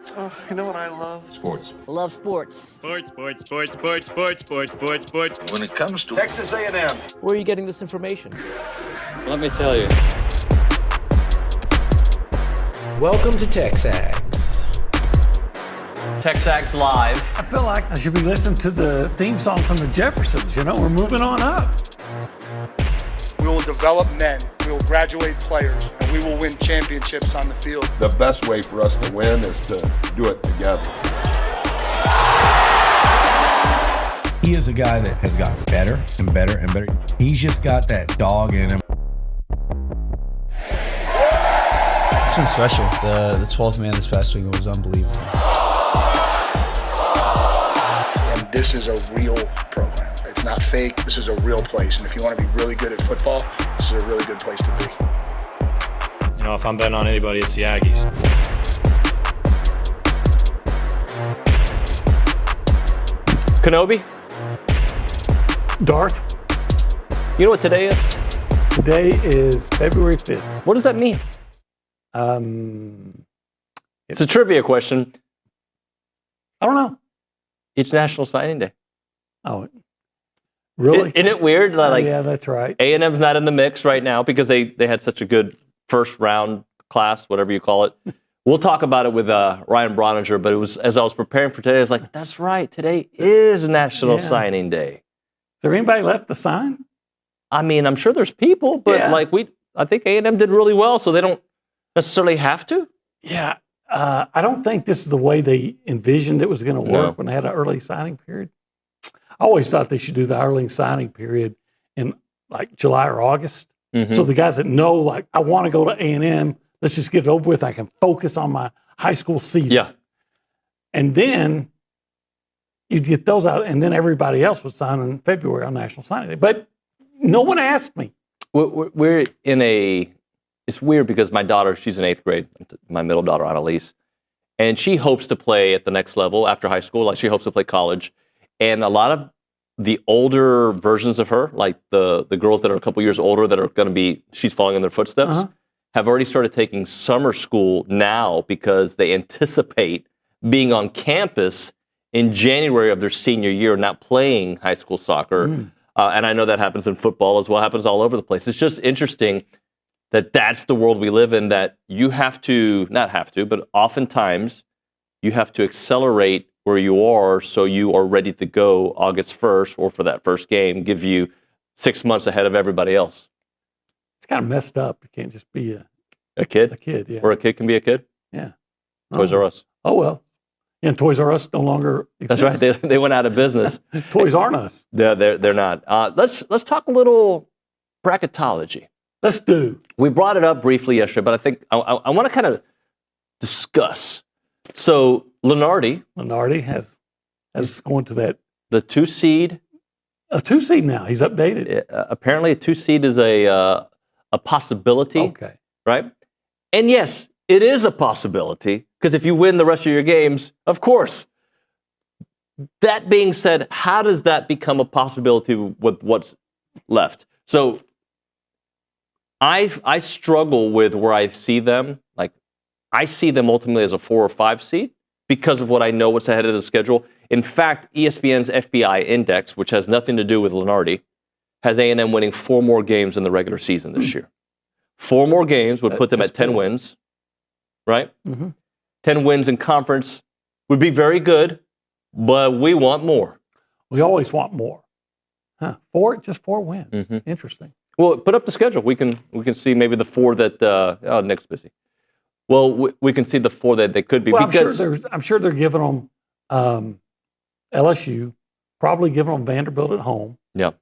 Oh, you know what I love? Sports. Love sports. Sports. When It comes to Texas A&M. Where are you getting this information? Let me tell you. Welcome to TexAgs. TexAgs Live. I feel like I should be listening to the theme song from the Jeffersons. You know, we're moving on up. We will develop men, we will graduate players, and we will win championships on the field. The best way for us to win is to do it together. He is a guy that has gotten better and better and better. He's just got that dog in him. This one's special. The 12th man this past week was unbelievable. And this is a real program. It's not fake. This is a real place. And if you want to be really good at football, this is a really good place to be. You know, if I'm betting on anybody, it's the Aggies. Kenobi, Darth, you know what today is? today is February 5th. What does that mean? It's a trivia question. I don't know. It's National Signing Day. Oh, really? Isn't it weird? Like, yeah, that's right. A&M's not in the mix right now because they had such a good first round class, whatever you call it. We'll talk about it with Ryan Brauninger, but it was as I was preparing for today, I was like, that's right. Today is National Signing Day. Is there anybody left to sign? I mean, I'm sure there's people, but I think A&M did really well, so they don't necessarily have to. Yeah. I don't think this is the way they envisioned it was going to work when they had an early signing period. I always thought they should do the early signing period in like July or August. Mm-hmm. So the guys that know, like, I want to go to A&M, let's just get it over with. I can focus on my high school season. Yeah. And then you'd get those out, and then everybody else would sign in February on National Signing Day. But no one asked me. We're in it's weird because my daughter, she's in 8th grade, my middle daughter, Annalise, and she hopes to play at the next level after high school. Like, she hopes to play college. And a lot of the older versions of her, like the girls that are a couple years older that are going to be, she's following in their footsteps, have already started taking summer school now because they anticipate being on campus in January of their senior year, not playing high school soccer. And I know that happens in football as well, happens all over the place. It's just interesting that that's the world we live in, that you have to, not have to, but oftentimes you have to accelerate where you are so you are ready to go August 1st or for that first game, give you 6 months ahead of everybody else. It's kind of messed up. You can't just be a kid. A kid, yeah. Or a kid can be a kid. Yeah. Toys R Us. Oh, well. Yeah, Toys R Us no longer exists. That's right. They went out of business. Toys aren't us. They're not. Let's talk a little bracketology. Let's do. We brought it up briefly yesterday, but I think I want to kind of discuss. So Lunardi has going to that. The 2 seed. A 2 seed now. He's updated. Apparently a 2 seed is a possibility. Okay. Right? And yes, it is a possibility because if you win the rest of your games, of course. That being said, how does that become a possibility with what's left? So I struggle with where I see them. Like, I see them ultimately as a 4 or 5 seed because of what I know what's ahead of the schedule. In fact, ESPN's FBI index, which has nothing to do with Lunardi, has A&M winning 4 more games in the regular season this year. 4 more games would put them at 10 wins, right? 10 wins in conference would be very good, but we want more. We always want more. Huh? 4 wins. Interesting. Well, put up the schedule. We can see maybe the 4 that Nick's busy. Well, we can see the 4 that they could be. Well, because I'm sure they're giving them LSU, probably giving them Vanderbilt at home. Yeah.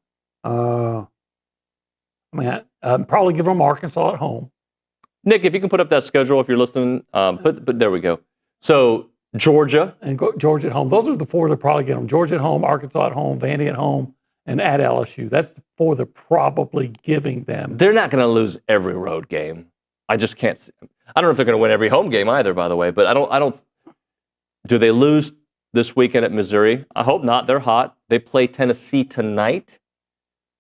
Probably giving them Arkansas at home. Nick, if you can put up that schedule, if you're listening, but there we go. So Georgia and Georgia at home. Those are the 4 they're probably getting them. Georgia at home, Arkansas at home, Vandy at home, and at LSU. That's the 4 they're probably giving them. They're not going to lose every road game. I just can't see. I don't know if they're going to win every home game either, by the way, but I don't. Do they lose this weekend at Missouri? I hope not. They're hot. They play Tennessee tonight,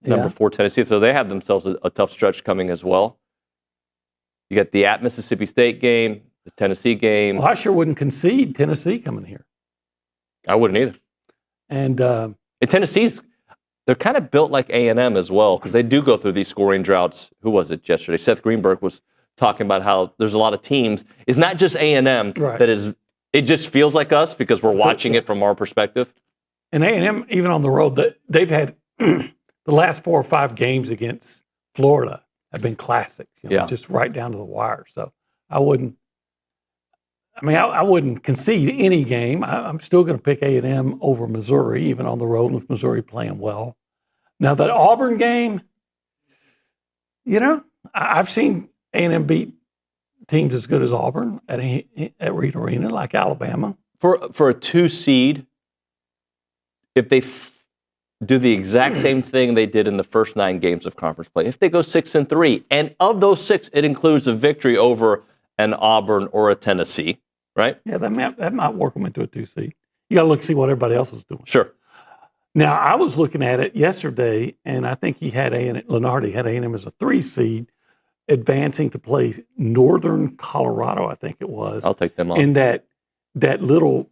number 4 Tennessee, so they have themselves a tough stretch coming as well. You got the at Mississippi State game, The Tennessee game. Well, I sure wouldn't concede Tennessee coming here. I wouldn't either. And Tennessee's, they're kind of built like A&M as well, because they do go through these scoring droughts. Who was it yesterday? Seth Greenberg was talking about how there's a lot of teams. It's not just A&M that is, it just feels like us because we're watching it from our perspective. And A&M, even on the road, they've had the last 4 or 5 games against Florida have been classics, just right down to the wire. So I wouldn't concede any game. I'm still going to pick A&M over Missouri, even on the road with Missouri playing well. Now, that Auburn game, I've seen A&M beat teams as good as Auburn at Reed Arena, like Alabama. For a 2 seed, if they do the exact same thing they did in the first 9 games of conference play, if they go 6-3, and of those 6, it includes a victory over an Auburn or a Tennessee, right? Yeah, that might work them into a 2 seed. You got to look see what everybody else is doing. Sure. Now, I was looking at it yesterday, and I think Lenardi had A&M as a 3 seed, advancing to play Northern Colorado, I think it was. I'll take them on. In that little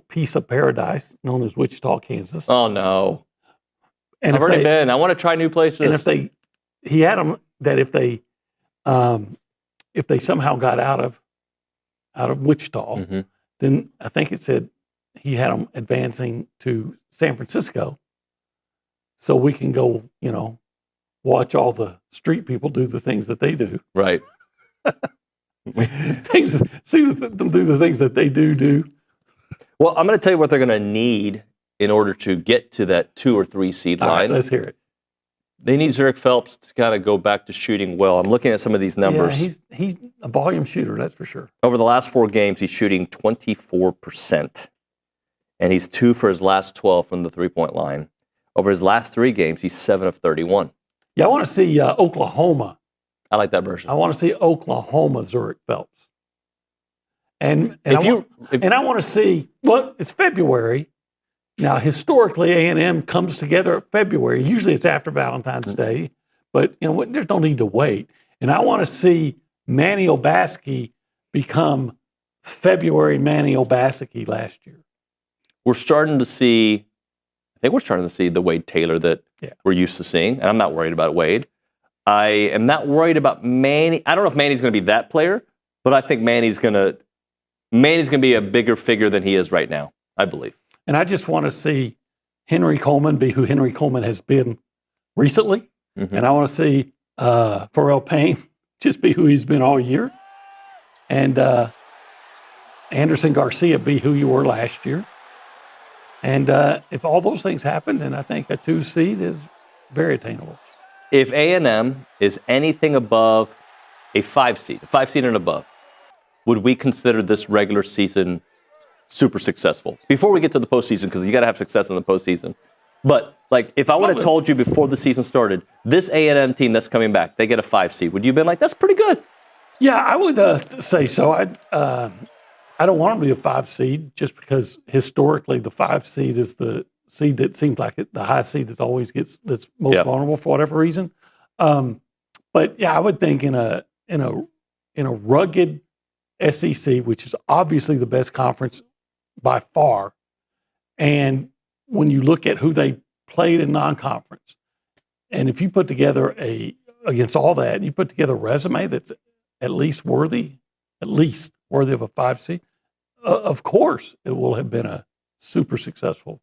piece of paradise known as Wichita, Kansas. Oh no! And I've already been. I want to try new places. And he had them that if they somehow got out of Wichita, then I think it said he had them advancing to San Francisco, so we can go, watch all the street people do the things that they do. Right. See them do the things that they do. Well, I'm going to tell you what they're going to need in order to get to that 2 or 3 seed line. All right, let's hear it. They need Zurich Phelps to kind of go back to shooting well. I'm looking at some of these numbers. Yeah, he's a volume shooter, that's for sure. Over the last 4 games, he's shooting 24%. And he's 2 for his last 12 from the 3-point line. Over his last 3 games, he's 7 of 31. Yeah, I want to see Oklahoma. I like that version. I want to see Oklahoma Zurich Phelps. And I want to see, it's February. Now, historically, A&M comes together at February. Usually it's after Valentine's Day, but there's no need to wait. And I want to see Manny Obaski become February Manny Obaski last year. I think we're starting to see the Wade Taylor that we're used to seeing. And I'm not worried about Wade. I am not worried about Manny. I don't know if Manny's going to be that player, but I think Manny's going to be a bigger figure than he is right now, I believe. And I just want to see Henry Coleman be who Henry Coleman has been recently. Mm-hmm. And I want to see Pharrell Payne just be who he's been all year. And Anderson Garcia be who you were last year. And if all those things happen, then I think a 2 seed is very attainable. If A&M is anything above a 5 seed and above, would we consider this regular season super successful? Before we get to the postseason, because you got to have success in the postseason. But if I would have told you before the season started, this A&M team that's coming back, they get a 5 seed, would you have been like, that's pretty good? Yeah, I would say so. I don't want them to be a 5 seed just because historically the 5 seed is the seed that seems like the high seed that always that's most vulnerable for whatever reason. But yeah, I would think in a rugged SEC, which is obviously the best conference by far, and when you look at who they played in non-conference, and if you put together against all that, you put together a resume that's at least worthy of a 5 seed, of course it will have been a super successful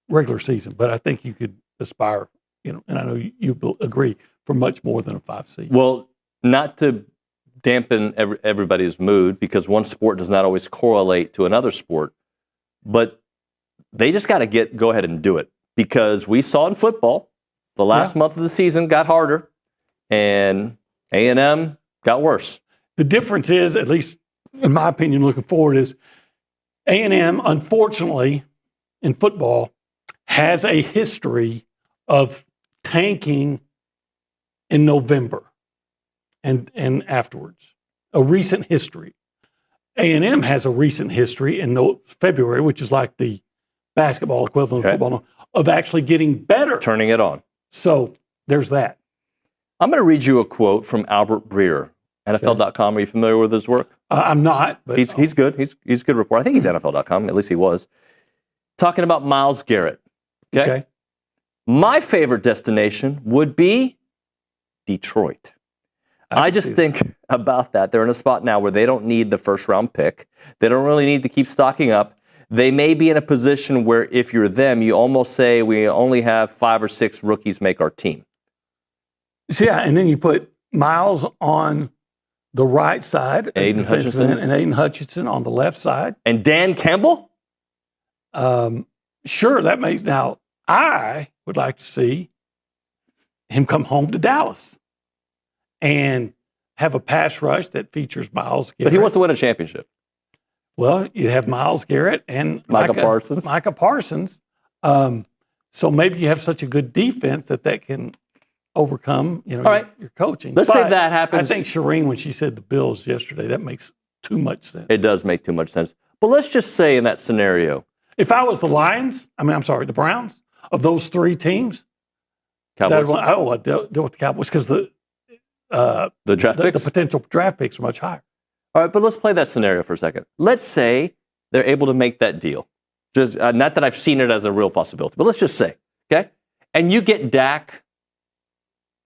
regular season. But I think you could aspire, and I know you agree, for much more than a 5 seed. Well, not to dampen everybody's mood, because one sport does not always correlate to another sport, but they just got to go ahead and do it, because we saw in football the last month of the season got harder and A&M got worse. The difference is, at least in my opinion, looking forward, is A&M, unfortunately, in football, has a history of tanking in November and afterwards. A recent history. A&M has a recent history in February, which is like the basketball equivalent of football, of actually getting better. Turning it on. So there's that. I'm going to read you a quote from Albert Breer, NFL.com. Are you familiar with his work? I'm not, but He's good. He's a good reporter. I think he's NFL.com. At least he was. Talking about Myles Garrett. Okay. My favorite destination would be Detroit. I just think about that. They're in a spot now where they don't need the first round pick. They don't really need to keep stocking up. They may be in a position where if you're them, you almost say we only have 5 or 6 rookies make our team. So, yeah, and then you put Myles on the right side, Aiden Hutchinson. and Aiden Hutchinson on the left side. And Dan Campbell? Sure, that makes. Now, I would like to see him come home to Dallas and have a pass rush that features Myles Garrett. But he wants to win a championship. Well, you have Myles Garrett and Micah Parsons. Micah Parsons. So maybe you have such a good defense that can overcome, All right. your coaching. Let's say that happens. I think Shireen, when she said the Bills yesterday, that makes too much sense. It does make too much sense. But let's just say in that scenario. If I was the the Browns, of those 3 teams, Cowboys. I'd deal with the Cowboys because the draft picks? the potential draft picks are much higher. All right, but let's play that scenario for a second. Let's say they're able to make that deal. Just not that I've seen it as a real possibility, but let's just say, okay? And you get Dak,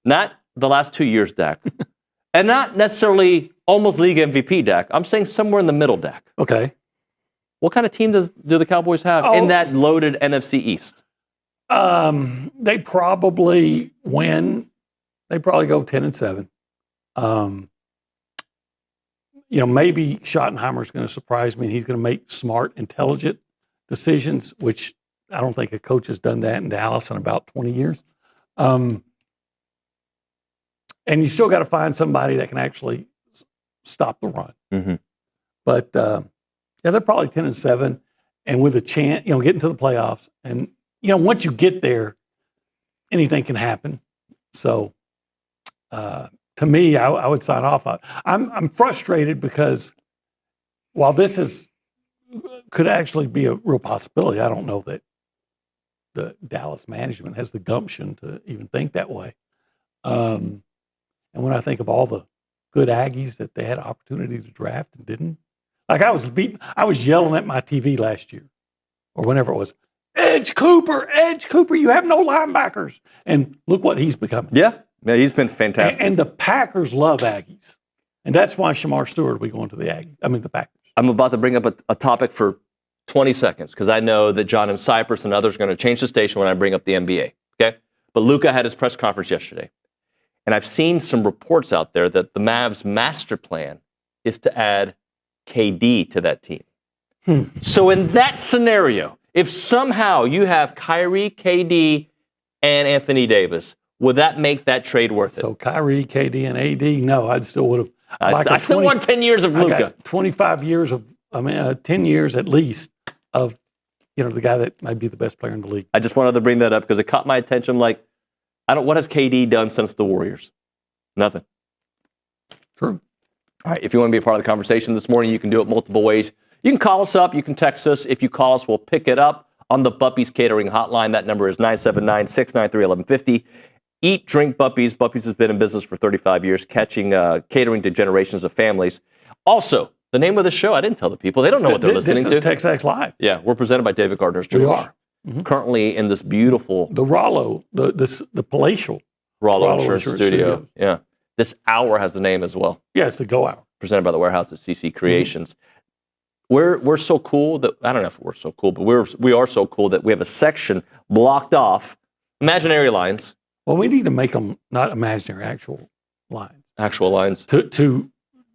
not the last 2 years Dak, and not necessarily almost league MVP Dak. I'm saying somewhere in the middle Dak. Okay. What kind of team do the Cowboys have in that loaded NFC East? They probably win. They probably go 10-7. Maybe Schottenheimer's going to surprise me, and he's going to make smart, intelligent decisions, which I don't think a coach has done that in Dallas in about 20 years. And you still got to find somebody that can actually stop the run. Mm-hmm. But they're probably 10-7, and with a chance, getting to the playoffs. And once you get there, anything can happen. So, to me, I would sign off on. I'm frustrated because while this could actually be a real possibility, I don't know that the Dallas management has the gumption to even think that way. And when I think of all the good Aggies that they had opportunity to draft and didn't, like I was yelling at my TV last year or whenever it was, Edge Cooper, you have no linebackers. And look what he's becoming. Yeah, he's been fantastic. And the Packers love Aggies. And that's why Shamar Stewart will be going to the Packers. I'm about to bring up a topic for 20 seconds because I know that John and Cypress and others are going to change the station when I bring up the NBA, okay? But Luka had his press conference yesterday. And I've seen some reports out there that the Mavs' master plan is to add KD to that team. So in that scenario, if somehow you have Kyrie, KD, and Anthony Davis, would that make that trade worth it? So Kyrie, KD, and AD, no, I still would have. I still want 10 years of Luka. 25 years 10 years at least of, the guy that might be the best player in the league. I just wanted to bring that up because it caught my attention. Like, what has KD done since the Warriors? Nothing. True. All right, if you want to be a part of the conversation this morning, you can do it multiple ways. You can call us up. You can text us. If you call us, we'll pick it up on the Buppy's Catering Hotline. That number is 979-693-1150. Eat, drink Buppy's. Buppy's has been in business for 35 years, catering to generations of families. Also, the name of the show, I didn't tell the people. They don't know what they're listening to. This is TexAgs Live. Yeah, we're presented by David Gardner's Jewelry. We are. Mm-hmm. Currently in this beautiful... The Rollo, the palatial Rollo Insurance Studio. Yeah. This hour has the name as well. Yeah, it's the Go Hour. Presented by the Warehouse at CC Creations. Mm-hmm. We're so cool that, I don't know if we're so cool, but we are so cool that we have a section blocked off, imaginary lines. Well, we need to make them not imaginary, actual lines. Actual lines. To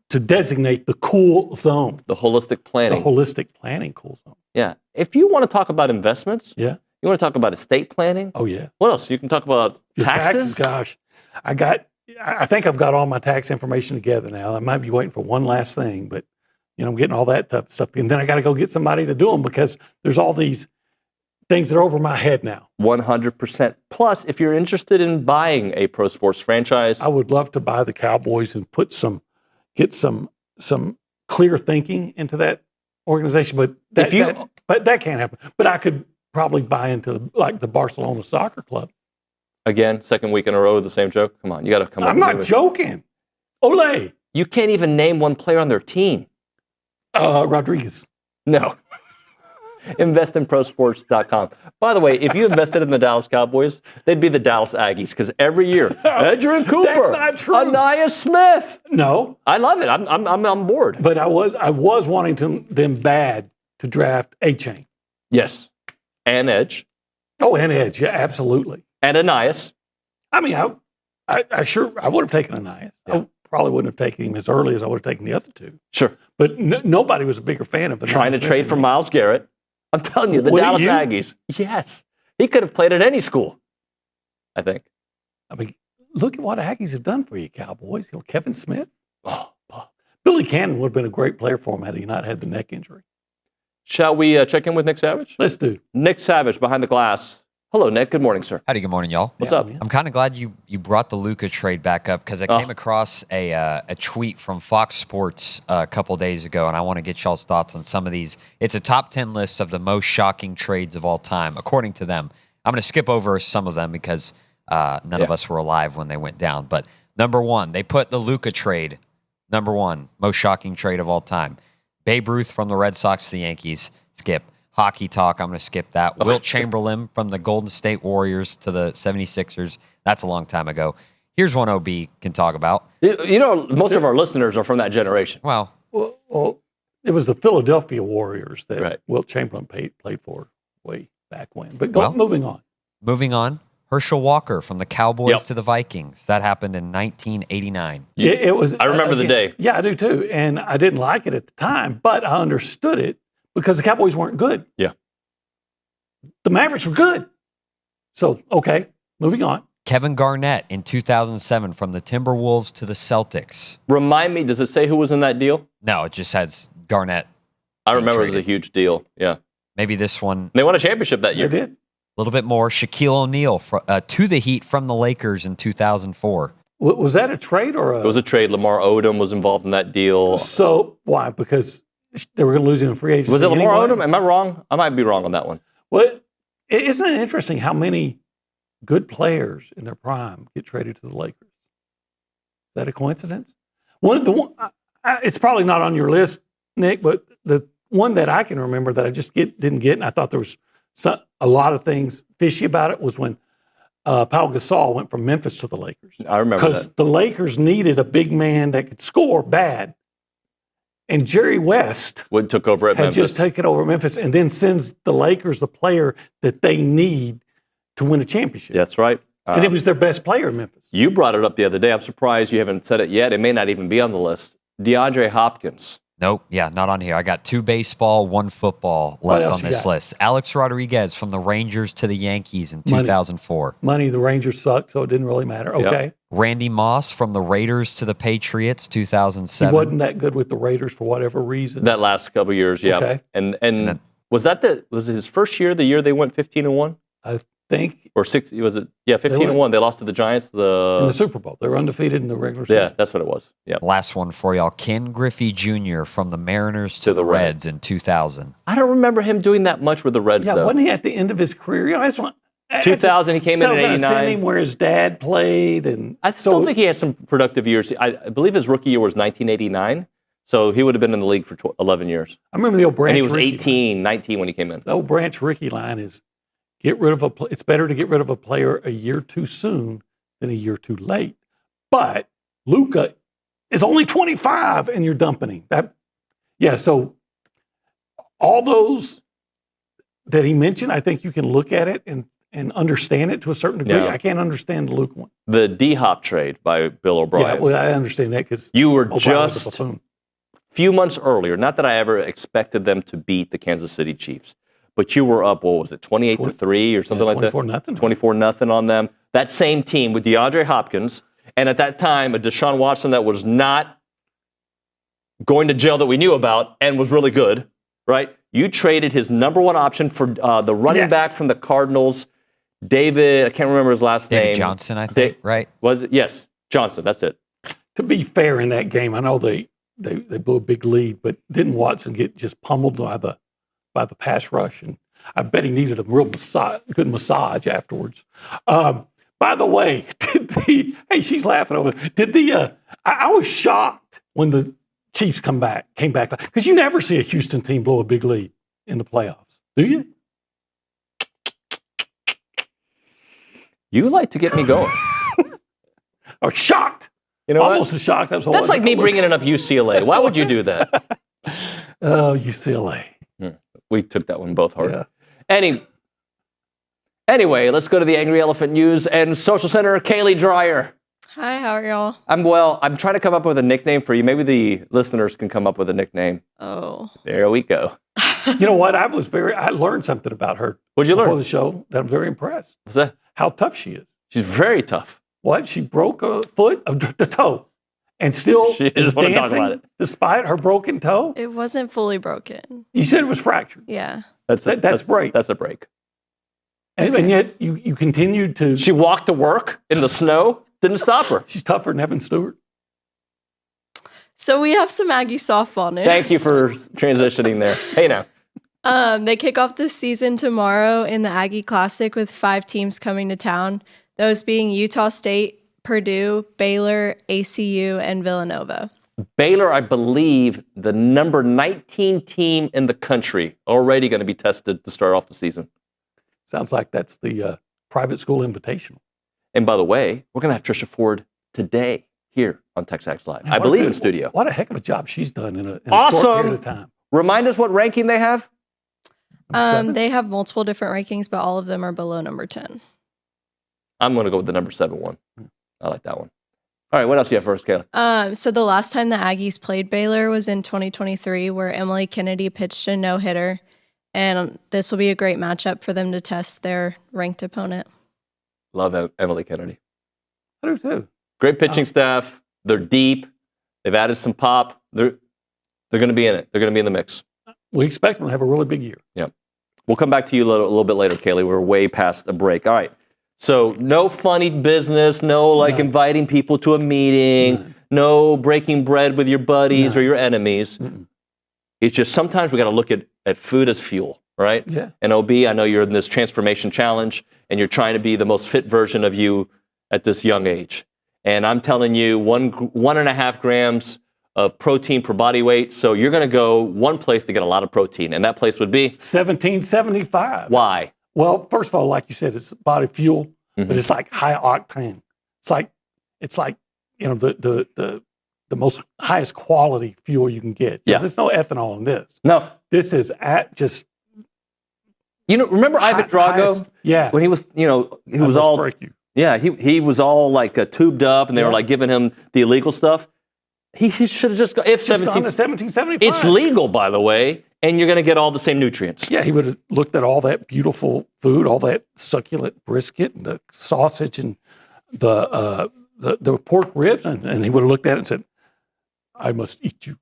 designate the cool zone. The holistic planning. The holistic planning cool zone. Yeah. If you want to talk about investments. Yeah. You want to talk about estate planning. Oh, yeah. What else? You can talk about taxes. Gosh. I think I've got all my tax information together now. I might be waiting for one last thing, but I'm getting all that type of stuff. And then I got to go get somebody to do them because there's all these things that are over my head now. 100%. Plus, if you're interested in buying a pro sports franchise. I would love to buy the Cowboys and get some clear thinking into that organization, but that can't happen. But I could probably buy into like the Barcelona Soccer Club. Again, second week in a row with the same joke. Come on, you got to come up. I'm not joking. Ole. You can't even name one player on their team. Rodriguez. No. Investinprosports.com. By the way, if you invested in the Dallas Cowboys, they'd be the Dallas Aggies because every year, Adrian Cooper, That's not true. Anaya Smith. No, I love it. I'm on board. but I was wanting them bad to draft A-Chain. Yes, and Edge, Oh, and Edge, yeah, absolutely. and Anias. I mean, I would have taken Anaya. Yeah. I probably wouldn't have taken him as early as I would have taken the other two. Sure. But nobody was a bigger fan of Anaya Trying to Smith trade than for me. Myles Garrett. I'm telling you, the Wouldn't Dallas you? Aggies. Yes, he could have played at any school. I think. I mean, look at what Aggies have done for you, Cowboys. You know, Kevin Smith. Oh. Billy Cannon would have been a great player for him had he not had the neck injury. Shall we check in with Nick Savage? Let's do. Nick Savage behind the glass. Hello, Nick. Good morning, sir. Howdy, good morning, y'all. What's up? man. I'm kind of glad you brought the Luka trade back up because I came across a tweet from Fox Sports a couple days ago, and I want to get y'all's thoughts on some of these. It's a top 10 list of the most shocking trades of all time, according to them. I'm going to skip over some of them because none of us were alive when they went down. But number one, they put the Luka trade, number one, most shocking trade of all time. Babe Ruth from the Red Sox to the Yankees, skip. Hockey talk, I'm going to skip that. Wilt Chamberlain from the Golden State Warriors to the 76ers. That's a long time ago. Here's one OB can talk about. You know, most of our listeners are from that generation. Well, It was the Philadelphia Warriors that Right. Wilt Chamberlain played for way back when. But moving on. Herschel Walker from the Cowboys Yep. to the Vikings. That happened in 1989. Yeah, it was. I remember the day. Yeah, I do too. And I didn't like it at the time, but I understood it because the Cowboys weren't good. Yeah. The Mavericks were good. So, okay, moving on. Kevin Garnett in 2007 from the Timberwolves to the Celtics. Remind me, does it say who was in that deal? No, it just has Garnett. I remember it was a traded. huge deal. Yeah. Maybe this one, They won a championship that They year. did. a little bit more. Shaquille O'Neal to the Heat from the Lakers in 2004. Was that a trade or a? It was a trade. Lamar Odom was involved in that deal. So, why? Because they were going to lose him in free agency. Was it Lamar anyway? Odom? Am I wrong? I might be wrong on that one. Well, isn't it interesting how many good players in their prime get traded to the Lakers? Is that a coincidence? It's probably not on your list, Nick, but the one that I can remember that I just didn't get, and I thought there was a lot of things fishy about it, was when Pau Gasol went from Memphis to the Lakers. I remember Because that. the Lakers needed a big man that could score bad. And Jerry West Wood took over at had Memphis. just taken over Memphis and then sends the Lakers the player that they need to win a championship. That's right. And it was their best player in Memphis. You brought it up the other day. I'm surprised you haven't said it yet. It may not even be on the list. DeAndre Hopkins. Nope, not on here. I got 2 baseball, 1 football What left else on you this got? list. Alex Rodriguez from the Rangers to the Yankees in Money. 2004. Money, the Rangers sucked, so it didn't really matter. Okay. Randy Moss from the Raiders to the Patriots, He 2007. wasn't that good with the Raiders for whatever reason. That last couple of years, yeah. Okay. And was it his first year, the year they went 15-1? I think Or 6, was it? Yeah, 15-1. They lost to the Giants. in the Super Bowl. They were undefeated in the regular season. Yeah, that's what it was. Yeah. Last one for y'all. Ken Griffey Jr. from the Mariners to the Reds in 2000. I don't remember him doing that much with the Reds, Yeah, though. wasn't he at the end of his career? You know, I just want, 2000, he came in so in gonna send 89. him where his dad played, and I still think he had some productive years. I believe his rookie year was 1989, so he would have been in the league for 11 years. I remember the old Branch. And he was Rickey 18, 19 when he came in. The old Branch Rickey line is get rid of it's better to get rid of a player a year too soon than a year too late. But Luka is only 25 and you're dumping him. So all those that he mentioned, I think you can look at it and understand it to a certain degree. Yeah. I can't understand the Luka one. The D-Hop trade by Bill O'Brien. Yeah, well, I understand that because You were was a just buffoon. few months earlier, not that I ever expected them to beat the Kansas City Chiefs, but you were up, what was it, 28-3 or something like that? 24-0. 24-0 on them. That same team with DeAndre Hopkins, and at that time, a Deshaun Watson that was not going to jail that we knew about and was really good, right? You traded his number one option for the running back from the Cardinals, David, I can't remember his last name. David Johnson, I think, right? Was it? Yes, Johnson, that's it. To be fair in that game, I know they blew a big lead, but didn't Watson get just pummeled by the pass rush? And I bet he needed a real good massage afterwards. But By the way, hey, she's laughing over there. I was shocked when the Chiefs came back, because you never see a Houston team blow a big lead in the playoffs, do you? You like to get me going. Or shocked. You know Almost what? as shocked. That's like me bringing up UCLA. Why would you do that? Oh, UCLA. We took that one both hard. Yeah. Anyway, let's go to the Angry Elephant News and Social Center, Kaylee Dreyer. Hi, how are y'all? I'm well. I'm trying to come up with a nickname for you. Maybe the listeners can come up with a nickname. Oh. There we go. You know what? I learned something about her. What'd you learn? Before the show that I'm very impressed. What's that? How tough she is. She's very tough. What? She broke a foot of the toe and still is dancing despite her broken toe? It wasn't fully broken. You said it was fractured. Yeah. That's break. That's a break. And yet you continued to. She walked to work in the snow. Didn't stop her. She's tougher than Evan Stewart. So we have some Aggie softball news. Thank you for transitioning there. Hey now. They kick off the season tomorrow in the Aggie Classic with 5 teams coming to town. Those being Utah State, Purdue, Baylor, ACU, and Villanova. Baylor, I believe, the number 19 team in the country, already going to be tested to start off the season. Sounds like that's the private school invitational. And by the way, we're going to have Trisha Ford today here on TexAgs Live. I believe in studio. What a heck of a job she's done in a awesome. short period of time. Remind us what ranking they have? They have multiple different rankings, but all of them are below number 10. I'm going to go with the number 7 one. I like that one. All right, what else do you have for us, Kayla? So the last time the Aggies played Baylor was in 2023, where Emily Kennedy pitched a no-hitter. And this will be a great matchup for them to test their ranked opponent. Love Emily Kennedy. I do too. Great pitching staff. They're deep. They've added some pop. They're going to be in it. They're going to be in the mix. We expect them to have a really big year. Yeah. We'll come back to you a little bit later, Kaylee. We're way past a break. All right. So no funny business, no inviting people to a meeting, no breaking bread with your buddies or your enemies. It's just sometimes we got to look at food as fuel, right? Yeah. And OB, I know you're in this transformation challenge and you're trying to be the most fit version of you at this young age. And I'm telling you, 1.5 grams of protein per body weight. So you're going to go one place to get a lot of protein, and that place would be 1775. Why? Well, first of all, like you said, it's body fuel, but it's like high octane. It's like the most highest quality fuel you can get. Yeah. There's no ethanol in this. No. This is just. Remember Ivan Drago? Yeah. When he was, he was all. Break you. Yeah, he was all like tubed up, and they were like giving him the illegal stuff. He should have just gone. If gone to 1775. It's legal, by the way, and you're going to get all the same nutrients. Yeah, he would have looked at all that beautiful food, all that succulent brisket, and the sausage, and the pork ribs, and he would have looked at it and said, "I must eat you."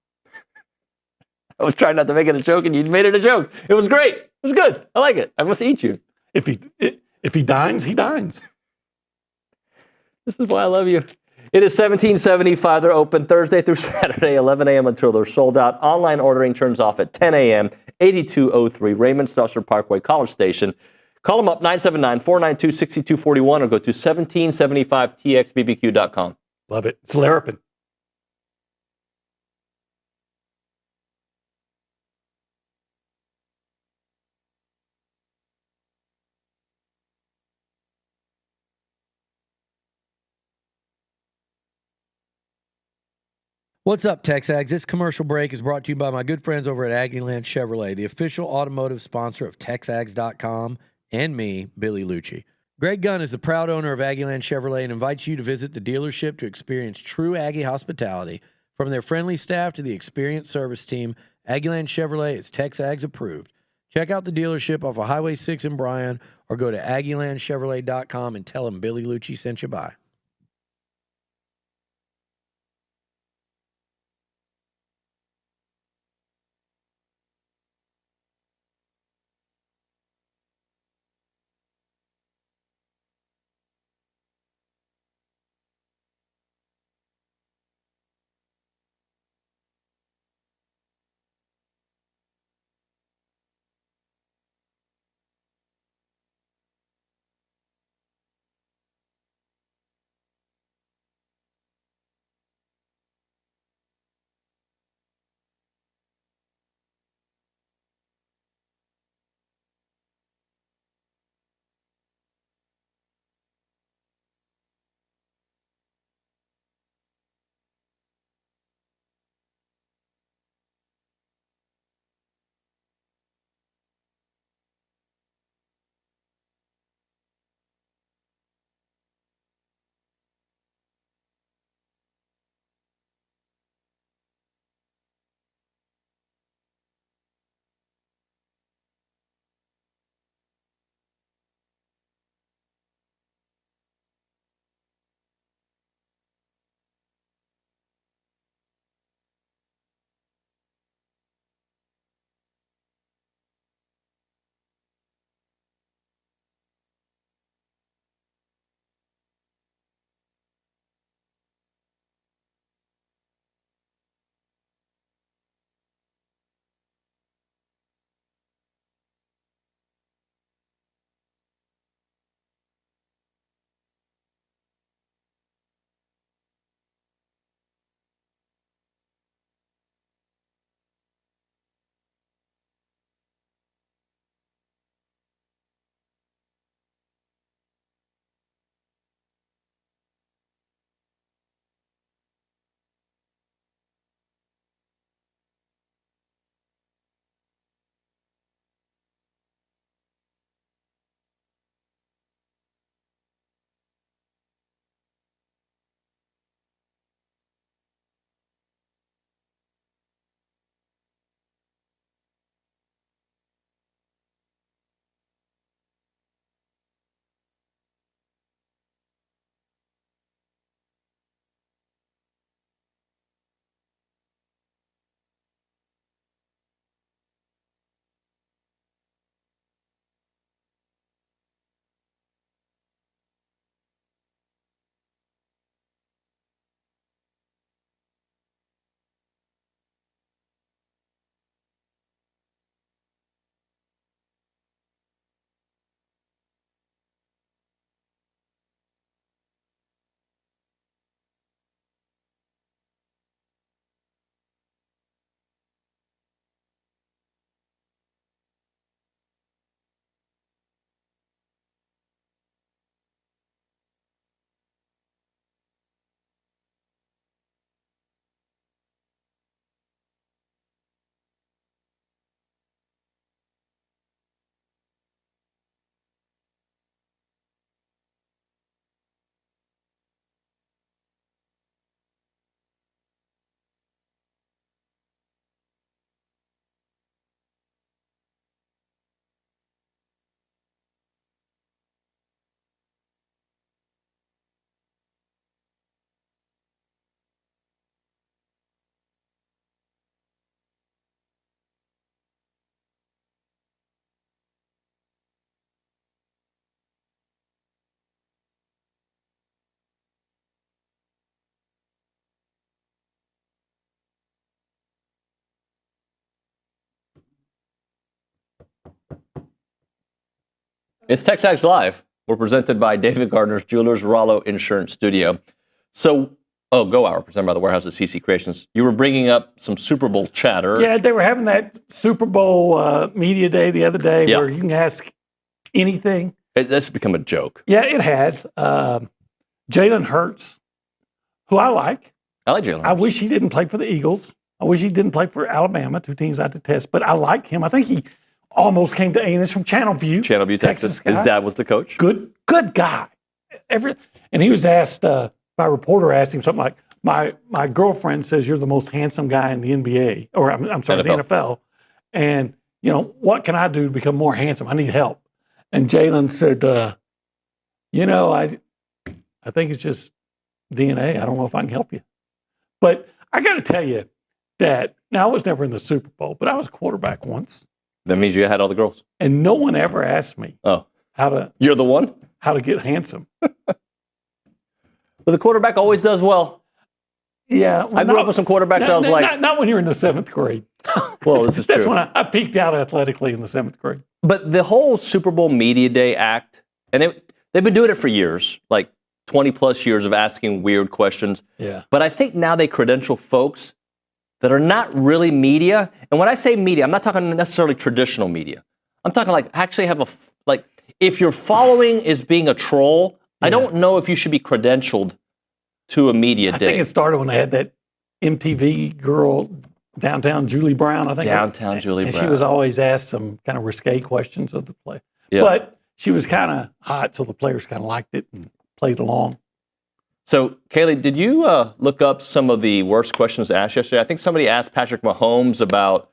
I was trying not to make it a joke, and you made it a joke. It was great. It was good. I like it. I must eat you. If he dines, he dines. This is why I love you. It is 1775. They're open Thursday through Saturday, 11 a.m. until they're sold out. Online ordering turns off at 10 a.m., 8203 Raymond Stusser Parkway, College Station. Call them up, 979-492-6241, or go to 1775txbbq.com. Love it. It's Larapin. What's up, TexAgs? This commercial break is brought to you by my good friends over at Aggieland Chevrolet, the official automotive sponsor of TexAgs.com and me, Billy Lucci. Greg Gunn is the proud owner of Aggieland Chevrolet and invites you to visit the dealership to experience true Aggie hospitality. From their friendly staff to the experienced service team, Aggieland Chevrolet is TexAgs approved. Check out the dealership off of Highway 6 in Bryan or go to AggielandChevrolet.com and tell them Billy Lucci sent you by. It's TexAgs Live. We're presented by David Gardner's Jewelers Rollo Insurance Studio. So, Go Hour, presented by the Warehouse at CC Creations. You were bringing up some Super Bowl chatter. Yeah, they were having that Super Bowl media day the other day where you can ask anything. That's become a joke. Yeah, it has. Jalen Hurts, who I like. I like Jalen Hurts. I wish he didn't play for the Eagles. I wish he didn't play for Alabama, 2 teams I detest, but I like him. I think he almost came to A&M from Channelview. Channelview, Texas. His dad was the coach. Good guy. And he was asked, my reporter asked him something like, my girlfriend says you're the most handsome guy in the NBA, or I'm sorry, the NFL. And, what can I do to become more handsome? I need help. And Jalen said, I think it's just DNA. I don't know if I can help you. But I got to tell you that, now I was never in the Super Bowl, but I was a quarterback once. That means you had all the girls. And no one ever asked me You're the one? How to get handsome. But the quarterback always does well. Yeah. I grew up with some quarterbacks. I was like... Not when you're in the 7th grade. Well, this is true. That's when I peaked out athletically in the 7th grade. But the whole Super Bowl Media Day act, and they've been doing it for years, like 20 plus years of asking weird questions. Yeah. But I think now they credential folks that are not really media. And when I say media, I'm not talking necessarily traditional media. I'm talking like actually have if your following is being a troll, I don't know if you should be credentialed to a media day. I think it started when they had that MTV girl, Downtown Julie Brown, I think. Julie Brown. And she was always asked some kind of risque questions of the play. Yeah. But she was kind of hot, so the players kind of liked it and played along. So, Kaylee, did you look up some of the worst questions asked yesterday? I think somebody asked Patrick Mahomes about,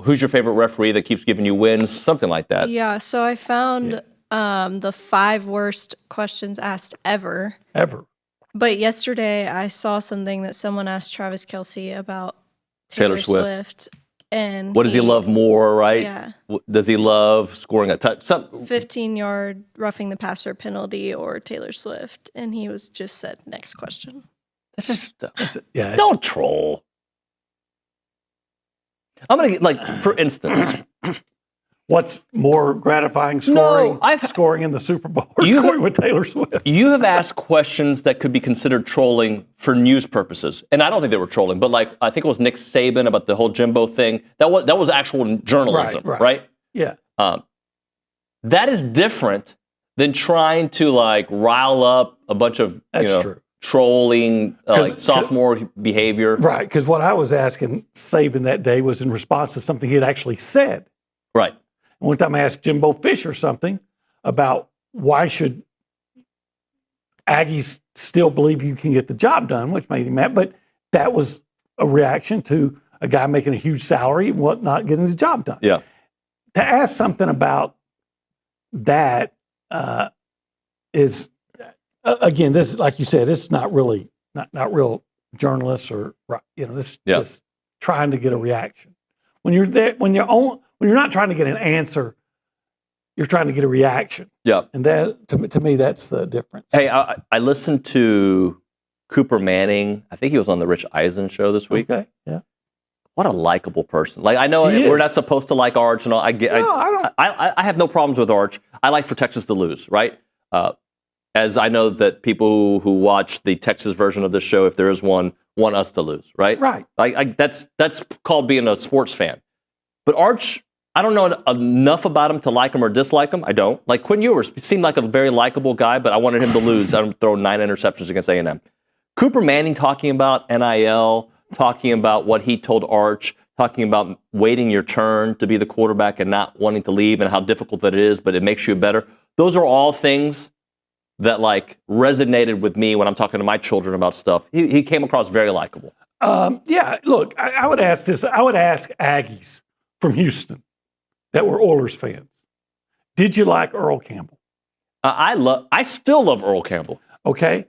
who's your favorite referee that keeps giving you wins, something like that. Yeah, so I found the 5 worst questions asked ever. Ever. But yesterday I saw something that someone asked Travis Kelce about Taylor Swift. And what does he love more, right? Yeah. Does he love scoring a touch? 15-yard roughing the passer penalty or Taylor Swift? And he was just said, next question. That's just, yeah. Don't troll. I'm going to for instance. What's more gratifying, scoring in the Super Bowl or scoring with Taylor Swift? You have asked questions that could be considered trolling for news purposes. And I don't think they were trolling, but I think it was Nick Saban about the whole Jimbo thing. That was actual journalism, right? Yeah. That is different than trying to rile up a bunch of true. Trolling, sophomore behavior. Right, because what I was asking Saban that day was in response to something he had actually said. Right. One time I asked Jimbo Fisher something about why should Aggies still believe you can get the job done, which made him mad. But that was a reaction to a guy making a huge salary and not getting the job done. Yeah. To ask something about that is, again, this, like you said, it's not really, not real journalists or, this just trying to get a reaction. When you're there, when you're not trying to get an answer, you're trying to get a reaction. Yeah. And that, to me, that's the difference. Hey, I listened to Cooper Manning. I think he was on the Rich Eisen show this week. Okay, yeah. What a likable person. I know we're not supposed to like Arch and all. I have no problems with Arch. I like for Texas to lose, right? As I know that people who watch the Texas version of this show, if there is one, want us to lose, right? Right. That's called being a sports fan. But Arch, I don't know enough about him to like him or dislike him. I don't. Quinn Ewers seemed like a very likable guy, but I wanted him to lose. I'm throwing 9 interceptions against A&M. Cooper Manning talking about NIL, talking about what he told Arch, talking about waiting your turn to be the quarterback and not wanting to leave and how difficult that it is, but it makes you better. Those are all things that resonated with me when I'm talking to my children about stuff. He came across very likable. Yeah, look, I would ask this. I would ask Aggies from Houston that were Oilers fans. Did you like Earl Campbell? I still love Earl Campbell. Okay.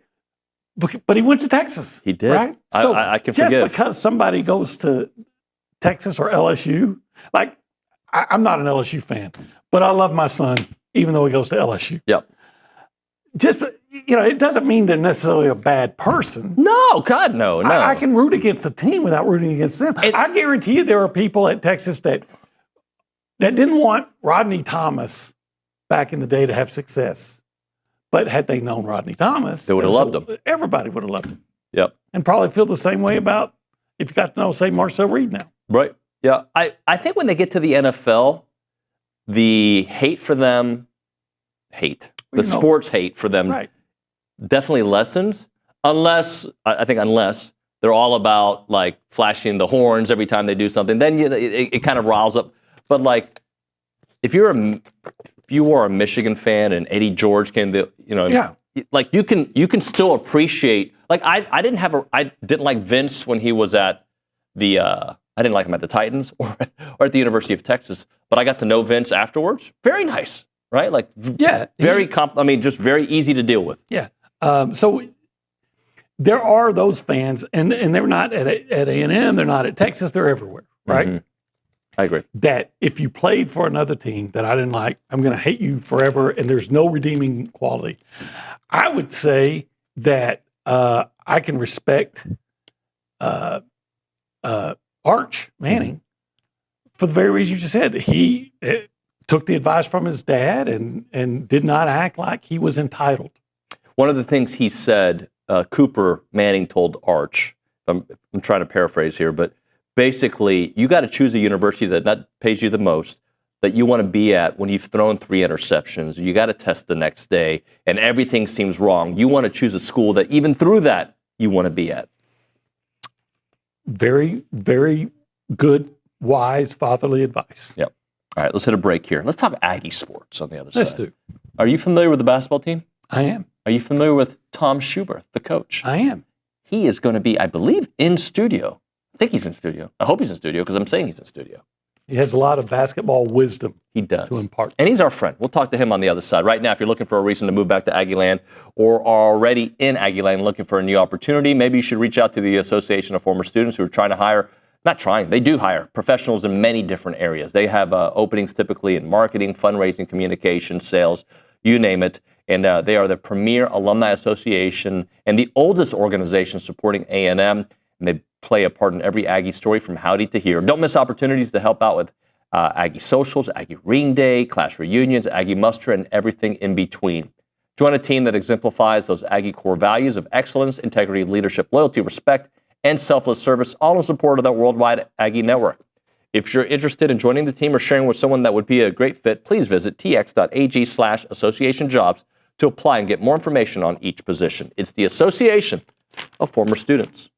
But he went to Texas. He did. Right? So I can just forgive. because somebody goes to Texas or LSU, I'm not an LSU fan, but I love my son, even though he goes to LSU. Yep. Just, it doesn't mean they're necessarily a bad person. No, God, no. I can root against the team without rooting against them. I guarantee you there are people at Texas that that didn't want Rodney Thomas back in the day to have success. But had they known Rodney Thomas, they would have loved him. Everybody would have loved him. Yep. And probably feel the same way about if you got to know, say, Marcel Reed now. Right. Yeah. I think when they get to the NFL, the hate for them, sports hate for them definitely lessens. Unless they're all about like flashing the horns every time they do something, then it kind of riles up. But like, if you were a Michigan fan and Eddie George came to, like you can still appreciate. Like I didn't like Vince when he was at the I didn't like him at the Titans or at the University of Texas, but I got to know Vince afterwards. Very nice, right? Like just very easy to deal with. Yeah. So there are those fans, and they're not at A&M, they're not at Texas, they're everywhere, right? Mm-hmm. I agree. That if you played for another team that I didn't like, I'm going to hate you forever, and there's no redeeming quality. I would say that I can respect Arch Manning for the very reason you just said. He took the advice from his dad and did not act like he was entitled. One of the things he said, Cooper Manning told Arch, I'm trying to paraphrase here, but basically, you got to choose a university that pays you the most, that you want to be at when you've thrown 3 interceptions. You got to test the next day, and everything seems wrong. You want to choose a school that even through that, you want to be at. Very, very good, wise, fatherly advice. Yep. All right, let's hit a break here. Let's talk Aggie sports on the other side. Let's do. Are you familiar with the basketball team? I am. Are you familiar with Tom Schuberth, the coach? I am. He is going to be, I believe, in studio. I think he's in studio. I hope he's in studio because I'm saying he's in studio. He has a lot of basketball wisdom. He does. To impart. And he's our friend. We'll talk to him on the other side. Right now, if you're looking for a reason to move back to Aggie Land or are already in Aggie Land looking for a new opportunity, maybe you should reach out to the Association of Former Students who are trying to hire, they do hire professionals in many different areas. They have openings typically in marketing, fundraising, communication, sales, you name it. And they are the premier alumni association and the oldest organization supporting A&M. And they play a part in every Aggie story from howdy to here. Don't miss opportunities to help out with Aggie socials, Aggie Ring Day, class reunions, Aggie muster, and everything in between. Join a team that exemplifies those Aggie core values of excellence, integrity, leadership, loyalty, respect, and selfless service, all in support of that worldwide Aggie network. If you're interested in joining the team or sharing with someone that would be a great fit, please visit tx.ag/associationjobs to apply and get more information on each position. It's the Association of Former Students.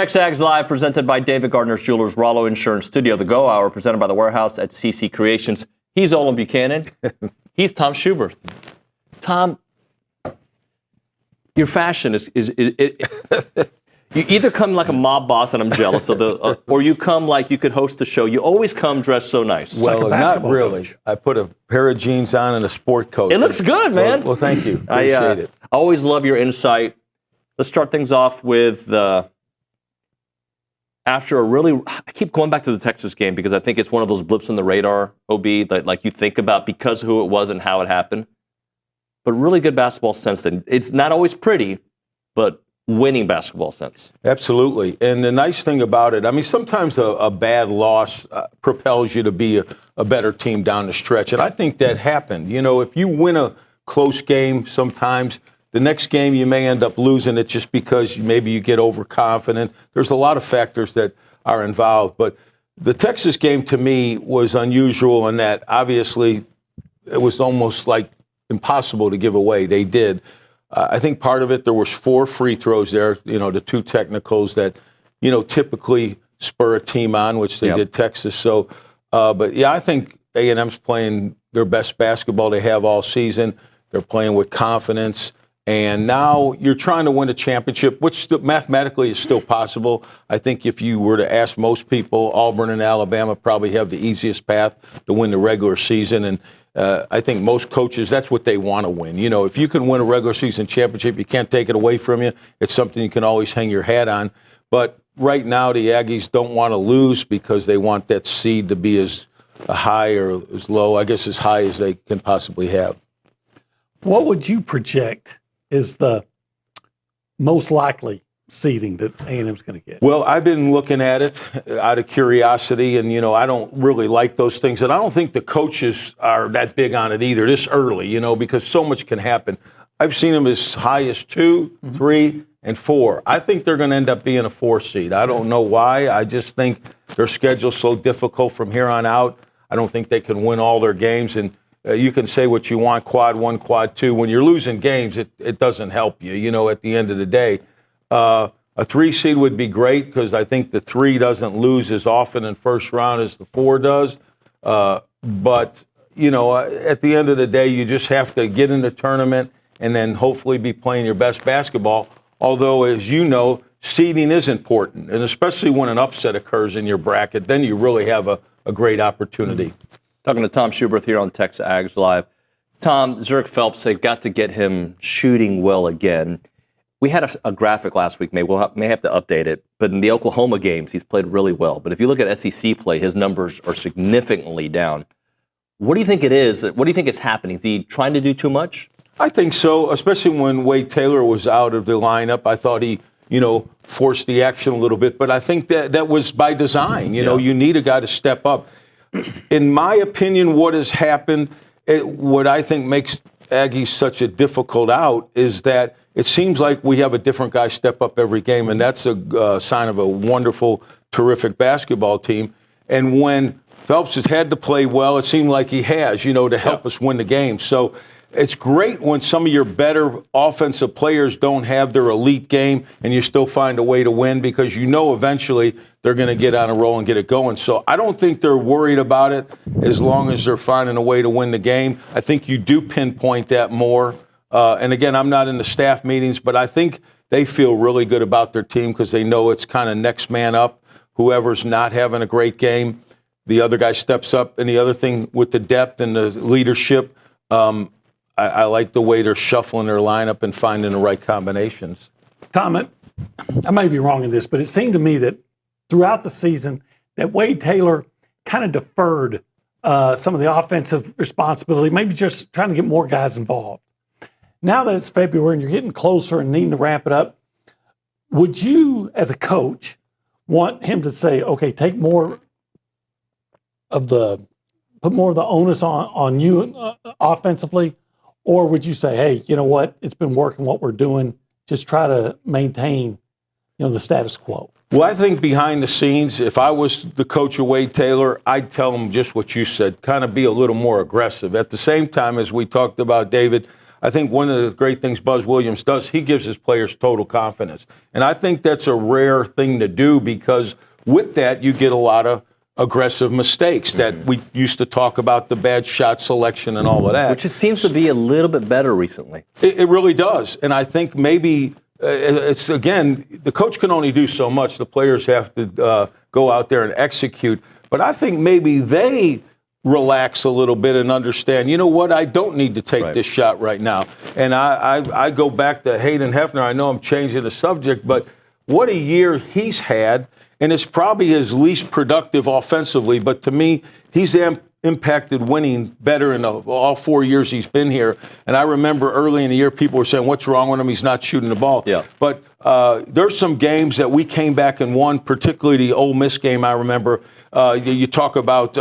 TexAgs Live, presented by David Gardner's Jewelers, Rollo Insurance Studio. The Go Hour, presented by The Warehouse at CC Creations. He's Olin Buchanan. He's Tom Schuberth. Tom, your fashion is you either come like a mob boss and I'm jealous of or you come like you could host a show. You always come dressed so nice. Well, not really. Coach. I put a pair of jeans on and a sport coat. It looks good, man. Well, thank you. Appreciate it. I always love your insight. Let's start things off with after a really, I keep going back to the Texas game because I think it's one of those blips in the radar, OB, that like you think about because of who it was and how it happened. But really good basketball sense. And it's not always pretty, but winning basketball sense. Absolutely. And the nice thing about it, I mean, sometimes a bad loss propels you to be a better team down the stretch. And I think that happened. You know, if you win a close game sometimes, the next game you may end up losing it just because maybe you get overconfident. There's a lot of factors that are involved. But the Texas game to me was unusual in that obviously it was almost like impossible to give away. They did. I think part of it, there was 4 free throws there, you know, the 2 technicals that, you know, typically spur a team on, which they did Texas. So, but yeah, I think A&M's playing their best basketball they have all season. They're playing with confidence. And now you're trying to win a championship, which mathematically is still possible. I think if you were to ask most people, Auburn and Alabama probably have the easiest path to win the regular season. And I think most coaches, that's what they want to win. You know, if you can win a regular season championship, you can't take it away from you. It's something you can always hang your hat on. But right now, the Aggies don't want to lose because they want that seed to be as high or as low, I guess as high as they can possibly have. What would you project is the most likely seeding that A&M's going to get? Well, I've been looking at it out of curiosity, and, you know, I don't really like those things. And I don't think the coaches are that big on it either this early, you know, because so much can happen. I've seen them as high as 2, 3, and 4. I think they're going to end up being a 4 seed. I don't know why. I just think their schedule's so difficult from here on out. I don't think they can win all their games. And you can say what you want, quad 1, quad 2. When you're losing games, it doesn't help you, you know, at the end of the day. A 3 seed would be great because I think the 3 doesn't lose as often in first round as the 4 does. But, you know, at the end of the day, you just have to get in the tournament and then hopefully be playing your best basketball. Although, as you know, seeding is important, and especially when an upset occurs in your bracket, then you really have a great opportunity. Talking to Tom Schuberth here on TexAgs Live. Tom, Zurich Phelps, they've got to get him shooting well again. We had a graphic last week. May have to update it. But in the Oklahoma games, he's played really well. But if you look at SEC play, his numbers are significantly down. What do you think it is? What do you think is happening? Is he trying to do too much? I think so, especially when Wade Taylor was out of the lineup. I thought he, you know, forced the action a little bit. But I think that was by design. You know, you need a guy to step up. In my opinion, what has happened, what I think makes Aggie such a difficult out is that it seems like we have a different guy step up every game, and that's a sign of a wonderful, terrific basketball team. And when Phelps has had to play well, it seemed like he has, you know, to help us win the game. So it's great when some of your better offensive players don't have their elite game and you still find a way to win because you know eventually they're going to get on a roll and get it going. So I don't think they're worried about it as long as they're finding a way to win the game. I think you do pinpoint that more. And again, I'm not in the staff meetings, but I think they feel really good about their team because they know it's kind of next man up. Whoever's not having a great game, the other guy steps up. And the other thing with the depth and the leadership, I like the way they're shuffling their lineup and finding the right combinations. Tom, I may be wrong in this, but it seemed to me that throughout the season that Wade Taylor kind of deferred some of the offensive responsibility, maybe just trying to get more guys involved. Now that it's February and you're getting closer and needing to ramp it up, would you, as a coach, want him to say, okay, take more of put more of the onus on you offensively? Or would you say, hey, you know what, it's been working what we're doing, just try to maintain, you know, the status quo? Well, I think behind the scenes, if I was the coach of Wade Taylor, I'd tell him just what you said, kind of be a little more aggressive. At the same time, as we talked about, David, I think one of the great things Buzz Williams does, he gives his players total confidence. And I think that's a rare thing to do because with that, you get a lot of aggressive mistakes that we used to talk about, the bad shot selection and all of that. Which seems to be a little bit better recently. It really does. And I think maybe it's, again, the coach can only do so much. The players have to go out there and execute. But I think maybe they relax a little bit and understand, you know what, I don't need to take this shot right now. And I go back to Hayden Hefner. I know I'm changing the subject, but what a year he's had. And it's probably his least productive offensively. But to me, he's impacted winning better in all 4 years he's been here. And I remember early in the year, people were saying, what's wrong with him? He's not shooting the ball. Yeah. But there's some games that we came back and won, particularly the Ole Miss game, I remember. You talk about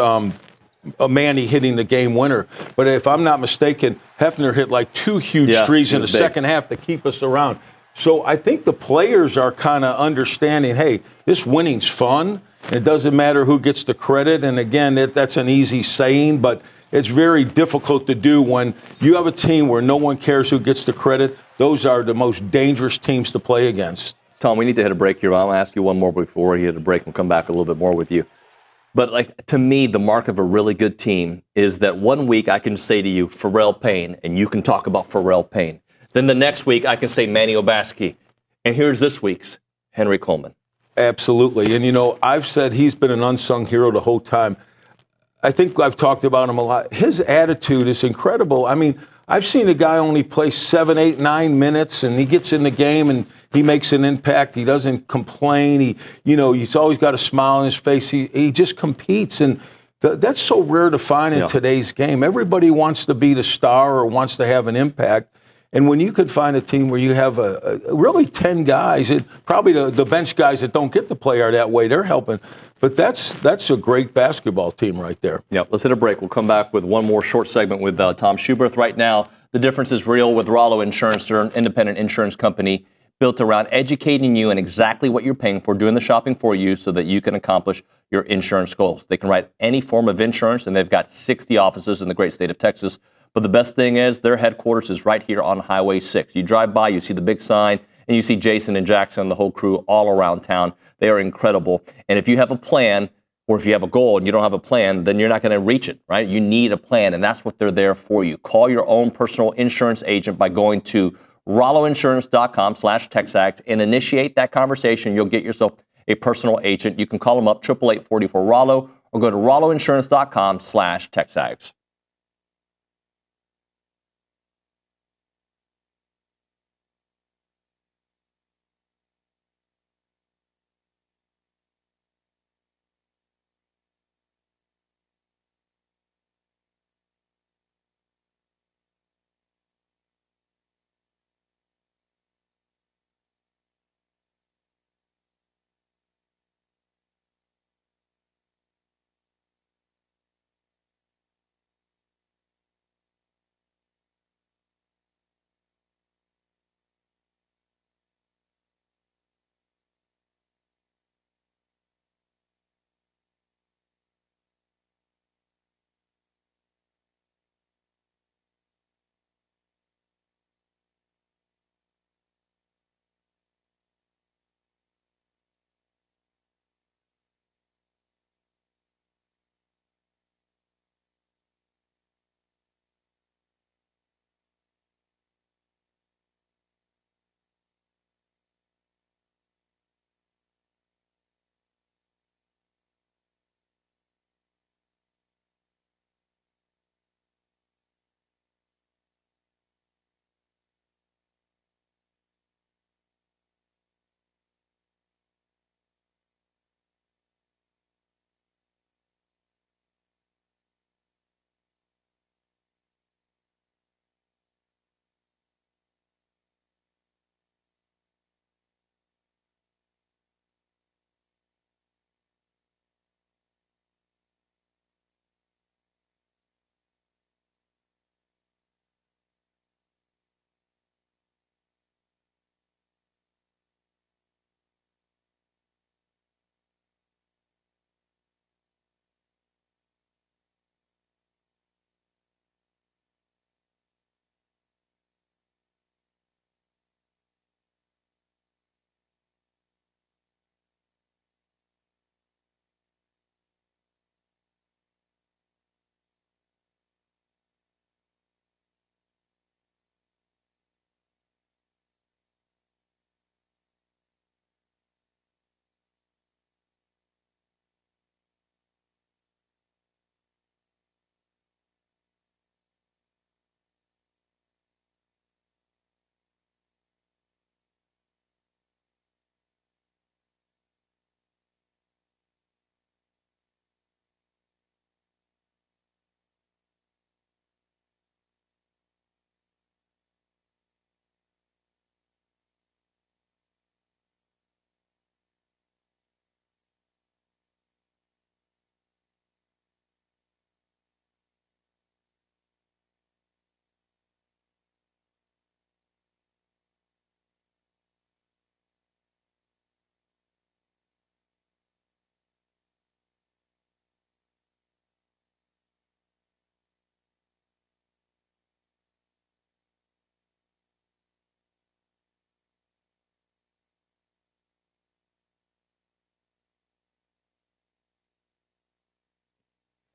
Manny hitting the game winner. But if I'm not mistaken, Hefner hit like 2 huge threes in the second half to keep us around. So I think the players are kind of understanding, hey, this winning's fun. It doesn't matter who gets the credit. And again, that's an easy saying, but it's very difficult to do when you have a team where no one cares who gets the credit. Those are the most dangerous teams to play against. Tom, we need to hit a break here. I'll ask you one more before we hit a break and come back a little bit more with you. But like to me, the mark of a really good team is that one week I can say to you, Pharrell Payne, and you can talk about Pharrell Payne. Then the next week I can say Manny Obaski. And here's this week's Henry Coleman. Absolutely. And, you know, I've said he's been an unsung hero the whole time. I think I've talked about him a lot. His attitude is incredible. I mean, I've seen a guy only play 7, 8, 9 minutes, and he gets in the game and he makes an impact. He doesn't complain. He's always got a smile on his face. He just competes. And that's so rare to find in today's game. Everybody wants to be the star or wants to have an impact. And when you could find a team where you have really 10 guys, probably the bench guys that don't get to play are that way, they're helping. But that's a great basketball team right there. Yeah, let's hit a break. We'll come back with one more short segment with Tom Schuberth. Right now, the difference is real with Rollo Insurance. They're an independent insurance company built around educating you and exactly what you're paying for, doing the shopping for you so that you can accomplish your insurance goals. They can write any form of insurance, and they've got 60 offices in the great state of Texas. But the best thing is their headquarters is right here on Highway 6. You drive by, you see the big sign, and you see Jason and Jackson and the whole crew all around town. They are incredible. And if you have a plan, or if you have a goal and you don't have a plan, then you're not going to reach it, right? You need a plan, and that's what they're there for you. Call your own personal insurance agent by going to rolloinsurance.com/TexAgs and initiate that conversation. You'll get yourself a personal agent. You can call them up, 888-44-ROLLO, or go to rolloinsurance.com/TexAgs.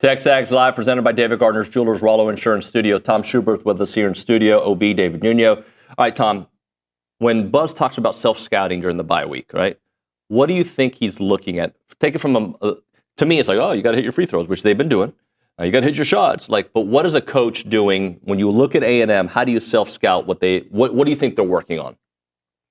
TexAgs Live, presented by David Gardner's Jewelers, Rollo Insurance Studio. Tom Schuberth with us here in studio, OB, David Nuño. All right, Tom, when Buzz talks about self-scouting during the bye week, right, what do you think he's looking at? Take it from to me, it's like, oh, you got to hit your free throws, which they've been doing. You got to hit your shots. But what is a coach doing when you look at A&M? How do you self-scout what do you think they're working on?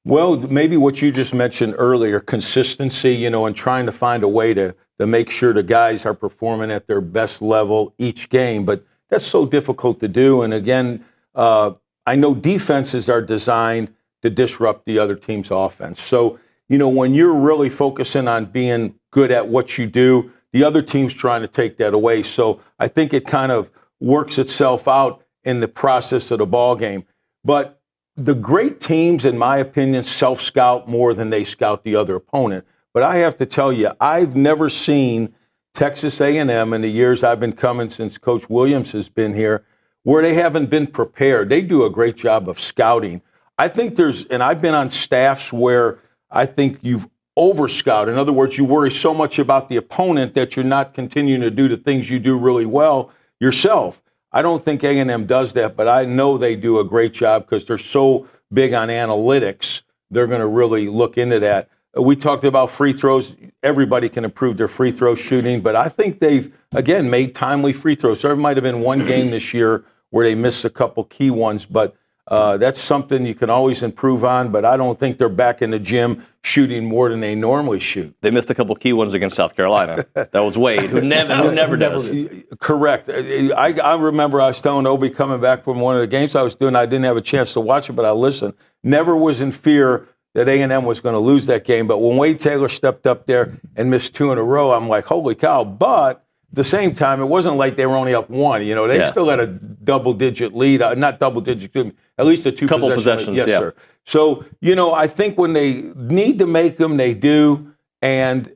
Well, maybe what you just mentioned earlier, consistency, and trying to find a way to make sure the guys are performing at their best level each game. But that's so difficult to do. And again, I know defenses are designed to disrupt the other team's offense. So, when you're really focusing on being good at what you do, the other team's trying to take that away. So I think it kind of works itself out in the process of the ball game. But the great teams, in my opinion, self-scout more than they scout the other opponent. But I have to tell you, I've never seen Texas A&M in the years I've been coming since Coach Williams has been here, where they haven't been prepared. They do a great job of scouting. I think and I've been on staffs where I think you've over-scout. In other words, you worry so much about the opponent that you're not continuing to do the things you do really well yourself. I don't think A&M does that, but I know they do a great job because they're so big on analytics. They're going to really look into that. We talked about free throws. Everybody can improve their free throw shooting, but I think they've, again, made timely free throws. There might have been one game this year where they missed a couple key ones, but that's something you can always improve on, but I don't think they're back in the gym shooting more than they normally shoot. They missed a couple key ones against South Carolina. That was Wade, who never does. Correct. I remember I was telling Obi coming back from one of the games I was doing, I didn't have a chance to watch it, but I listened. Never was in fear that A&M was going to lose that game, but when Wade Taylor stepped up there and missed 2 in a row, I'm like, holy cow. But at the same time, it wasn't like they were only up 1. They still had a double-digit lead, not double-digit, at least a couple possessions. Yes, yeah. sir. So, I think when they need to make them, they do. And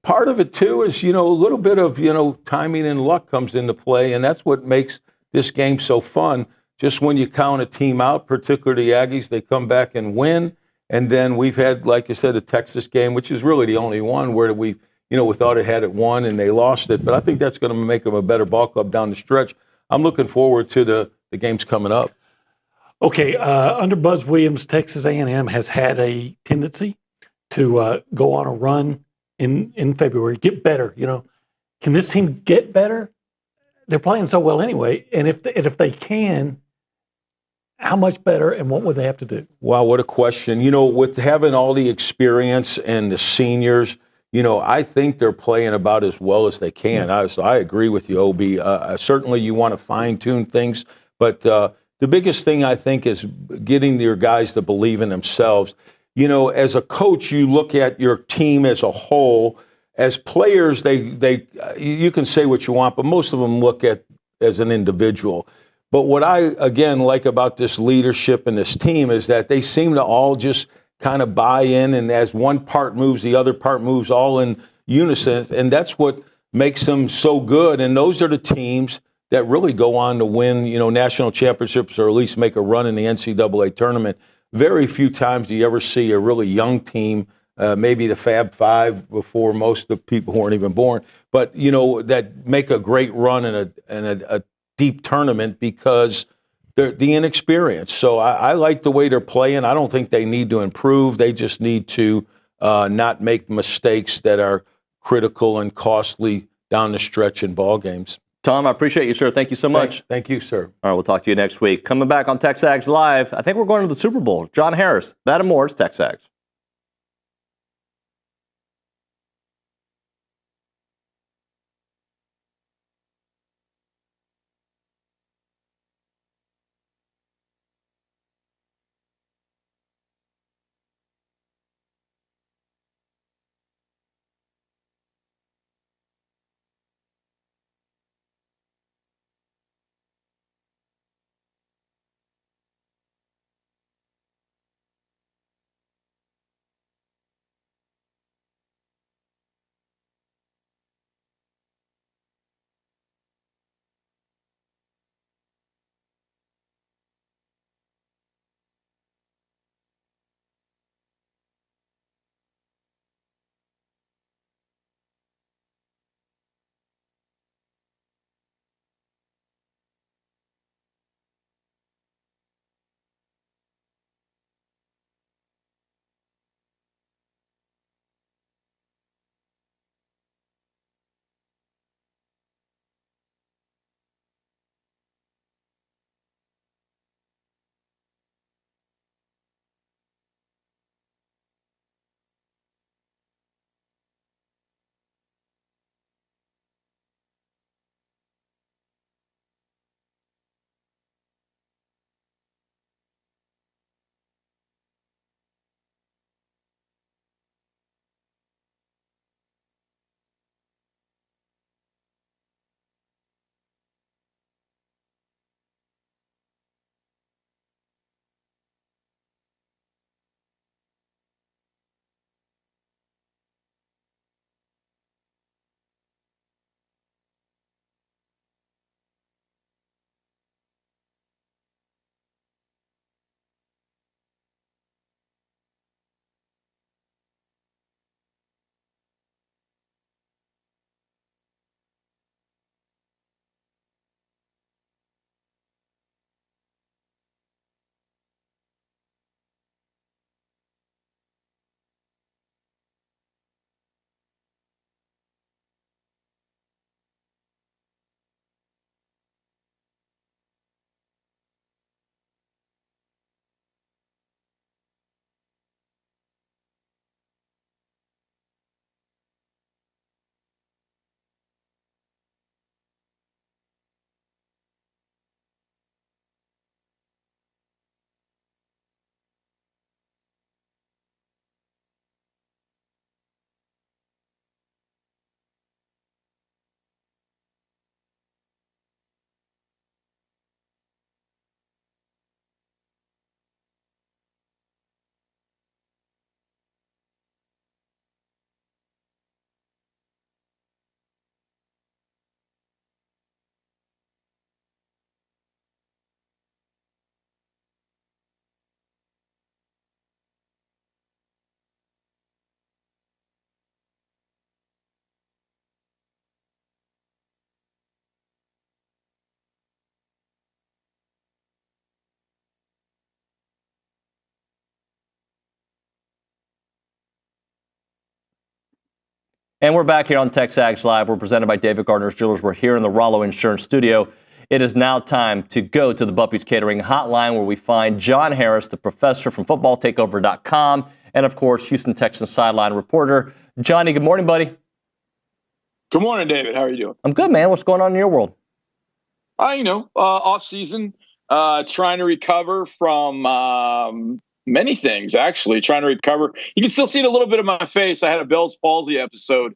part of it, too, is, a little bit of, timing and luck comes into play, and that's what makes this game so fun. Just when you count a team out, particularly the Aggies, they come back and win. And then we've had, like I said, the Texas game, which is really the only one where we thought it had it won and they lost it. But I think that's going to make them a better ball club down the stretch. I'm looking forward to the games coming up. Okay, under Buzz Williams, Texas A&M has had a tendency to go on a run in February, get better. Can this team get better? They're playing so well anyway, and if they can, how much better, and what would they have to do? Wow, what a question. With having all the experience and the seniors, I think they're playing about as well as they can. So I agree with you, OB. Certainly you want to fine-tune things, but the biggest thing I think is getting your guys to believe in themselves. As a coach, you look at your team as a whole. As players, you can say what you want, but most of them look at as an individual. But what I, again, like about this leadership and this team is that they seem to all just kind of buy in, and as one part moves, the other part moves all in unison, and that's what makes them so good. And those are the teams that really go on to win, national championships or at least make a run in the NCAA tournament. Very few times do you ever see a really young team, maybe the Fab Five before most of the people who weren't even born, but, that make a great run in a deep tournament because they're the inexperience. So I like the way they're playing. I don't think they need to improve. They just need to not make mistakes that are critical and costly down the stretch in ball games. Tom, I appreciate you, sir. Thank you so much. Thank you, sir. All right, we'll talk to you next week. Coming back on TexAgs Live, I think we're going to the Super Bowl. John Harris, that and more is TexAgs. And we're back here on TexAgs Live. We're presented by David Gardner's Jewelers. We're here in the Rollo Insurance Studio. It is now time to go to the Buppy's Catering Hotline, where we find John Harris, the professor from footballtakeover.com, and, of course, Houston Texan sideline reporter. Johnny, good morning, buddy. Good morning, David. How are you doing? I'm good, man. What's going on in your world? Off season, trying to recover from many things, actually. Trying to recover. You can still see it a little bit of my face. I had a Bell's palsy episode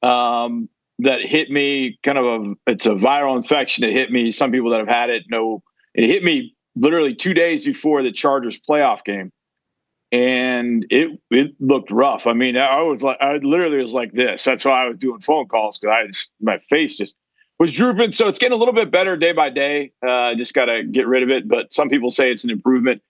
that hit me, it's a viral infection. It hit me. Some people that have had it know it hit me literally 2 days before the Chargers playoff game. And it looked rough. I mean, I literally was like this. That's why I was doing phone calls, because my face just was drooping. So it's getting a little bit better day by day. Just got to get rid of it. But some people say it's an improvement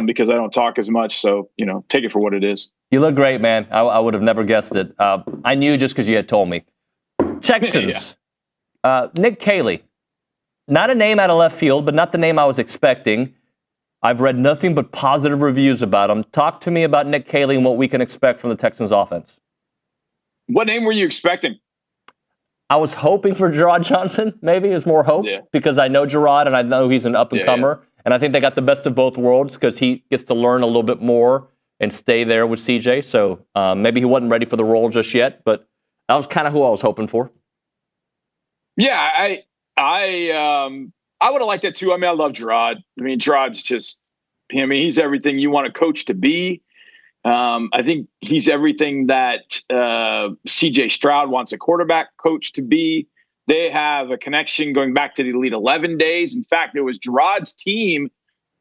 because I don't talk as much. So, take it for what it is. You look great, man. I would have never guessed it. I knew just because you had told me. Texans. Yeah. Nick Caley. Not a name out of left field, but not the name I was expecting. I've read nothing but positive reviews about him. Talk to me about Nick Caley and what we can expect from the Texans offense. What name were you expecting? I was hoping for Gerard Johnson, maybe, is more hope, because I know Gerard and I know he's an up-and-comer. Yeah. And I think they got the best of both worlds because he gets to learn a little bit more and stay there with CJ. So maybe he wasn't ready for the role just yet, but that was kind of who I was hoping for. Yeah, I would have liked that too. I mean, I love Gerard. I mean, Gerard's just, he's everything you want a coach to be. I think he's everything that CJ Stroud wants a quarterback coach to be. They have a connection going back to the Elite 11 days. In fact, there was Gerard's team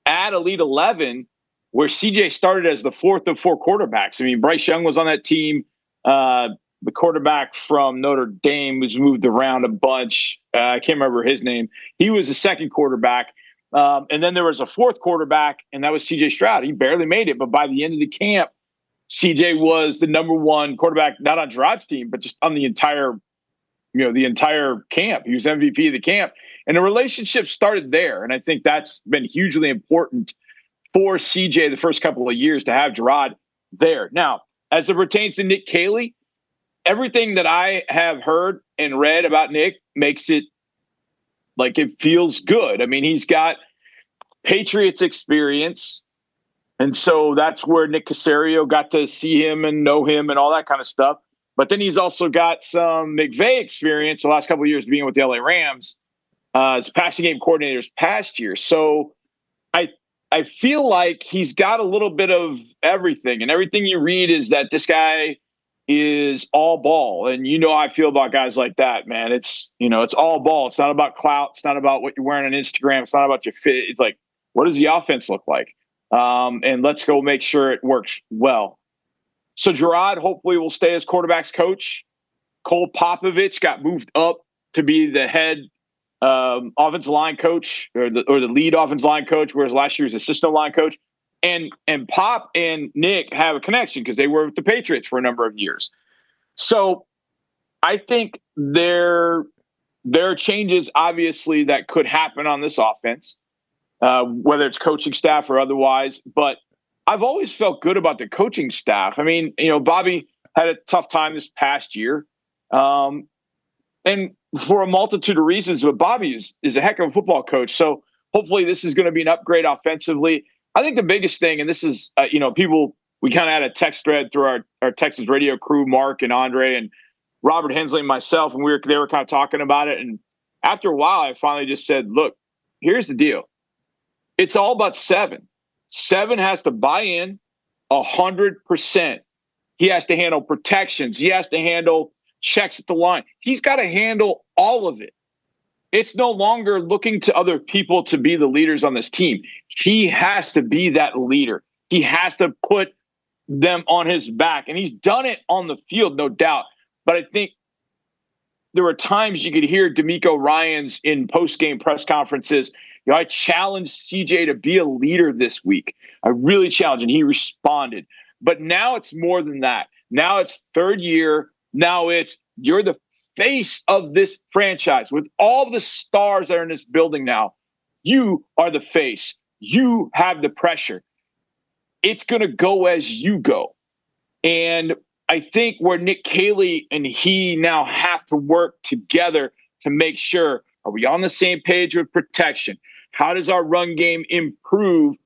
at Elite 11 where CJ started as the fourth of four quarterbacks. I mean, Bryce Young was on that team. The quarterback from Notre Dame was moved around a bunch. I can't remember his name. He was the second quarterback. And then there was a fourth quarterback, and that was CJ Stroud. He barely made it, but by the end of the camp, CJ was the number one quarterback, not on Gerard's team, but just on the entire camp. He was MVP of the camp. And the relationship started there. And I think that's been hugely important for CJ the first couple of years to have Gerard there. Now, as it pertains to Nick Caley, everything that I have heard and read about Nick makes it like it feels good. I mean, he's got Patriots experience. And so that's where Nick Caserio got to see him and know him and all that kind of stuff. But then he's also got some McVay experience the last couple of years being with the LA Rams as passing game coordinators past year. So I feel like he's got a little bit of everything. And everything you read is that this guy is all ball. And I feel about guys like that, man. It's all ball. It's not about clout. It's not about what you're wearing on Instagram. It's not about your fit. It's like, what does the offense look like? And let's go make sure it works well. So Gerard hopefully will stay as quarterback's coach. Cole Popovich got moved up to be the head offensive line coach or the lead offensive line coach, whereas last year was assistant line coach. And Pop and Nick have a connection because they were with the Patriots for a number of years. So I think there are changes, obviously, that could happen on this offense, whether it's coaching staff or otherwise. But I've always felt good about the coaching staff. I mean, Bobby had a tough time this past year. And for a multitude of reasons, but Bobby is a heck of a football coach. So hopefully this is going to be an upgrade offensively. I think the biggest thing, and this is, we kind of had a text thread through our Texas radio crew, Mark and Andre and Robert Hensley and myself, and they were kind of talking about it. And after a while, I finally just said, look, here's the deal. It's all about Seven. Seven has to buy in 100%. He has to handle protections. He has to handle checks at the line. He's got to handle all of it. It's no longer looking to other people to be the leaders on this team. He has to be that leader. He has to put them on his back. And he's done it on the field, no doubt. But I think there were times you could hear D'Amico Ryans in post-game press conferences. I challenged CJ to be a leader this week. I really challenged, and he responded. But now it's more than that. Now it's third year. Now it's you're the face of this franchise. With all the stars that are in this building now, you are the face. You have the pressure. It's going to go as you go. And I think where Nick Caley and he now have to work together to make sure, are we on the same page with protection? How does our run game improve?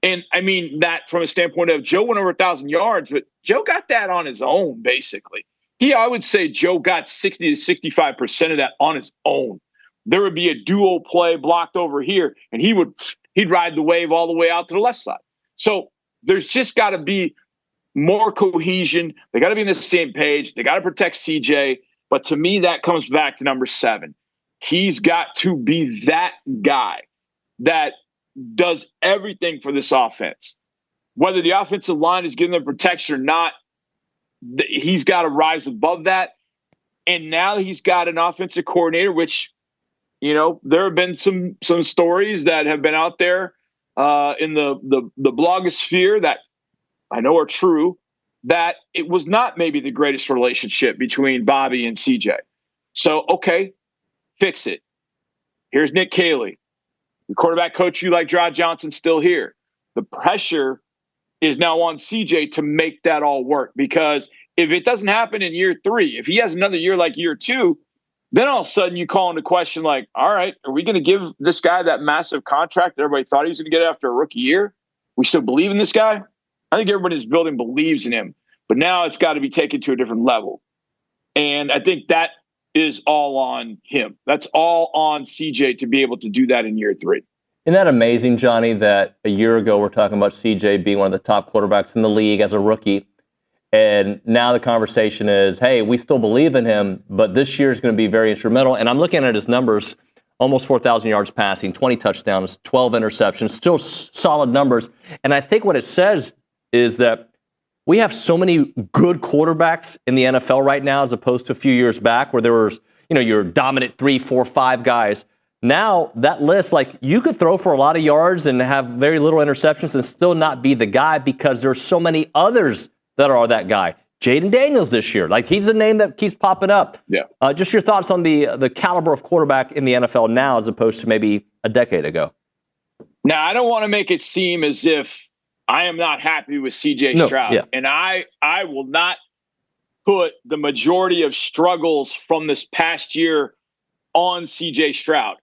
And I mean that from a standpoint of Joe went over 1,000 yards, but Joe got that on his own, basically. I would say Joe got 60 to 65% of that on his own. There would be a duo play blocked over here, and he'd ride the wave all the way out to the left side. So there's just got to be more cohesion. They got to be on the same page. They got to protect CJ. But to me, that comes back to number 7. He's got to be that guy that does everything for this offense. Whether the offensive line is giving them protection or not, he's got to rise above that. And now he's got an offensive coordinator, which, there have been some stories that have been out there in the blogosphere that I know are true, that it was not maybe the greatest relationship between Bobby and CJ. So, okay, fix it. Here's Nick Caley. The quarterback coach you like, Gerard Johnson's still here. The pressure is now on CJ to make that all work, because if it doesn't happen in year 3, if he has another year like year 2, then all of a sudden you call into question like, all right, are we going to give this guy that massive contract that everybody thought he was going to get after a rookie year? We still believe in this guy? I think everybody in this building believes in him, but now it's got to be taken to a different level. And I think that is all on him. That's all on CJ to be able to do that in year 3. Isn't that amazing, Johnny, that a year ago we're talking about CJ being one of the top quarterbacks in the league as a rookie, and now the conversation is, hey, we still believe in him, but this year is going to be very instrumental. And I'm looking at his numbers, almost 4,000 yards passing, 20 touchdowns, 12 interceptions, still solid numbers. And I think what it says is that we have so many good quarterbacks in the NFL right now, as opposed to a few years back where there was, your dominant 3, 4, 5 guys. Now that list, like, you could throw for a lot of yards and have very little interceptions and still not be the guy, because there's so many others that are that guy. Jaden Daniels this year, like, he's a name that keeps popping up. Yeah. Just your thoughts on the caliber of quarterback in the NFL now as opposed to maybe a decade ago. Now, I don't want to make it seem as if I am not happy with CJ Stroud. Yeah. And I will not put the majority of struggles from this past year on CJ Stroud.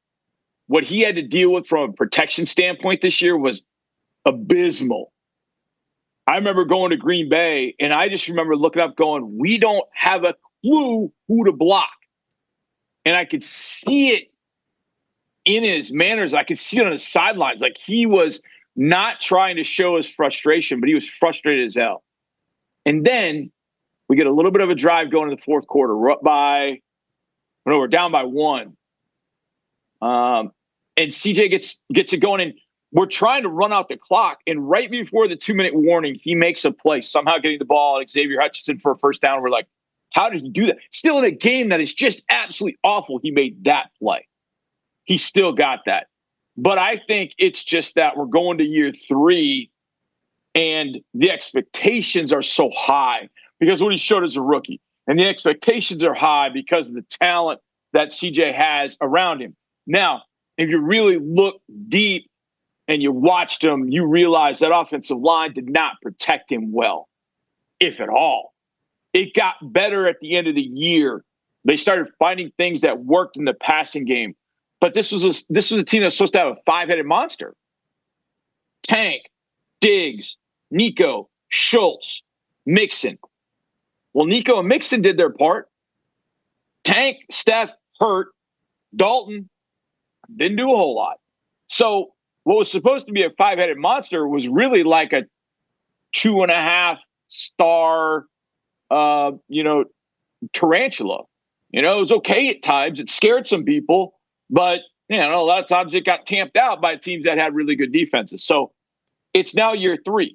What he had to deal with from a protection standpoint this year was abysmal. I remember going to Green Bay, and I just remember looking up going, we don't have a clue who to block. And I could see it in his manners. I could see it on his sidelines. Like, he was not trying to show his frustration, but he was frustrated as hell. And then we get a little bit of a drive going in the fourth quarter. We're down by 1. And CJ gets it going, and we're trying to run out the clock. And right before the 2-minute warning, he makes a play, somehow getting the ball at Xavier Hutchinson for a first down. We're like, how did he do that? Still in a game that is just absolutely awful, he made that play. He still got that. But I think it's just that we're going to year 3, and the expectations are so high because what he showed as a rookie. And the expectations are high because of the talent that CJ has around him. Now, if you really look deep and you watched him, you realize that offensive line did not protect him well, if at all. It got better at the end of the year. They started finding things that worked in the passing game. But this was a team that's supposed to have a 5-headed monster. Tank, Diggs, Nico, Schultz, Mixon. Well, Nico and Mixon did their part. Tank, Steph, hurt. Dalton didn't do a whole lot. So what was supposed to be a 5-headed monster was really like a 2.5-star, tarantula. It was okay at times. It scared some people, but a lot of times it got tamped out by teams that had really good defenses. So it's now year 3,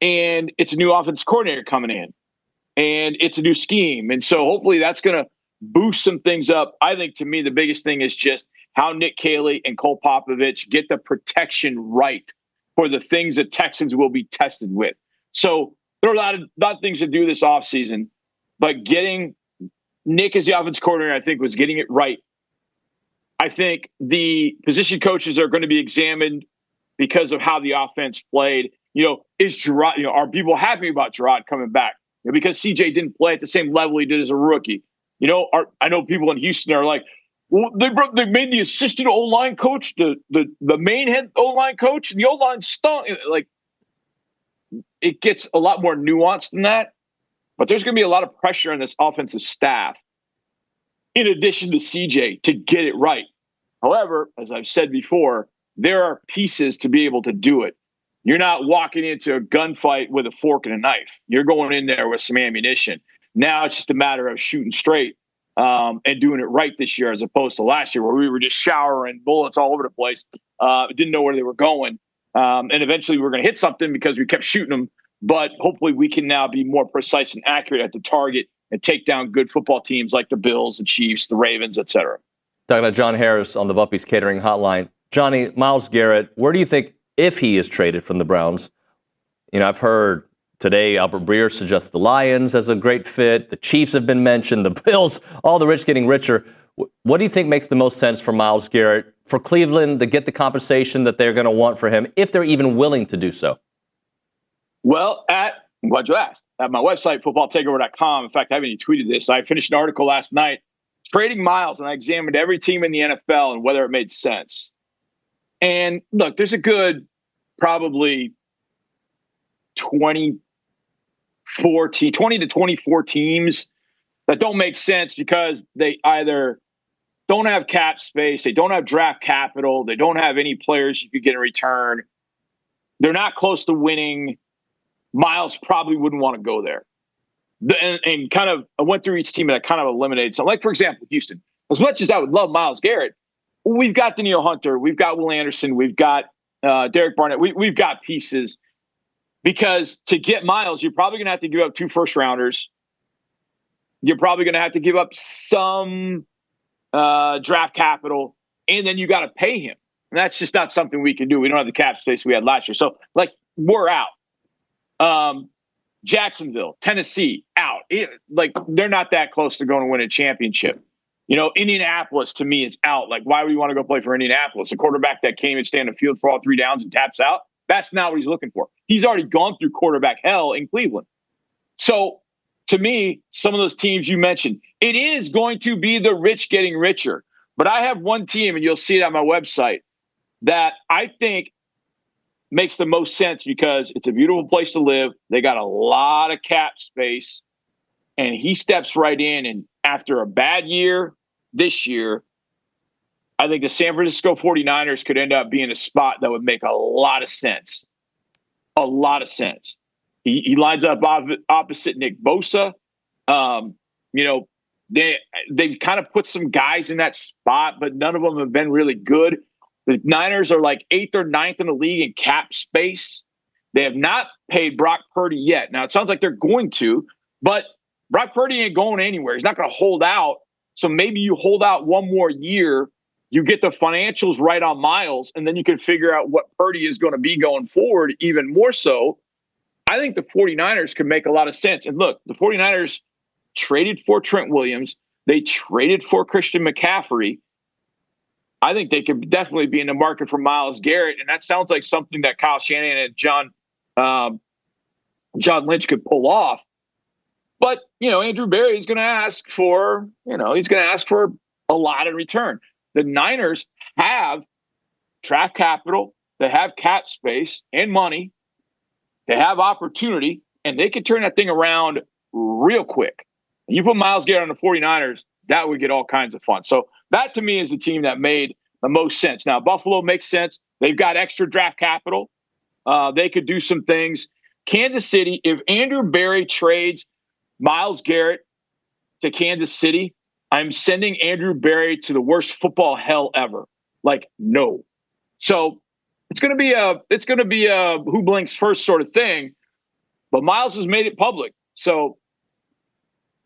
and it's a new offensive coordinator coming in, and it's a new scheme. And so hopefully that's going to boost some things up. I think, to me, the biggest thing is just how Nick Caley and Cole Popovich get the protection right for the things that Texans will be tested with. So there are a lot of things to do this offseason, but getting Nick as the offensive coordinator, I think, was getting it right. I think the position coaches are going to be examined because of how the offense played. Is Gerard, are people happy about Gerard coming back? because CJ didn't play at the same level he did as a rookie. I know people in Houston are like, well, they made the assistant O-line coach the main head O-line coach, and the O-line stunk. Like, it gets a lot more nuanced than that. But there's going to be a lot of pressure on this offensive staff, in addition to CJ, to get it right. However, as I've said before, there are pieces to be able to do it. You're not walking into a gunfight with a fork and a knife. You're going in there with some ammunition. Now it's just a matter of shooting straight and doing it right this year, as opposed to last year where we were just showering bullets all over the place. Didn't know where they were going. And eventually we were going to hit something because we kept shooting them. But hopefully we can now be more precise and accurate at the target and take down good football teams like the Bills, the Chiefs, the Ravens, et cetera. Talking about John Harris on the Buffy's Catering Hotline. Johnny, Myles Garrett, where do you think, if he is traded from the Browns? I've heard today Albert Breer suggests the Lions as a great fit. The Chiefs have been mentioned, the Bills, all the rich getting richer. What do you think makes the most sense for Myles Garrett, for Cleveland to get the compensation that they're going to want for him, if they're even willing to do so? Well, I'm glad you asked. At my website, footballtakeover.com, in fact, I haven't even tweeted this. I finished an article last night trading Myles, and I examined every team in the NFL and whether it made sense. And look, there's a good probably 20 to 24 teams that don't make sense because they either don't have cap space, they don't have draft capital, they don't have any players you could get in return. They're not close to winning. Myles probably wouldn't want to go there. And kind of, I went through each team and I kind of eliminated some. Like, for example, Houston. As much as I would love Myles Garrett, we've got Danielle Hunter, we've got Will Anderson, we've got Derek Barnett. We've got pieces. Because to get Myles, you're probably going to have to give up 2 first-rounders. You're probably going to have to give up some draft capital, and then you got to pay him. And that's just not something we can do. We don't have the cap space we had last year. So, we're out. Jacksonville, Tennessee, out. They're not that close to going to win a championship. Indianapolis, to me, is out. Why would you want to go play for Indianapolis? A quarterback that can't even stand the field for all 3 downs and taps out? That's not what he's looking for. He's already gone through quarterback hell in Cleveland. So, to me, some of those teams you mentioned, it is going to be the rich getting richer. But I have one team, and you'll see it on my website, that I think makes the most sense because it's a beautiful place to live. They got a lot of cap space, and he steps right in. And after a bad year this year, I think the San Francisco 49ers could end up being a spot that would make a lot of sense. A lot of sense. He lines up opposite Nick Bosa. They've kind of put some guys in that spot, but none of them have been really good. The Niners are 8th or 9th in the league in cap space. They have not paid Brock Purdy yet. Now, it sounds like they're going to, but Brock Purdy ain't going anywhere. He's not going to hold out. So maybe you hold out one more year, you get the financials right on Myles, and then you can figure out what Purdy is going to be going forward even more so. I think the 49ers could make a lot of sense. And look, the 49ers traded for Trent Williams. They traded for Christian McCaffrey. I think they could definitely be in the market for Myles Garrett. And that sounds like something that Kyle Shanahan and John Lynch could pull off. But, Andrew Berry is going to ask for, a lot in return. The Niners have draft capital. They have cap space and money. They have opportunity, and they can turn that thing around real quick. And you put Myles Garrett on the 49ers, that would get all kinds of fun. So that, to me, is the team that made the most sense. Now, Buffalo makes sense. They've got extra draft capital. They could do some things. Kansas City, if Andrew Berry trades Myles Garrett to Kansas City, I'm sending Andrew Berry to the worst football hell ever. No. So it's going to be a who blinks first sort of thing. But Myles has made it public. So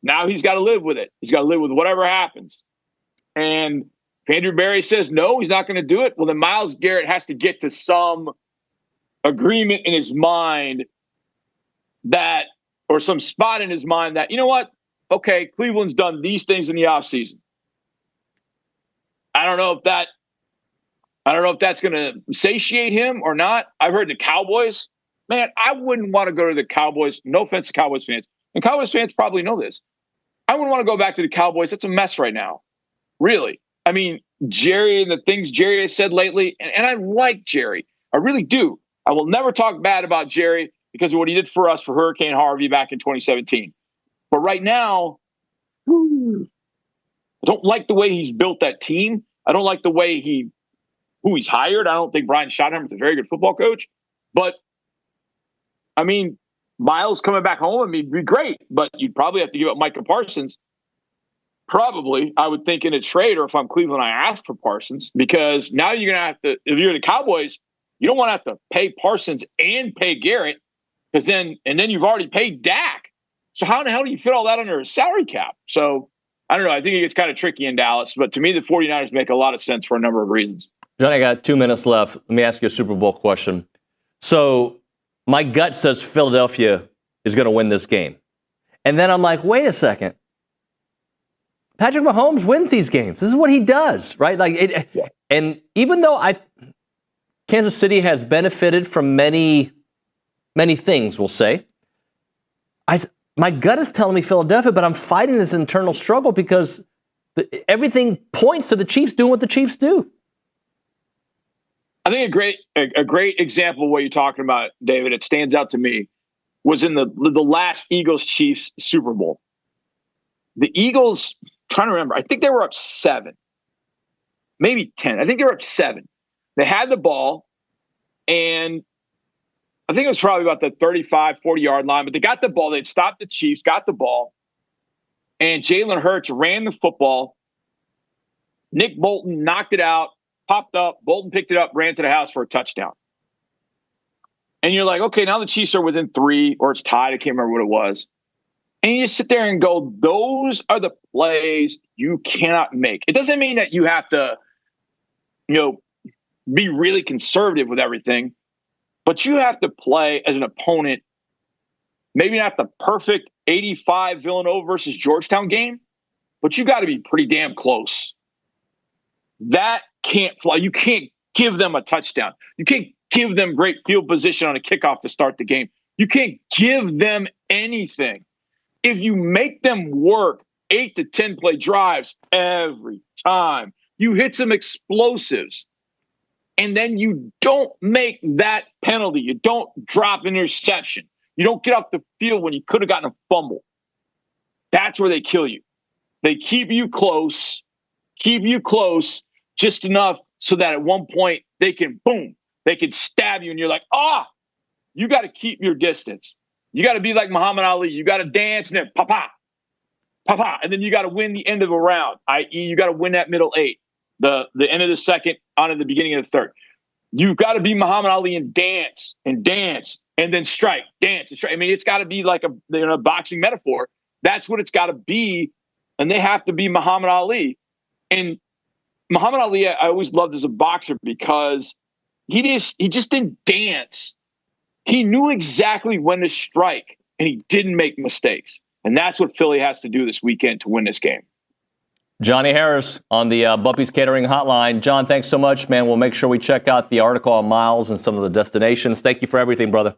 now he's got to live with it. He's got to live with whatever happens. And if Andrew Berry says no, he's not going to do it, well, then Myles Garrett has to get to some agreement in his mind that, or some spot in his mind that, you know what? Okay, Cleveland's done these things in the offseason. I don't know if that's going to satiate him or not. I've heard the Cowboys. Man, I wouldn't want to go to the Cowboys. No offense to Cowboys fans. and Cowboys fans probably know this, I wouldn't want to go back to the Cowboys. It's a mess right now. Really. I mean, Jerry and the things Jerry has said lately, and I like Jerry. I really do. I will never talk bad about Jerry because of what he did for us for Hurricane Harvey back in 2017. But right now, I don't like the way he's built that team. I don't like the way who he's hired. I don't think Brian Schottenheimer is a very good football coach. But, I mean, Miles coming back home, I mean, be great. But you'd probably have to give up Micah Parsons. Probably, I would think in a trade, or if I'm Cleveland, I ask for Parsons. Because now you're going to have to, if you're the Cowboys, you don't want to have to pay Parsons and pay Garrett. Because then you've already paid Dak. So how in the hell do you fit all that under a salary cap? So, I don't know. I think it gets kind of tricky in Dallas. But to me, the 49ers make a lot of sense for a number of reasons. Johnny, I got 2 minutes left. Let me ask you a Super Bowl question. So my gut says Philadelphia is going to win this game. And then I'm like, wait a second. Patrick Mahomes wins these games. This is what he does, right? And even though Kansas City has benefited from many things, we'll say, my gut is telling me Philadelphia, but I'm fighting this internal struggle because everything points to the Chiefs doing what the Chiefs do. I think a great example of what you're talking about, David, it stands out to me, was in the last Eagles-Chiefs Super Bowl. The Eagles, trying to remember, I think they were up 7, maybe 10. I think they were up 7. They had the ball, and I think it was probably about the 35, 40-yard line, but they got the ball. They'd stopped the Chiefs, got the ball, and Jalen Hurts ran the football. Nick Bolton knocked it out, popped up, Bolton picked it up, ran to the house for a touchdown. And you're like, okay, now the Chiefs are within 3, or it's tied. I can't remember what it was. And you just sit there and go, those are the plays you cannot make. It doesn't mean that you have to, be really conservative with everything, but you have to play as an opponent, maybe not the perfect 85 Villanova versus Georgetown game, but you got to be pretty damn close. That can't fly. You can't give them a touchdown. You can't give them great field position on a kickoff to start the game. You can't give them anything. If you make them work 8 to 10 play drives every time, you hit some explosives, and then you don't make that penalty. You don't drop an interception. You don't get off the field when you could have gotten a fumble. That's where they kill you. They keep you close just enough so that at one point they can stab you, and you're like, you got to keep your distance. You got to be like Muhammad Ali. You got to dance and then pa-pa, and then you got to win the end of a round, i.e. you got to win that middle 8, the end of the second on the beginning of the third. You've got to be Muhammad Ali and dance, and then strike, dance, and strike. I mean, it's got to be like a boxing metaphor. That's what it's got to be, and they have to be Muhammad Ali. And Muhammad Ali, I always loved as a boxer because he just didn't dance. He knew exactly when to strike, and he didn't make mistakes. And that's what Philly has to do this weekend to win this game. Johnny Harris on the Buppy's Catering Hotline. John, thanks so much, man. We'll make sure we check out the article on Miles and some of the destinations. Thank you for everything, brother.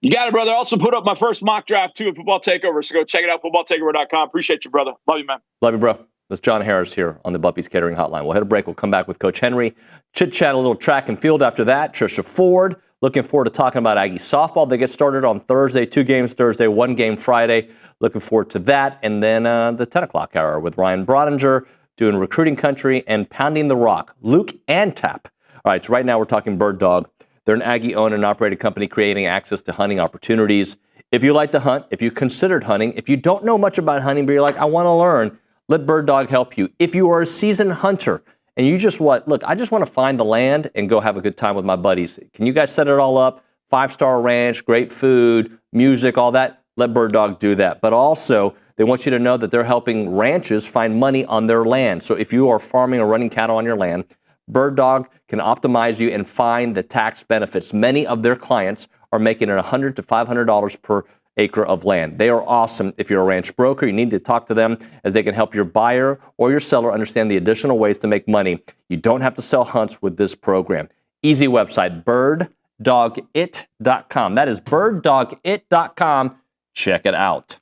You got it, brother. I also put up my first mock draft, too, at Football Takeover. So go check it out, footballtakeover.com. Appreciate you, brother. Love you, man. Love you, bro. That's John Harris here on the Buppy's Catering Hotline. We'll hit a break. We'll come back with Coach Henry. Chit-chat a little track and field after that. Trisha Ford. Looking forward to talking about Aggie softball. They get started on Thursday, 2 games Thursday, 1 game Friday. Looking forward to that. And then the 10 o'clock hour with Ryan Brauninger doing Recruiting Country and Pounding the Rock. Luke and Tap. All right, so right now we're talking Bird Dog. They're an Aggie-owned and operated company creating access to hunting opportunities. If you like to hunt, if you considered hunting, if you don't know much about hunting, but you're like, I want to learn, let Bird Dog help you. If you are a seasoned hunter and you just I just want to find the land and go have a good time with my buddies. Can you guys set it all up? 5-star ranch, great food, music, all that. Let Bird Dog do that. But also, they want you to know that they're helping ranches find money on their land. So if you are farming or running cattle on your land, Bird Dog can optimize you and find the tax benefits. Many of their clients are making it $100 to $500 per acre of land. They are awesome. If you're a ranch broker, you need to talk to them as they can help your buyer or your seller understand the additional ways to make money. You don't have to sell hunts with this program. Easy website, birddogit.com. That is birddogit.com. Check it out.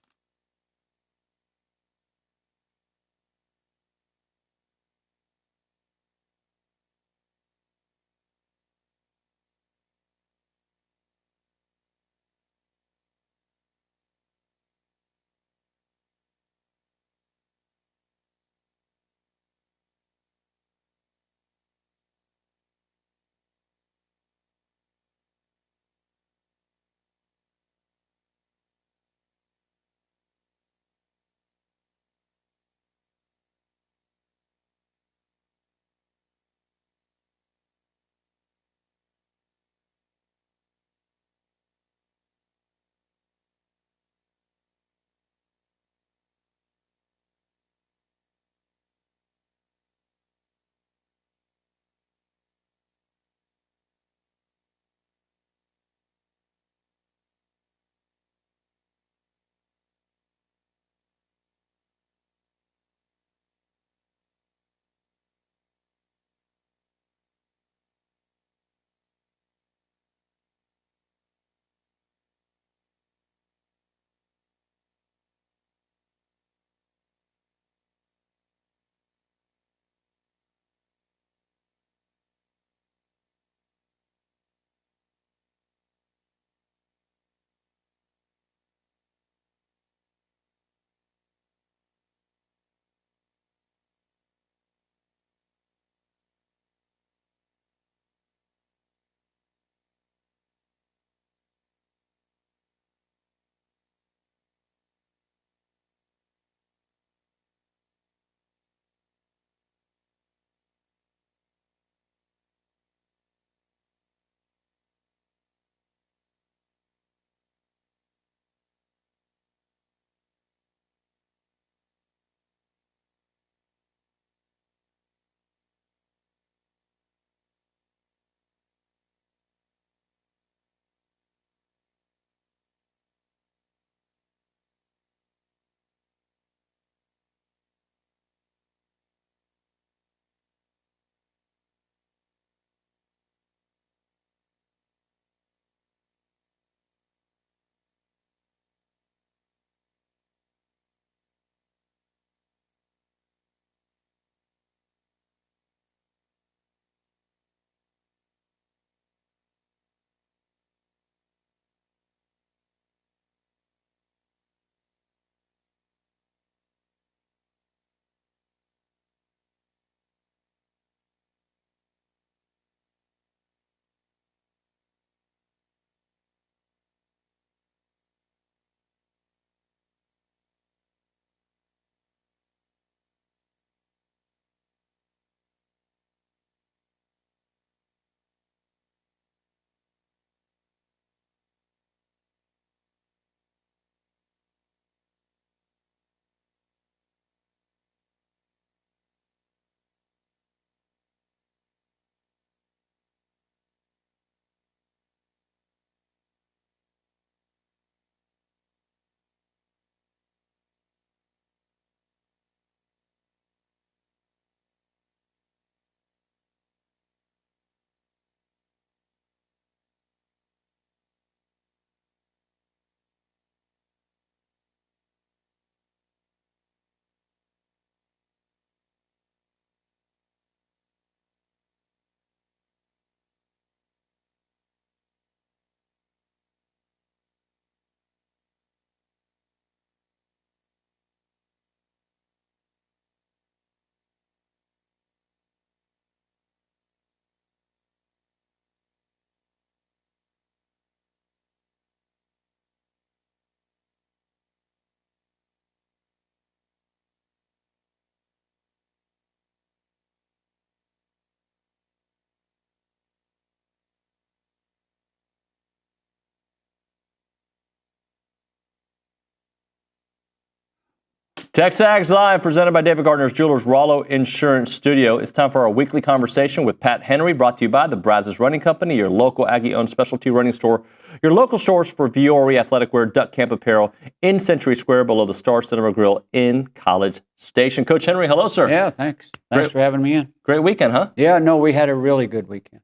TexAgs Live, presented by David Gardner's Jewelers, Rollo Insurance Studio. It's time for our weekly conversation with Pat Henry, brought to you by the Brazos Running Company, your local Aggie-owned specialty running store, your local stores for Viore athletic wear, duck camp apparel in Century Square below the Star Cinema Grill in College Station. Coach Henry, hello, sir. Yeah, thanks. Thanks for having me in. Great weekend, huh? Yeah, no, we had a really good weekend.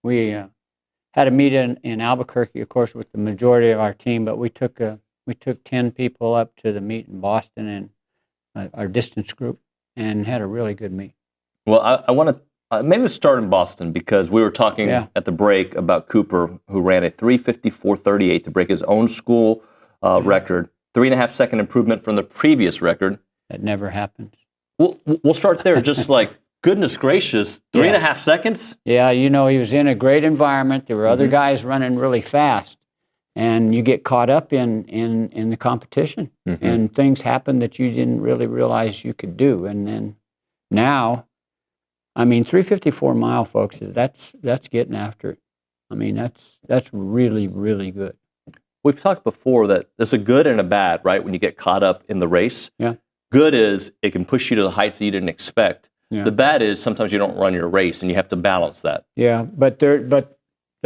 We had a meet in Albuquerque, of course, with the majority of our team, but we took 10 people up to the meet in Boston and our distance group and had a really good meet. Well, I want to maybe start in Boston because we were talking at the break about Cooper, who ran a 3:54.38 to break his own school record, 3.5-second improvement from the previous record. That never happens. We'll start there. Just like, goodness gracious, 3.5 seconds? Yeah, he was in a great environment. There were other guys running really fast. And you get caught up in the competition, and things happen that you didn't really realize you could do. And then now, 354 mile, folks, that's getting after it. That's really, really good. We've talked before that there's a good and a bad, right? When you get caught up in the race, yeah. Good is it can push you to the heights that you didn't expect. Yeah. The bad is sometimes you don't run your race, and you have to balance that. Yeah, but the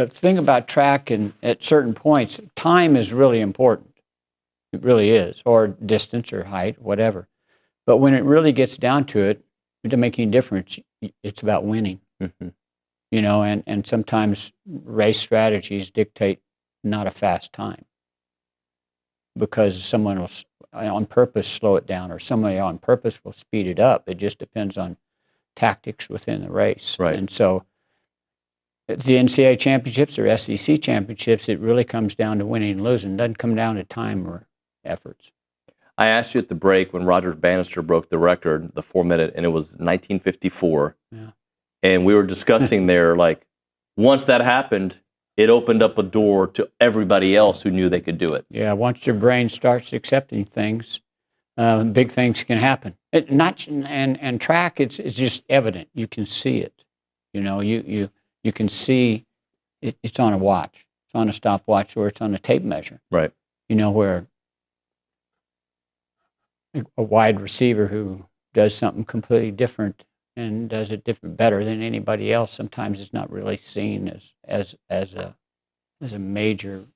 thing about track, and at certain points, time is really important. It really is, or distance or height, whatever. But when it really gets down to it, it doesn't make any difference. It's about winning. And sometimes race strategies dictate not a fast time because someone will on purpose slow it down, or somebody on purpose will speed it up. It just depends on tactics within the race. Right. And so at the NCAA championships or SEC championships, it really comes down to winning and losing. It doesn't come down to time or efforts. I asked you at the break when Roger Bannister broke the record, the 4-minute, and it was 1954. Yeah. And we were discussing there, like, once that happened, it opened up a door to everybody else who knew they could do it. Yeah, once your brain starts accepting things, big things can happen. And track, it's just evident. You can see it. You can see it's on a watch. It's on a stopwatch, or it's on a tape measure. Right. Where a wide receiver who does something completely different and does it better than anybody else, sometimes it's not really seen as a major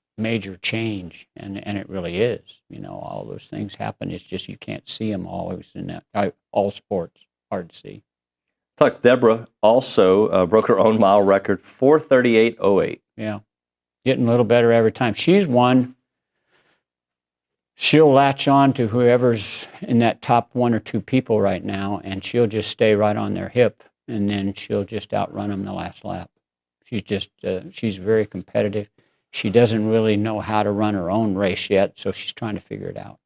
change, and it really is. All those things happen. It's just you can't see them always in that. All sports, hard to see. Deborah also broke her own mile record, 4:38.08. Yeah, getting a little better every time. She's one. She'll latch on to whoever's in that top 1 or 2 people right now, and she'll just stay right on their hip, and then she'll just outrun them the last lap. She's very competitive. She doesn't really know how to run her own race yet, so she's trying to figure it out.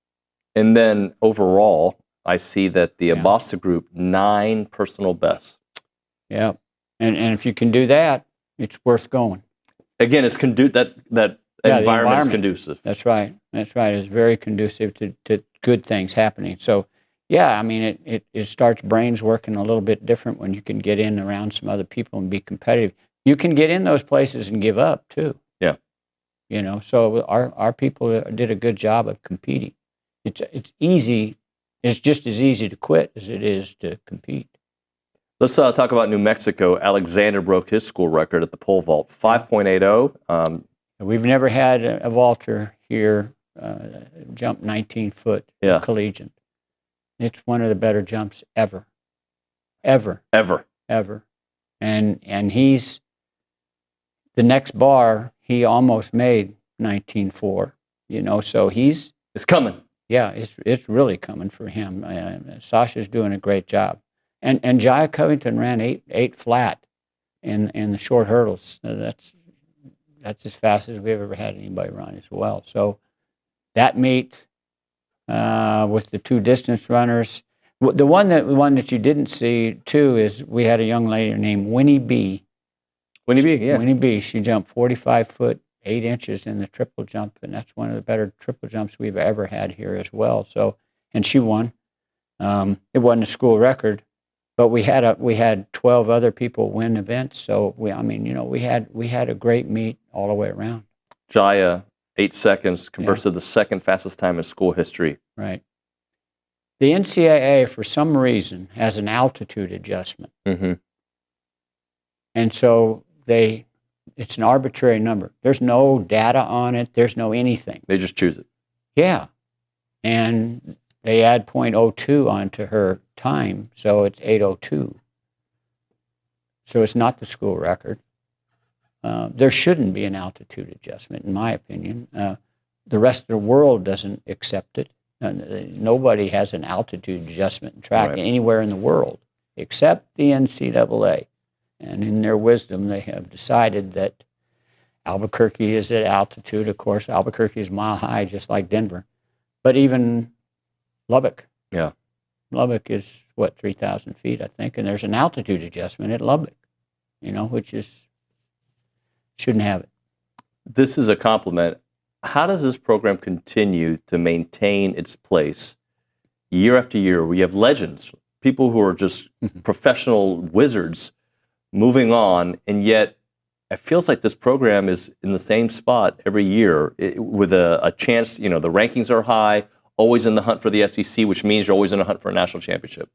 And then overall, I see that the Boston group, 9 personal bests. Yeah, and if you can do that, it's worth going. Again, it's that environment is conducive. That's right. It's very conducive to good things happening. So, yeah, it starts brains working a little bit different when you can get in around some other people and be competitive. You can get in those places and give up too. Yeah. So our people did a good job of competing. It's easy. It's just as easy to quit as it is to compete. Let's talk about New Mexico. Alexander broke his school record at the pole vault, 5.80. We've never had a vaulter here jump 19 foot collegiate. It's one of the better jumps ever. And he's the next bar. He almost made 19.4. So it's coming. Yeah, it's really coming for him. Sasha's doing a great job, and Jaya Covington ran 8 flat in the short hurdles. That's as fast as we've ever had anybody run as well. So that meet with the 2 distance runners. The one that you didn't see too is we had a young lady named Winnie B. Winnie B. She jumped 45 foot 8 inches in the triple jump, and that's one of the better triple jumps we've ever had here as well. So, and she won. It wasn't a school record, but we had 12 other people win events. So we had a great meet all the way around. Jaya, 8 seconds, converts to the second fastest time in school history. Right. the NCAA, for some reason, has an altitude adjustment. Mm-hmm. And so it's an arbitrary number. There's no data on it. There's no anything. They just choose it. Yeah. And they add .02 onto her time, so it's 8:02. So it's not the school record. There shouldn't be an altitude adjustment, in my opinion. The rest of the world doesn't accept it. Nobody has an altitude adjustment in track anywhere in the world, except the NCAA. And in their wisdom, they have decided that Albuquerque is at altitude. Of course, Albuquerque is mile high, just like Denver. But even Lubbock. Yeah. Lubbock is, 3,000 feet, I think. And there's an altitude adjustment at Lubbock, which shouldn't have it. This is a compliment. How does this program continue to maintain its place year after year? We have legends, people who are just professional wizards moving on, and yet it feels like this program is in the same spot every year with a chance. The rankings are high, always in the hunt for the SEC, which means you're always in a hunt for a national championship.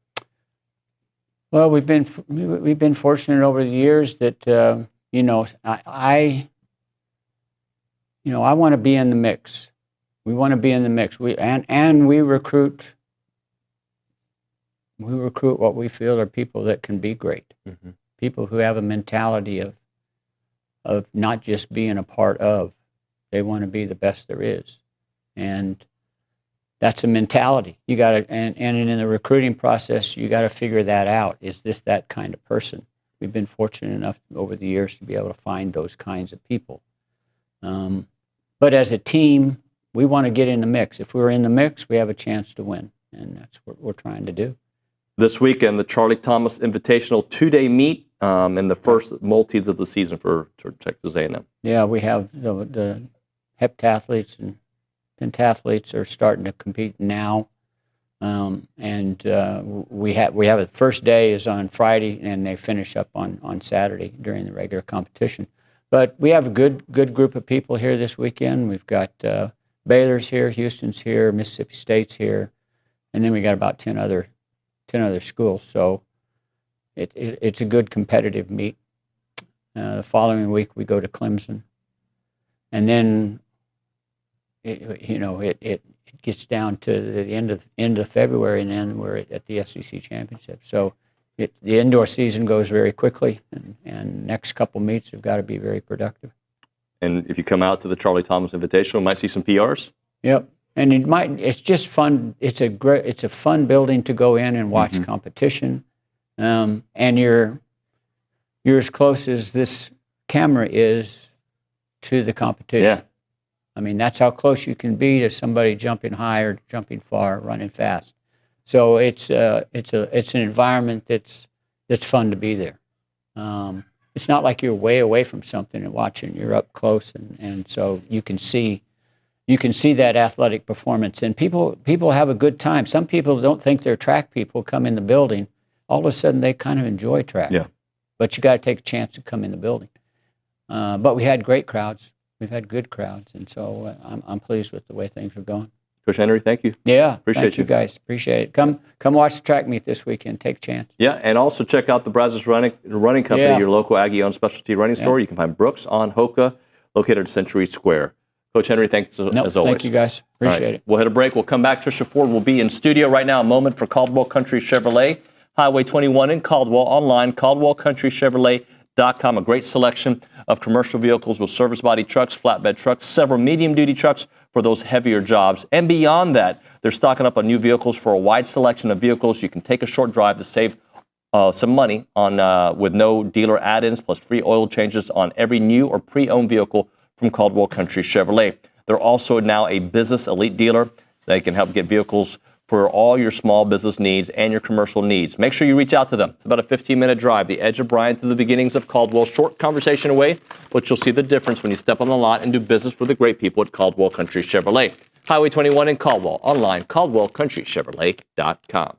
Well, we've been fortunate over the years that I want to be in the mix. We want to be in the mix. We recruit. We recruit what we feel are people that can be great. Mm-hmm. People who have a mentality of not just being a part of. They want to be the best there is, and that's a mentality. You got to, and in the recruiting process, you got to figure that out. Is this that kind of person? We've been fortunate enough over the years to be able to find those kinds of people. But as a team, we want to get in the mix. If we're in the mix, we have a chance to win, and that's what we're trying to do. This weekend, the Charlie Thomas Invitational 2-day meet and the first multis of the season for Texas A&M. Yeah, we have the heptathletes and pentathletes are starting to compete now, and we have the first day is on Friday, and they finish up on Saturday during the regular competition. But we have a good group of people here this weekend. We've got Baylor's here, Houston's here, Mississippi State's here, and then we got about 10 other schools. So it's a good competitive meet. The following week we go to Clemson, and then it gets down to the end of February, and then we're at the SEC championship. So the indoor season goes very quickly, and next couple meets have got to be very productive. And if you come out to the Charlie Thomas Invitational, you might see some PRs. Yep, and it's just fun. It's a fun building to go in and watch competition, and you're as close as this camera is to the competition. Yeah. I mean, that's how close you can be to somebody jumping high or jumping far, or running fast. So it's an environment that's fun to be there. It's not like you're way away from something and watching. You're up close, and so you can see that athletic performance. And people have a good time. Some people don't think they're track people come in the building. All of a sudden, they kind of enjoy track. Yeah. But you got to take a chance to come in the building. But we had great crowds. We've had good crowds, and so I'm pleased with the way things are going. Coach Henry, thank you. Yeah, appreciate you guys. Appreciate it. Come watch the track meet this weekend. Take a chance. Yeah, and also check out the Brazos Running Company, your local Aggie-owned specialty running store. You can find Brooks on Hoka, located at Century Square. Coach Henry, thanks as always. Thank you, guys. Appreciate it. We'll hit a break. We'll come back. Trisha Ford will be in studio right now. A moment for Caldwell Country Chevrolet, Highway 21 in Caldwell. Online, CaldwellCountryChevrolet.com. A great selection of commercial vehicles with service body trucks, flatbed trucks, several medium-duty trucks for those heavier jobs. And beyond that, they're stocking up on new vehicles for a wide selection of vehicles. You can take a short drive to save some money on with no dealer add-ins, plus free oil changes on every new or pre-owned vehicle from Caldwell Country Chevrolet. They're also now a business elite dealer. They can help get vehicles for all your small business needs and your commercial needs. Make sure you reach out to them. It's about a 15-minute drive, the edge of Bryan to the beginnings of Caldwell. Short conversation away, but you'll see the difference when you step on the lot and do business with the great people at Caldwell Country Chevrolet. Highway 21 in Caldwell. Online, CaldwellCountryChevrolet.com.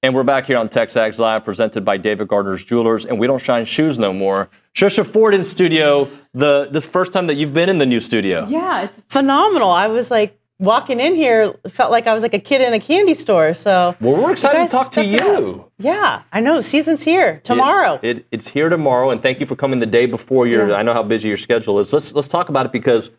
And we're back here on TexAgs Live, presented by David Gardner's Jewelers, and we don't shine shoes no more. Trisha Ford in studio, this first time that you've been in the new studio. Yeah, it's phenomenal. I was like walking in here, felt like I was like a kid in a candy store. So well, we're excited to talk to you. Yeah, I know. Season's here tomorrow. It's here tomorrow, and thank you for coming the day before. I know how busy your schedule is. Let's talk about it, because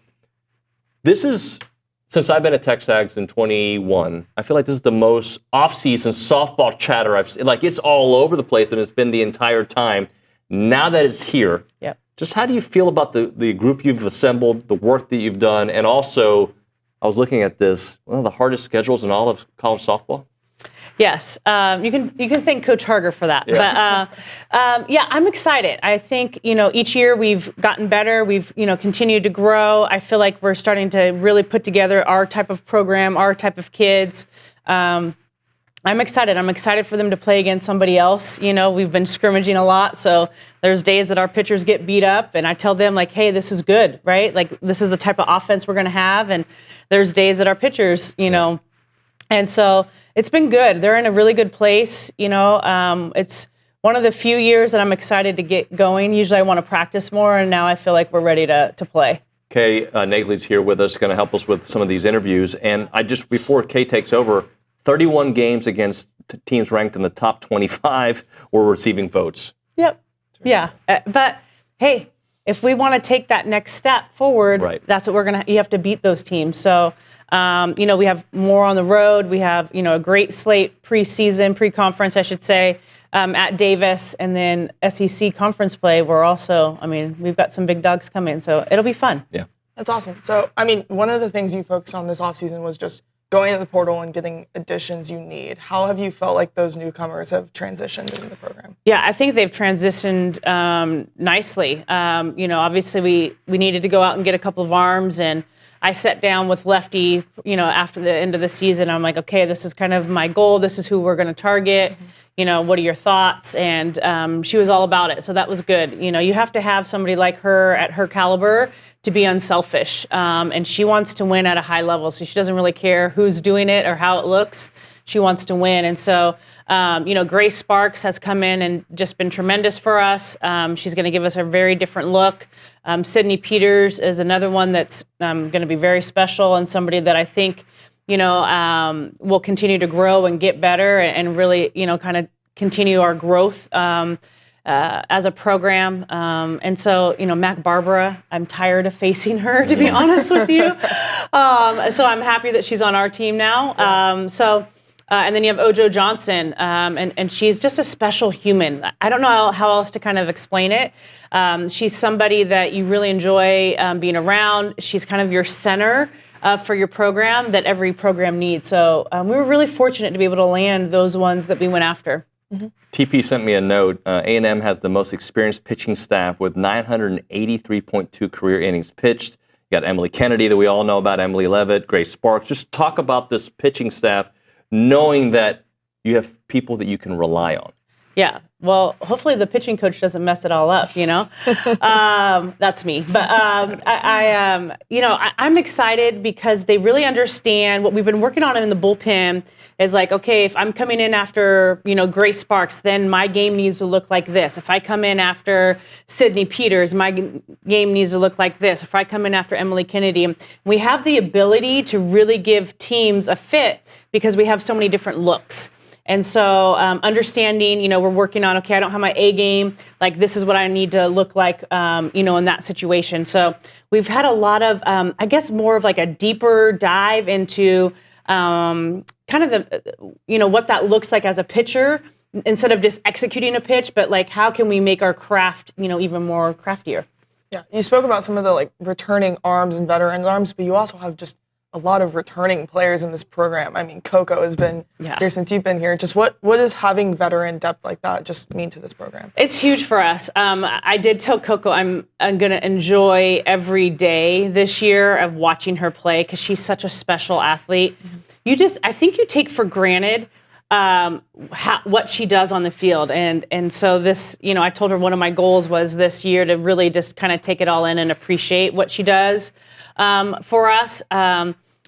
this is, since I've been at TexAgs in 21, I feel like this is the most off-season softball chatter I've seen. Like, it's all over the place, and it's been the entire time. Now that it's here, just how do you feel about the group you've assembled, the work that you've done, and also, I was looking at this, one of the hardest schedules in all of college softball? Yes, you can thank Coach Harger for that. Yeah. But yeah, I'm excited. I think each year we've gotten better. We've continued to grow. I feel like we're starting to really put together our type of program, our type of kids. I'm excited. I'm excited for them to play against somebody else. We've been scrimmaging a lot, so there's days that our pitchers get beat up, and I tell them like, hey, this is good, right? Like, this is the type of offense we're going to have, and there's days that our pitchers, and so it's been good. They're in a really good place. It's one of the few years that I'm excited to get going. Usually I want to practice more, and now I feel like we're ready to play. Kay Nagley's here with us, going to help us with some of these interviews. And before Kay takes over, 31 games against teams ranked in the top 25 were receiving votes. Yep. Yeah. But hey, if we want to take that next step forward, that's what you have to beat those teams. So, we have more on the road. We have, a great slate pre-season, pre-conference, I should say, at Davis, and then SEC conference play. We've got some big dogs coming, so it'll be fun. Yeah. That's awesome. So, one of the things you focused on this offseason was just going into the portal and getting additions you need. How have you felt like those newcomers have transitioned into the program? Yeah, I think they've transitioned nicely. Obviously we needed to go out and get a couple of arms, and I sat down with Lefty, after the end of the season. I'm like, okay, this is kind of my goal. This is who we're going to target. What are your thoughts? And she was all about it. So that was good. You have to have somebody like her at her caliber to be unselfish. And she wants to win at a high level. So she doesn't really care who's doing it or how it looks. She wants to win. And so, Grace Sparks has come in and just been tremendous for us. She's going to give us a very different look. Sydney Peters is another one that's going to be very special, and somebody that I think, will continue to grow and get better and really, kind of continue our growth as a program. And so, Mac Barbara, I'm tired of facing her, to be honest with you. So I'm happy that she's on our team now. And then you have Ojo Johnson, and she's just a special human. I don't know how else to kind of explain it. She's somebody that you really enjoy being around. She's kind of your center for your program that every program needs. So we were really fortunate to be able to land those ones that we went after. Mm-hmm. TP sent me a note. A&M has the most experienced pitching staff with 983.2 career innings pitched. You got Emily Kennedy that we all know about, Emily Levitt, Grace Sparks. Just talk about this pitching staff, knowing that you have people that you can rely on. Yeah. Well, hopefully the pitching coach doesn't mess it all up, That's me. But I'm excited because they really understand what we've been working on in the bullpen is like, okay, if I'm coming in after, Grace Sparks, then my game needs to look like this. If I come in after Sydney Peters, my game needs to look like this. If I come in after Emily Kennedy, we have the ability to really give teams a fit because we have so many different looks. And so understanding, we're working on, okay, I don't have my A game, like this is what I need to look like, in that situation. So we've had a lot of, I guess, more of like a deeper dive into kind of the, what that looks like as a pitcher instead of just executing a pitch, but like how can we make our craft, even more craftier? Yeah, you spoke about some of the returning arms and veteran arms, but you also have just a lot of returning players in this program. I mean, Coco has been here since you've been here. Just what does having veteran depth like that just mean to this program? It's huge for us. I did tell Coco I'm going to enjoy every day this year of watching her play because she's such a special athlete. Mm-hmm. I think you take for granted what she does on the field. And so this, I told her one of my goals was this year to really just kind of take it all in and appreciate what she does for us.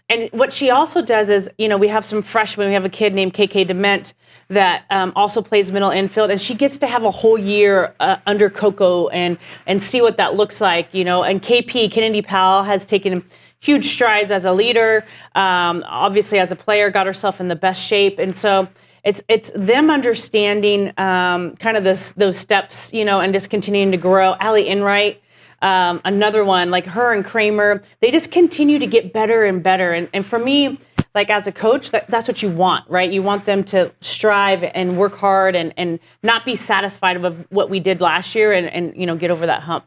And what she also does is, we have some freshmen. We have a kid named KK Dement that also plays middle infield, and she gets to have a whole year under Coco and see what that looks like, And KP, Kennedy Powell, has taken huge strides as a leader, obviously as a player, got herself in the best shape. And so it's them understanding kind of those steps, and just continuing to grow. Allie Enright, another one, like her and Kramer, they just continue to get better and better. And for me, like as a coach, that's what you want, right? You want them to strive and work hard and not be satisfied with what we did last year and get over that hump.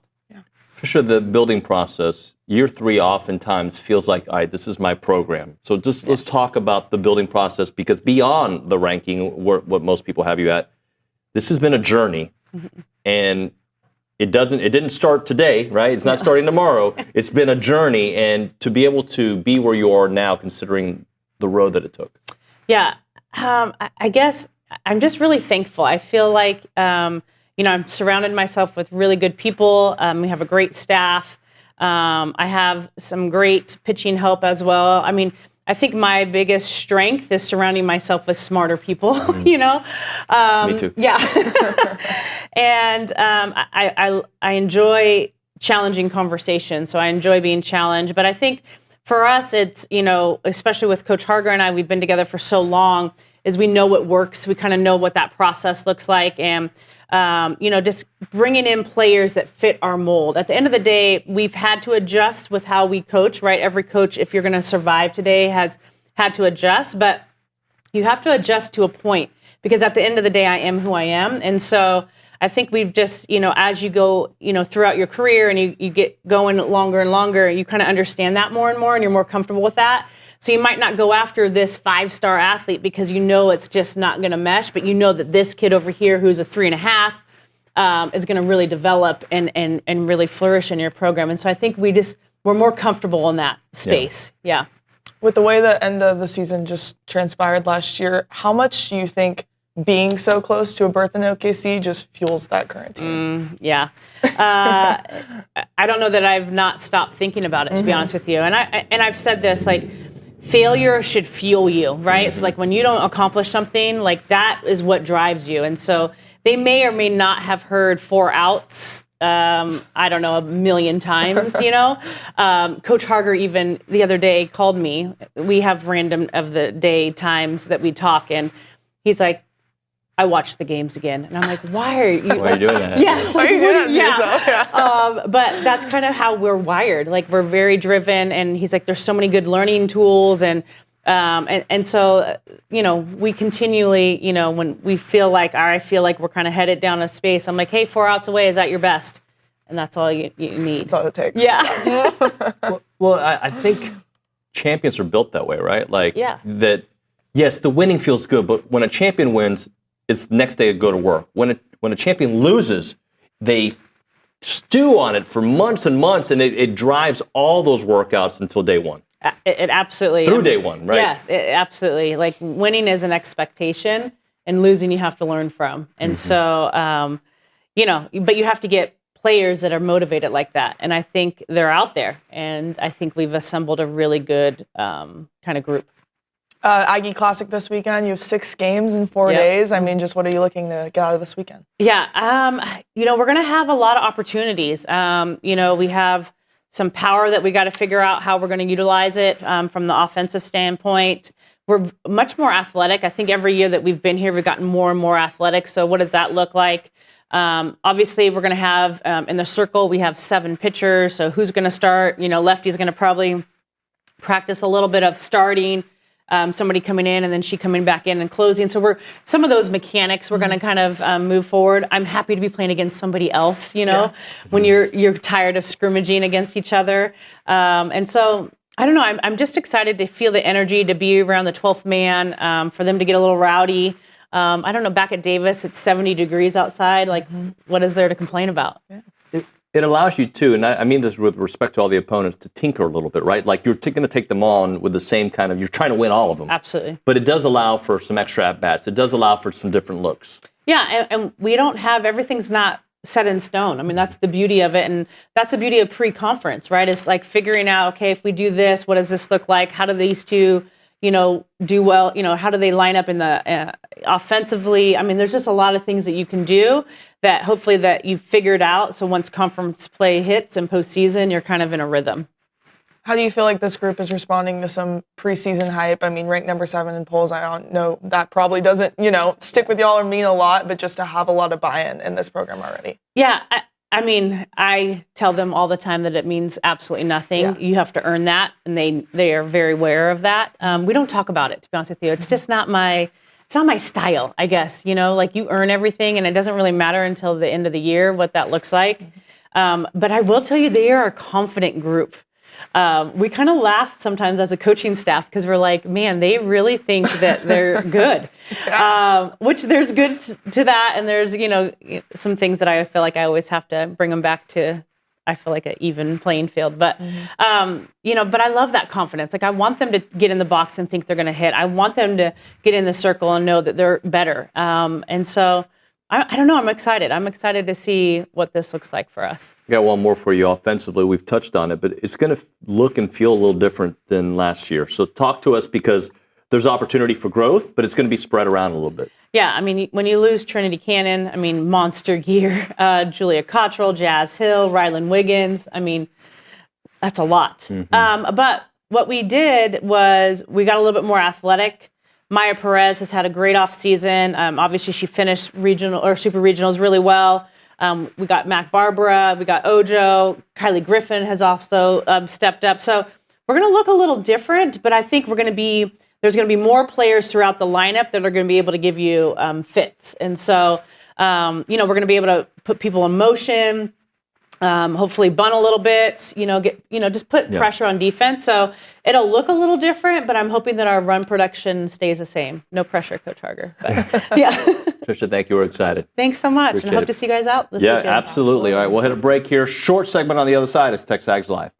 For sure, the building process, year 3 oftentimes feels like, all right, this is my program. So just let's talk about the building process, because beyond the ranking, what most people have you at, this has been a journey. And it didn't start today, right? It's not starting tomorrow. It's been a journey, and to be able to be where you are now, considering the road that it took. Yeah, I guess I'm just really thankful. I feel like, I'm surrounded myself with really good people. We have a great staff. I have some great pitching help as well. I mean, I think my biggest strength is surrounding myself with smarter people, Me too. Yeah. And I enjoy challenging conversations, so I enjoy being challenged. But I think for us, it's, especially with Coach Harger and I, we've been together for so long, is we know what works. We kind of know what that process looks like. And, just bringing in players that fit our mold. At the end of the day, we've had to adjust with how we coach, right? Every coach, if you're going to survive today, has had to adjust. But you have to adjust to a point, because at the end of the day, I am who I am. And so I think we've just, as you go, throughout your career and you get going longer and longer, you kind of understand that more and more, and you're more comfortable with that. So you might not go after this 5-star athlete because it's just not going to mesh, but that this kid over here who's a 3.5 is going to really develop and really flourish in your program. And so I think we're more comfortable in that space. Yeah. With the way the end of the season just transpired last year, how much do you think being so close to a berth in OKC just fuels that current team? Yeah. I don't know that I've not stopped thinking about it, to be honest with you. And I've said this, like, failure should fuel you, right? So like when you don't accomplish something, like that is what drives you. And so they may or may not have heard 4 outs, I don't know, 1 million times, Coach Harger even the other day called me. We have random of the day times that we talk, and he's like, I watched the games again. And I'm like, why are you doing that? Yes. Why are you doing that to yourself? Yeah. But that's kind of how we're wired. Like, we're very driven. And he's like, there's so many good learning tools. And so, we continually, when we feel like, or I feel like we're kind of headed down a space, I'm like, hey, 4 outs away, is that your best? And that's all you need. That's all it takes. Yeah. Well, I think champions are built that way, right? Like, that, yes, the winning feels good, but when a champion wins, it's the next day to go to work. When a champion loses, they stew on it for months and months, and it drives all those workouts until day one. It absolutely. Through day one, right? Yes, absolutely. Like, winning is an expectation, and losing you have to learn from. And so, but you have to get players that are motivated like that. And I think they're out there. And I think we've assembled a really good kind of group. Aggie Classic this weekend. You have 6 games in 4 days. I mean, just what are you looking to get out of this weekend? Yeah, we're going to have a lot of opportunities. We have some power that we got to figure out how we're going to utilize it from the offensive standpoint. We're much more athletic. I think every year that we've been here, we've gotten more and more athletic. So what does that look like? Obviously, we're going to have in the circle, we have 7 pitchers. So who's going to start? Lefty's going to probably practice a little bit of starting. Somebody coming in and then she coming back in and closing. So some of those mechanics we're going to kind of move forward. I'm happy to be playing against somebody else, when you're tired of scrimmaging against each other. And so, I don't know, I'm just excited to feel the energy, to be around the 12th man, for them to get a little rowdy. I don't know, back at Davis, it's 70 degrees outside. Like, what is there to complain about? Yeah. It allows you to, and I mean this with respect to all the opponents, to tinker a little bit, right? Like, you're going to take them on with the same kind of, you're trying to win all of them. Absolutely. But it does allow for some extra at-bats. It does allow for some different looks. Yeah, and we don't have, everything's not set in stone. I mean, that's the beauty of it. And that's the beauty of pre-conference, right? It's like figuring out, okay, if we do this, what does this look like? How do these two, do well? How do they line up in the offensively? I mean, there's just a lot of things that you can do that hopefully that you've figured out. So once conference play hits and postseason, you're kind of in a rhythm. How do you feel like this group is responding to some preseason hype? I mean, ranked number 7 in polls, I don't know, that probably doesn't, stick with y'all or mean a lot, but just to have a lot of buy-in in this program already. Yeah, I mean, I tell them all the time that it means absolutely nothing. Yeah. You have to earn that, and they are very aware of that. We don't talk about it, to be honest with you. It's just not my style, I guess. Like you earn everything, and it doesn't really matter until the end of the year what that looks like. But I will tell you, they are a confident group. We kind of laugh sometimes as a coaching staff because we're like, man, they really think that they're good, which there's good to that. And there's, some things that I feel like I always have to bring them back to, I feel like an even playing field. But, but I love that confidence. Like I want them to get in the box and think they're going to hit. I want them to get in the circle and know that they're better. And so I don't know. I'm excited. I'm excited to see what this looks like for us. I got one more for you offensively. We've touched on it, but it's going to look and feel a little different than last year. So talk to us because there's opportunity for growth, but it's going to be spread around a little bit. Yeah, I mean, when you lose Trinity Cannon, I mean, monster year, Julia Cottrell, Jazz Hill, Rylan Wiggins. I mean, that's a lot. Mm-hmm. But what we did was we got a little bit more athletic. Maya Perez has had a great offseason. Obviously, she finished regional or super regionals really well. We got Mac Barbara, we got Ojo, Kylie Griffin has also stepped up. So we're going to look a little different, but I think there's going to be more players throughout the lineup that are going to be able to give you fits. And so, we're going to be able to put people in motion, hopefully bunt a little bit, just put pressure on defense. So it'll look a little different, but I'm hoping that our run production stays the same. No pressure, Coach Harger. But, yeah. Trisha, thank you. We're excited. Thanks so much. Appreciate and I hope to see you guys out this weekend. Yeah, absolutely. All right, we'll hit a break here. Short segment on the other side. It's TexAgs Live.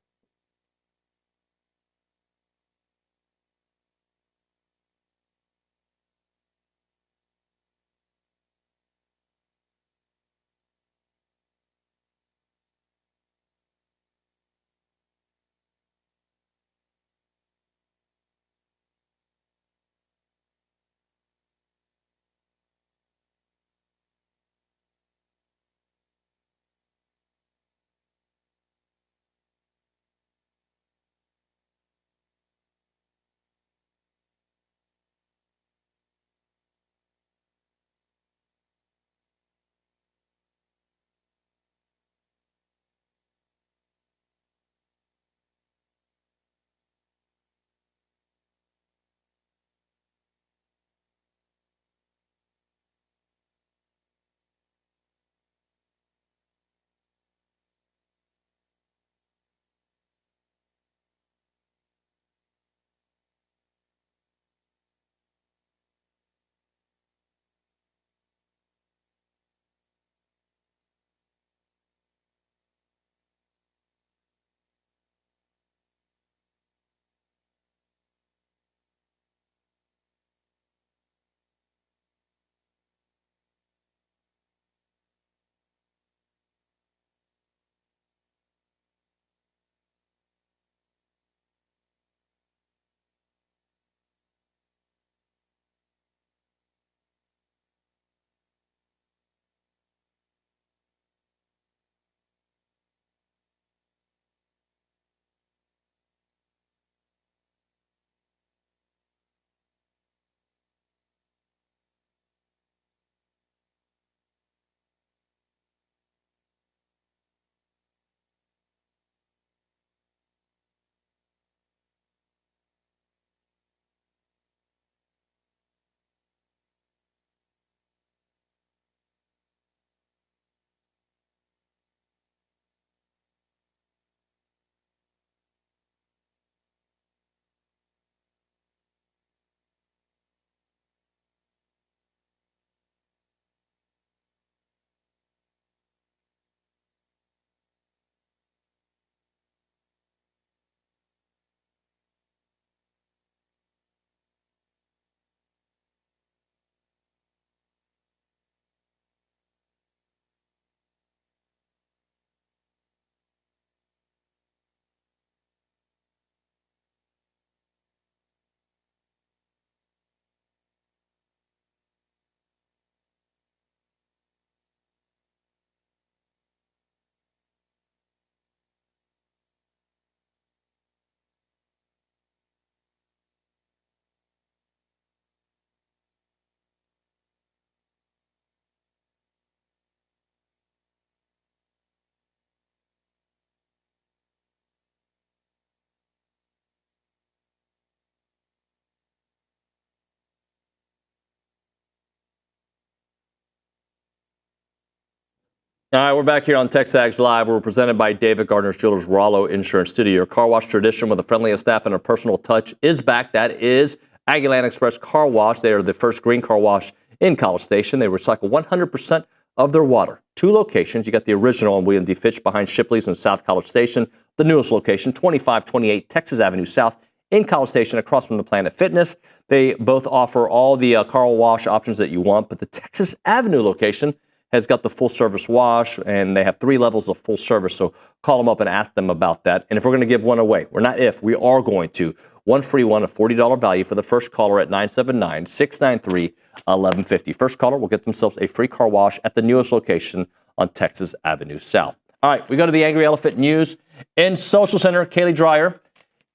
All right, we're back here on TexAgs Live. We're presented by David Gardner's Jewelers Rollo Insurance Studio. Your car wash tradition with the friendliest staff and a personal touch is back. That is Aggieland Express Car Wash. They are the first green car wash in College Station. They recycle 100% of their water. 2 locations. You got the original on William D. Fitch behind Shipley's in South College Station. The newest location, 2528 Texas Avenue South in College Station across from the Planet Fitness. They both offer all the car wash options that you want, but the Texas Avenue location has got the full service wash, and they have 3 levels of full service. So call them up and ask them about that. And if we're going to give one away, we are going to. One free one, a $40 value for the first caller at 979-693-1150. First caller will get themselves a free car wash at the newest location on Texas Avenue South. All right, we go to the Angry Elephant News and Social Center. Kaylee Dreyer.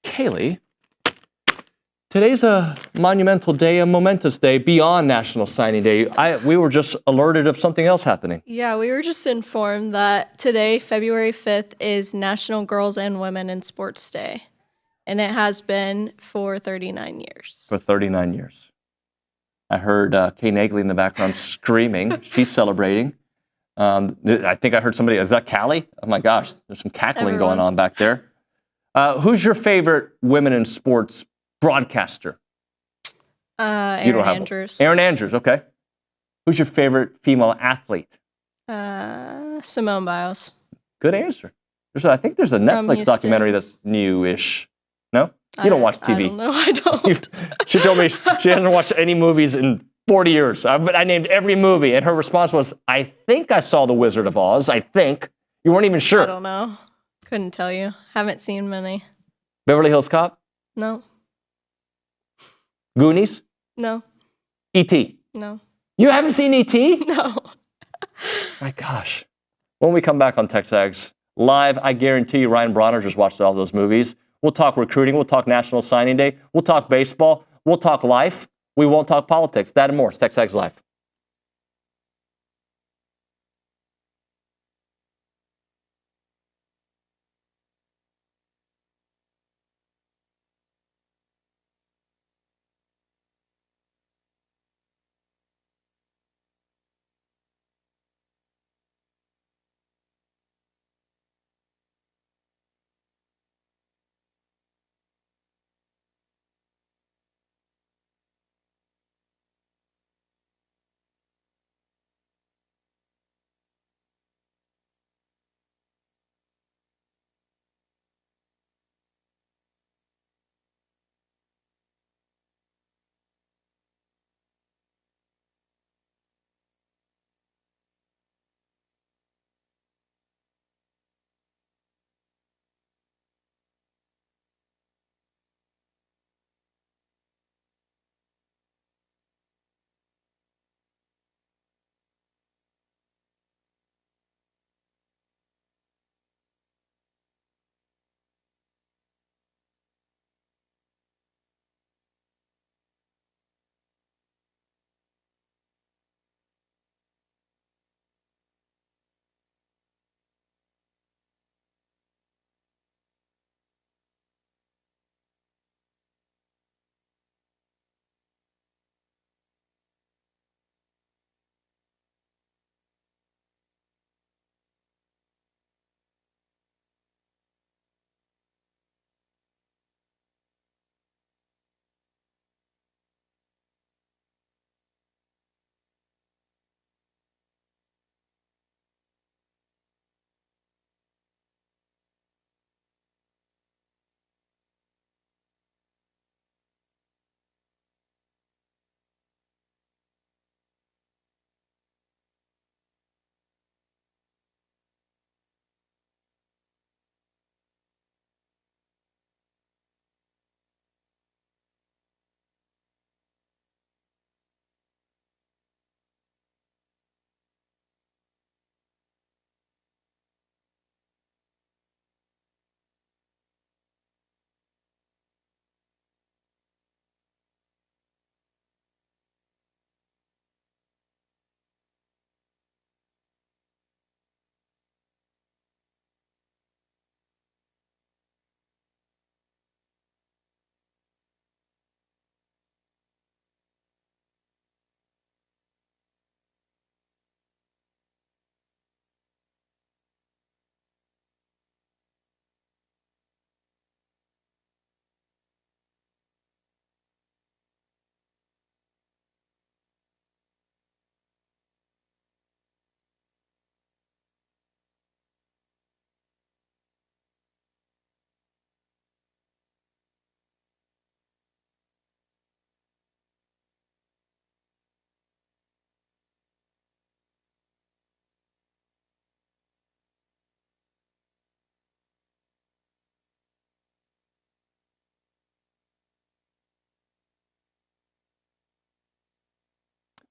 Kaylee, today's a monumental day, a momentous day beyond National Signing Day. We were just alerted of something else happening. Yeah, we were just informed that today, February 5th, is National Girls and Women in Sports Day. And it has been for 39 years. For 39 years. I heard Kay Nagley in the background screaming. She's celebrating. I think I heard somebody, is that Callie? Oh my gosh, there's some cackling going on back there. Who's your favorite women in sports broadcaster? Erin Andrews. Erin Andrews, okay. Who's your favorite female athlete? Simone Biles. Good answer. I think there's a Netflix documentary that's new-ish. No? You don't watch TV. I don't know. I don't. She told me she hasn't watched any movies in 40 years. But I named every movie, and her response was, I think I saw The Wizard of Oz. I think. You weren't even sure. I don't know. Couldn't tell you. Haven't seen many. Beverly Hills Cop? No. Goonies? No. E.T.? No. You haven't seen E.T.? No. My gosh. When we come back on TexAgs Live, I guarantee you Ryan Brauninger just watched all those movies. We'll talk recruiting. We'll talk National Signing Day. We'll talk baseball. We'll talk life. We won't talk politics. That and more. It's TexAgs Live.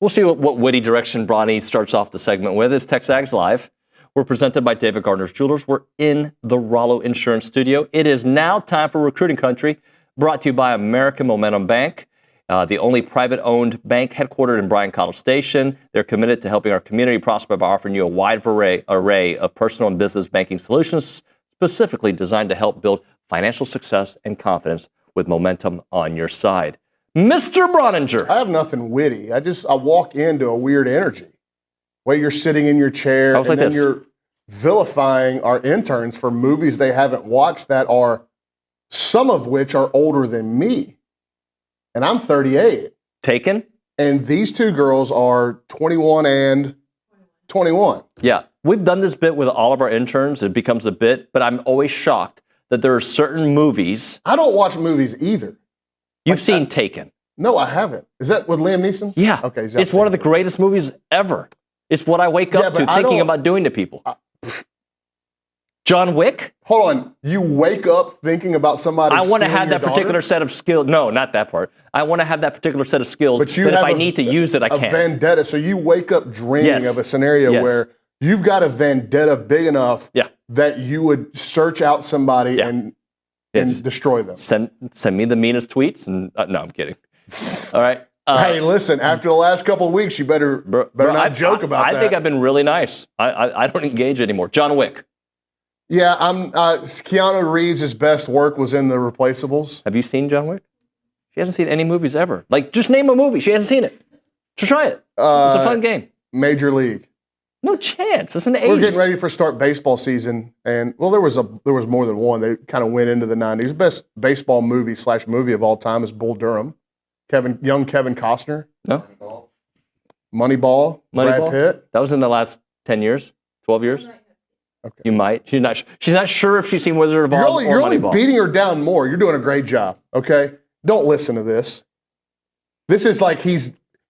We'll see what witty direction Bronny starts off the segment with. It's TexAgs Live. We're presented by David Gardner's Jewelers. We're in the Rollo Insurance Studio. It is now time for Recruiting Country, brought to you by American Momentum Bank, the only private-owned bank headquartered in Bryan-College Station. They're committed to helping our community prosper by offering you a wide array of personal and business banking solutions, specifically designed to help build financial success and confidence with momentum on your side. Mr. Brauninger. I have nothing witty. I walk into a weird energy. Where you're sitting in your chair and then you're vilifying our interns for movies they haven't watched that are, some of which are older than me. And I'm 38. Taken? And these two girls are 21 and 21. Yeah. We've done this bit with all of our interns. It becomes a bit, but I'm always shocked that there are certain movies. I don't watch movies either. You've seen Taken. No, I haven't. Is that with Liam Neeson? Yeah. Okay. It's one of the greatest movies ever. It's what I wake up to thinking about doing to people. John Wick? Hold on. You wake up thinking about somebody. I want to have that daughter? particular set of skills. No, not that part. I want to have that particular set of skills. But you if have I need to use it, I can. A vendetta. So you wake up dreaming of a scenario where you've got a vendetta big enough that you would search out somebody and destroy them. Send me the meanest tweets. And no, I'm kidding. All right. Hey, listen, after the last couple of weeks, you better not joke about that. I think I've been really nice. I don't engage anymore. John Wick. Yeah, Keanu Reeves' best work was in The Replaceables. Have you seen John Wick? She hasn't seen any movies ever. Like, just name a movie. She hasn't seen it. So try it. It's a fun game. Major League. No chance. It's in the 80s. We're getting ready for start baseball season, and there was more than one. They kind of went into the 90s. Best baseball movie of all time is Bull Durham. Young Kevin Costner. No. Moneyball. Brad Pitt. That was in the last 10 years, 12 years. Okay. You might. She's not sure if she's seen Wizard of Oz or Moneyball. You're only beating her down more. You're doing a great job. Okay. Don't listen to this. This is like he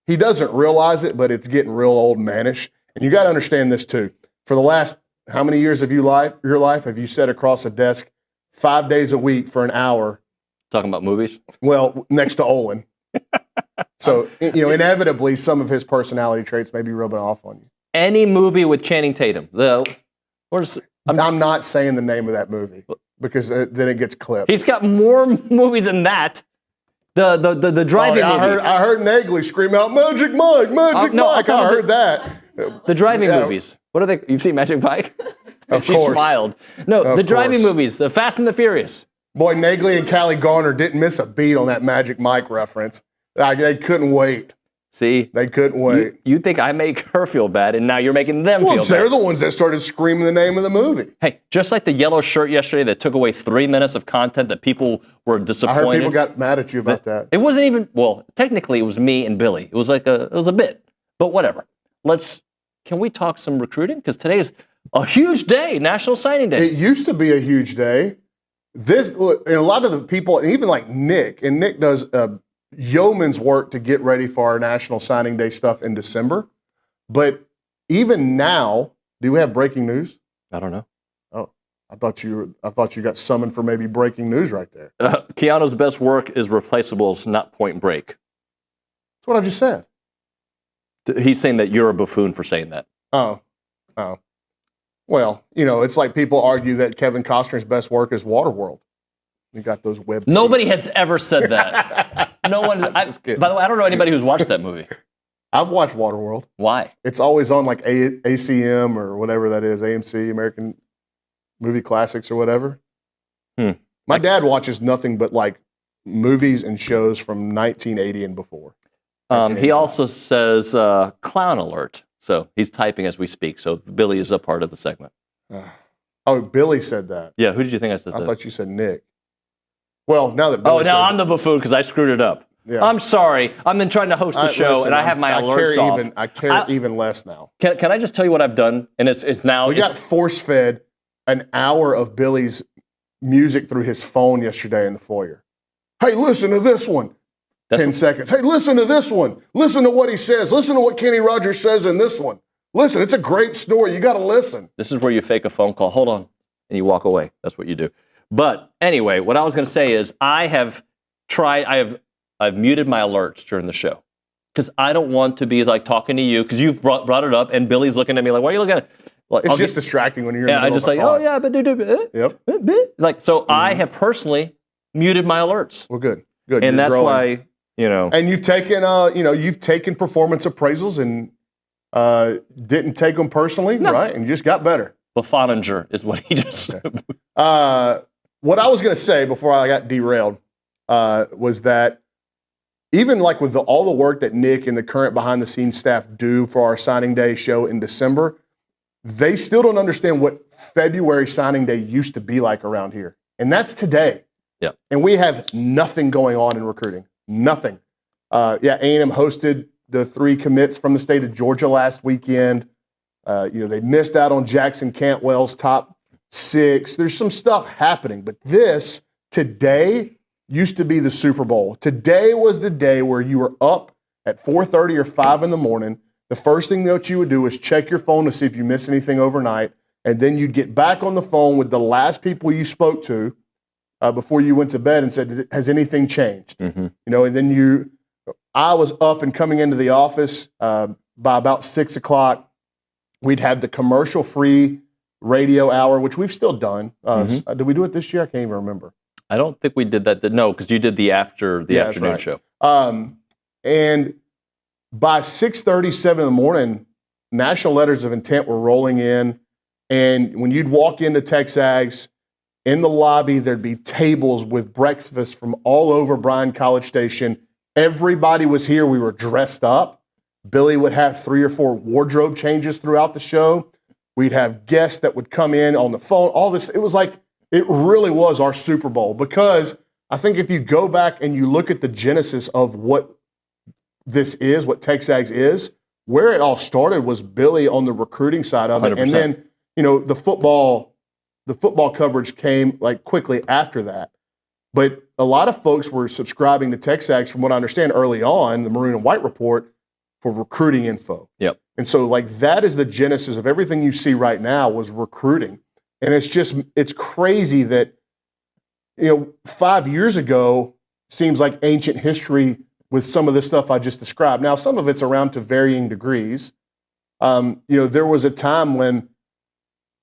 doesn't realize it, but it's getting real old manish. And you got to understand this too. For the last how many years of your life have you sat across a desk 5 days a week for an hour talking about movies? Well, next to Olin. So, inevitably, some of his personality traits may be rubbing off on you. Any movie with Channing Tatum. I'm not saying the name of that movie because then it gets clipped. He's got more movies than that. The driving movie. I heard Nagley scream out, Magic Mike, Magic Mike. I heard that. The driving movies. What are they? You've seen Magic Mike? Of course. She smiled. No, the driving movies. Fast and the Furious. Boy, Nagley and Callie Garner didn't miss a beat on that Magic Mike reference. They couldn't wait. See? They couldn't wait. You think I make her feel bad, and now you're making them feel bad. They're the ones that started screaming the name of the movie. Hey, just like the yellow shirt yesterday that took away 3 minutes of content that people were disappointed. I heard people got mad at you about that. It wasn't even, technically it was me and Billy. It was a bit, but whatever. Can we talk some recruiting? Because today is a huge day, National Signing Day. It used to be a huge day. And a lot of the people, even like Nick, and Nick does yeoman's work to get ready for our National Signing Day stuff in December. But even now, do we have breaking news? I don't know. Oh, I thought you got summoned for maybe breaking news right there. Keanu's best work is Replaceables, not Point Break. That's what I just said. He's saying that you're a buffoon for saying that. Oh. Well, it's like people argue that Kevin Costner's best work is Waterworld. You got those web. Nobody has ever said that. No one. By the way, I don't know anybody who's watched that movie. I've watched Waterworld. Why? It's always on like ACM or whatever that is, AMC, American Movie Classics or whatever. My dad watches nothing but like movies and shows from 1980 and before. He also says clown alert. So he's typing as we speak. So Billy is a part of the segment. Oh, Billy said that. Yeah, who did you think I said that? I thought you said Nick. Well, now that Billy now I'm the buffoon because I screwed it up. Yeah. I'm sorry. I've been trying to host the show, and I have my alerts off. I care even less now. Can I just tell you what I've done? And it's now... We got force-fed an hour of Billy's music through his phone yesterday in the foyer. Hey, listen to this one. 10 seconds. Hey, listen to this one. Listen to what he says. Listen to what Kenny Rogers says in this one. Listen, it's a great story. You got to listen. This is where you fake a phone call. Hold on. And you walk away. That's what you do. But anyway, what I was going to say is I've muted my alerts during the show. because I don't want to be like talking to you because you've brought it up, and Billy's looking at me like, "Why are you looking at it?" Like, it's just distracting when you're in the middle I just of a like, thought. "Oh yeah, but Yep. like so." I have personally muted my alerts. Well, good, and and that's why And you've taken you've taken performance appraisals and didn't take them personally, right? And you just got better. Buffoninger is what he just said. What I was going to say before I got derailed was that even like with all the work that Nick and the current behind-the-scenes staff do for our signing day show in December, they still don't understand what February signing day used to be like around here. And that's today. Yeah. And we have nothing going on in recruiting. Nothing. A&M hosted the 3 commits from the state of Georgia last weekend. They missed out on Jackson Cantwell's top 6. There's some stuff happening, but this today used to be the Super Bowl. Today was the day where you were up at 4:30 or 5 in the morning. The first thing that you would do is check your phone to see if you missed anything overnight, and then you'd get back on the phone with the last people you spoke to before you went to bed and said, "Has anything changed?" Mm-hmm. And then I was up and coming into the office by about 6 o'clock. We'd have the commercial-free radio hour, which we've still done. Did we do it this year? I can't even remember. I don't think we did that. No, because you did the afternoon show. And by 6:30, 7 in the morning, national letters of intent were rolling in. And when you'd walk into TexAgs, in the lobby, there'd be tables with breakfast from all over Bryan College Station. Everybody was here. We were dressed up. Billy would have 3 or 4 wardrobe changes throughout the show. We'd have guests that would come in on the phone. All this, it was like, it really was our Super Bowl, because I think if you go back and you look at the genesis of what this is, what TexAgs is, where it all started was Billy on the recruiting side of it. 100%. And then, the football coverage came like quickly after that. But a lot of folks were subscribing to TexAgs, from what I understand early on, the Maroon White report, for recruiting info. Yep. And so like that is the genesis of everything you see right now was recruiting. And it's crazy that, 5 years ago seems like ancient history with some of the stuff I just described. Now, some of it's around to varying degrees. There was a time when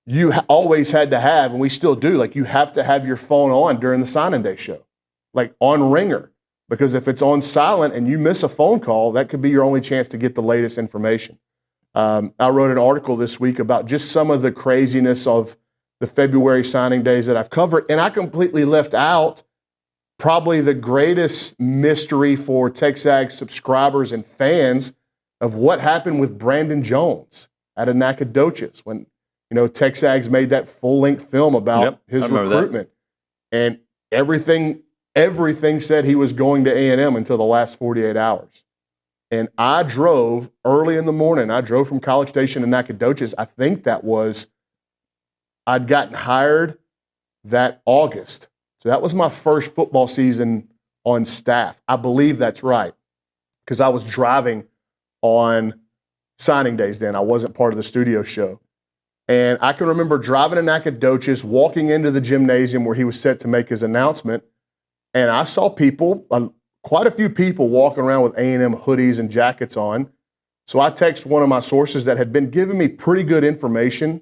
you always had to have, and we still do, like you have to have your phone on during the signing day show, like on ringer. Because if it's on silent and you miss a phone call, that could be your only chance to get the latest information. I wrote an article this week about just some of the craziness of the February signing days that I've covered, and I completely left out probably the greatest mystery for TexAgs subscribers and fans of what happened with Brandon Jones out of Nacogdoches when, TexAgs made that full-length film about his recruitment. And everything said he was going to A&M until the last 48 hours. And I drove early in the morning. I drove from College Station to Nacogdoches. I think I'd gotten hired that August. So that was my first football season on staff. I believe that's right, because I was driving on signing days then. I wasn't part of the studio show. And I can remember driving to Nacogdoches, walking into the gymnasium where he was set to make his announcement. And I saw people, quite a few people walking around with A&M hoodies and jackets on. So I texted one of my sources that had been giving me pretty good information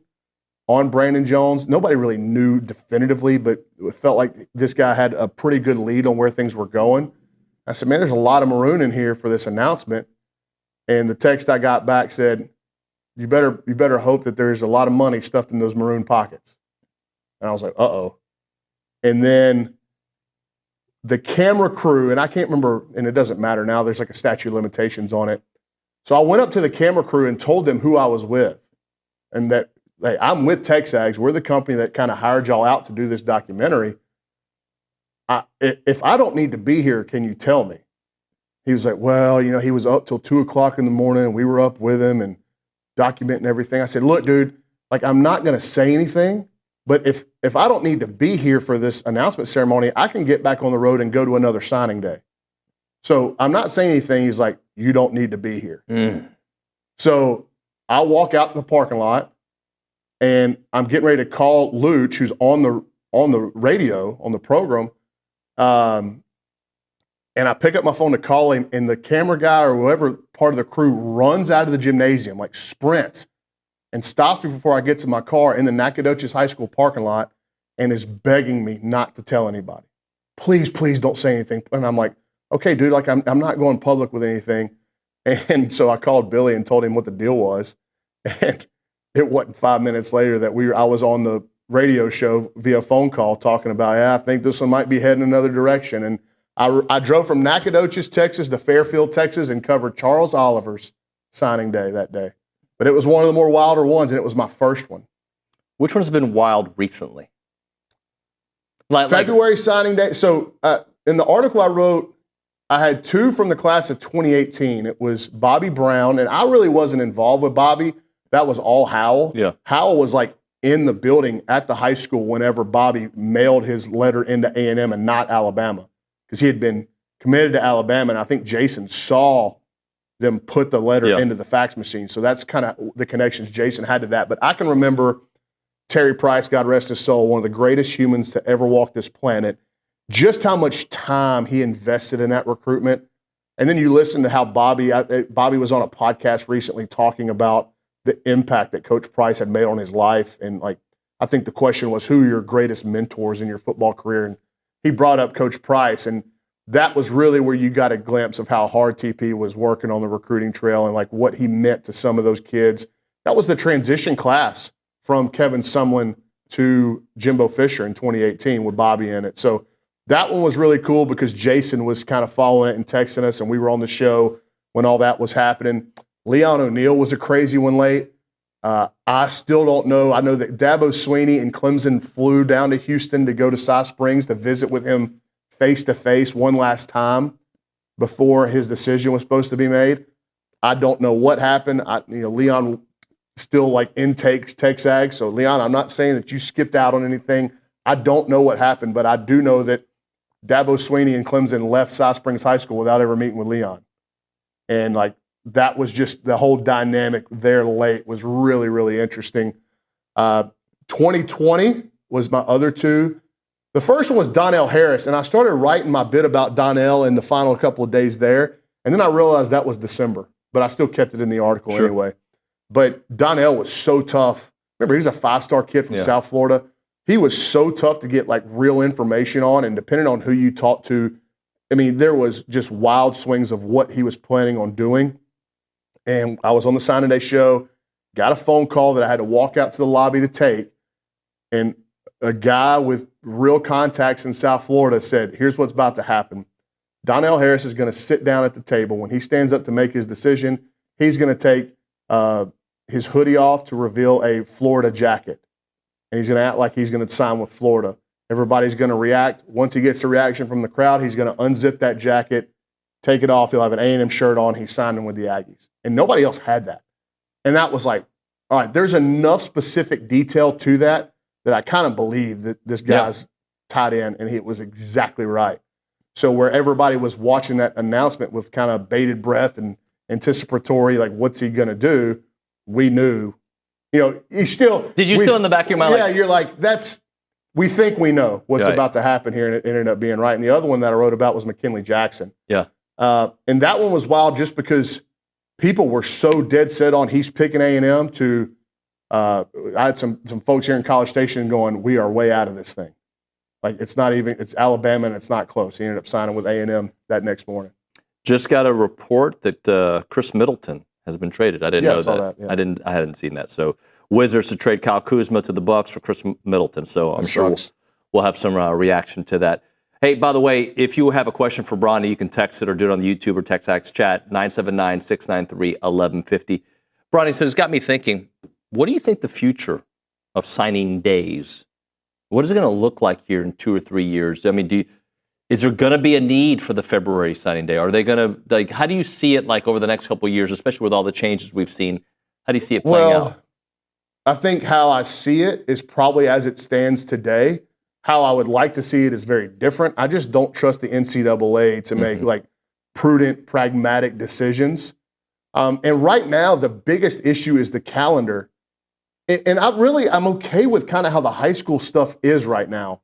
on Brandon Jones. Nobody really knew definitively, but it felt like this guy had a pretty good lead on where things were going. I said, man, there's a lot of maroon in here for this announcement. And the text I got back said, you better hope that there's a lot of money stuffed in those maroon pockets. And I was like, uh-oh. And then the camera crew, and I can't remember, and it doesn't matter now, there's like a statute of limitations on it. So I went up to the camera crew and told them who I was with, and that, hey, I'm with TexAgs. We're the company that kind of hired y'all out to do this documentary. If I don't need to be here, can you tell me? He was like, well, he was up till 2 o'clock in the morning, and we were up with him and documenting everything. I said, look, dude, like I'm not going to say anything, but if I don't need to be here for this announcement ceremony, I can get back on the road and go to another signing day. So I'm not saying anything. He's like, you don't need to be here. So I walk out in the parking lot, and I'm getting ready to call Luch, who's on the radio, on the program. And And I pick up my phone to call him, and the camera guy or whoever part of the crew runs out of the gymnasium, like sprints, and stops me before I get to my car in the Nacogdoches High School parking lot and is begging me not to tell anybody. Please, please don't say anything. And I'm like, okay, dude, like I'm not going public with anything. And so I called Billy and told him what the deal was. And it wasn't 5 minutes later that I was on the radio show via phone call talking about, I think this one might be heading another direction. And I drove from Nacogdoches, Texas to Fairfield, Texas, and covered Charles Oliver's signing day that day. But it was one of the more wilder ones, and it was my first one. Which one's been wild recently? February signing day. So in the article I wrote, I had 2 from the class of 2018. It was Bobby Brown, and I really wasn't involved with Bobby. That was all Howell. Yeah. Howell was like in the building at the high school whenever Bobby mailed his letter into A&M and not Alabama, because he had been committed to Alabama, and I think Jason saw them put the letter into the fax machine. So that's kind of the connections Jason had to that. But I can remember Terry Price, God rest his soul, one of the greatest humans to ever walk this planet, just how much time he invested in that recruitment. And then you listen to how Bobby was on a podcast recently talking about the impact that Coach Price had made on his life. And like, I think the question was, who are your greatest mentors in your football career? And he brought up Coach Price, and that was really where you got a glimpse of how hard TP was working on the recruiting trail and like what he meant to some of those kids. That was the transition class from Kevin Sumlin to Jimbo Fisher in 2018 with Bobby in it. So that one was really cool because Jason was kind of following it and texting us, and we were on the show when all that was happening. Leon O'Neal was a crazy one late. I still don't know. I know that Dabo Swinney and Clemson flew down to Houston to go to South Springs to visit with him face-to-face one last time before his decision was supposed to be made. I don't know what happened. Leon still like intakes TexAgs. So, Leon, I'm not saying that you skipped out on anything. I don't know what happened, but I do know that Dabo Swinney and Clemson left South Springs High School without ever meeting with Leon. And, like, that was just the whole dynamic there late was really, really interesting. 2020 was my other 2. The first one was Donnell Harris, and I started writing my bit about Donnell in the final couple of days there, and then I realized that was December, but I still kept it in the article anyway. But Donnell was so tough. Remember, he's a 5-star kid from South Florida. He was so tough to get like real information on, and depending on who you talked to, I mean, there was just wild swings of what he was planning on doing. And I was on the signing day show, got a phone call that I had to walk out to the lobby to take, and a guy with real contacts in South Florida said, here's what's about to happen. Donnell Harris is going to sit down at the table. When he stands up to make his decision, he's going to take his hoodie off to reveal a Florida jacket. And he's going to act like he's going to sign with Florida. Everybody's going to react. Once he gets a reaction from the crowd, he's going to unzip that jacket, take it off. He'll have an A&M shirt on. He's signing with the Aggies. And nobody else had that. And that was like, all right, there's enough specific detail to that I kind of believe that this guy's tied in, and he was exactly right. So where everybody was watching that announcement with kind of bated breath and anticipatory, like, what's he going to do? We knew. You know, you still... Did you still in the back of your mind? Yeah, you're like, we think we know what's about to happen here, and it ended up being right. And the other one that I wrote about was McKinley Jackson. Yeah. And that one was wild just because people were so dead set on he's picking A&M to... I had some folks here in College Station going, we are way out of this thing. Like, it's Alabama, and it's not close. He ended up signing with A&M that next morning. Just got a report that Chris Middleton has been traded. I didn't know that. I hadn't seen that. So Wizards to trade Kyle Kuzma to the Bucks for Chris Middleton. So I'm sure we'll have some reaction to that. Hey, by the way, if you have a question for Bronny, you can text it or do it on the YouTube or TexAgs chat, 979-693-1150. Bronny said, it's got me thinking, what do you think the future of signing days, what is it going to look like here in 2 or 3 years? I mean, is there going to be a need for the February signing day? Are they going to, like, how do you see it like over the next couple of years, especially with all the changes we've seen? How do you see it playing out? I think how I see it is probably as it stands today. How I would like to see it is very different. I just don't trust the NCAA to make like prudent, pragmatic decisions. And right now, the biggest issue is the calendar. And I'm okay with kind of how the high school stuff is right now.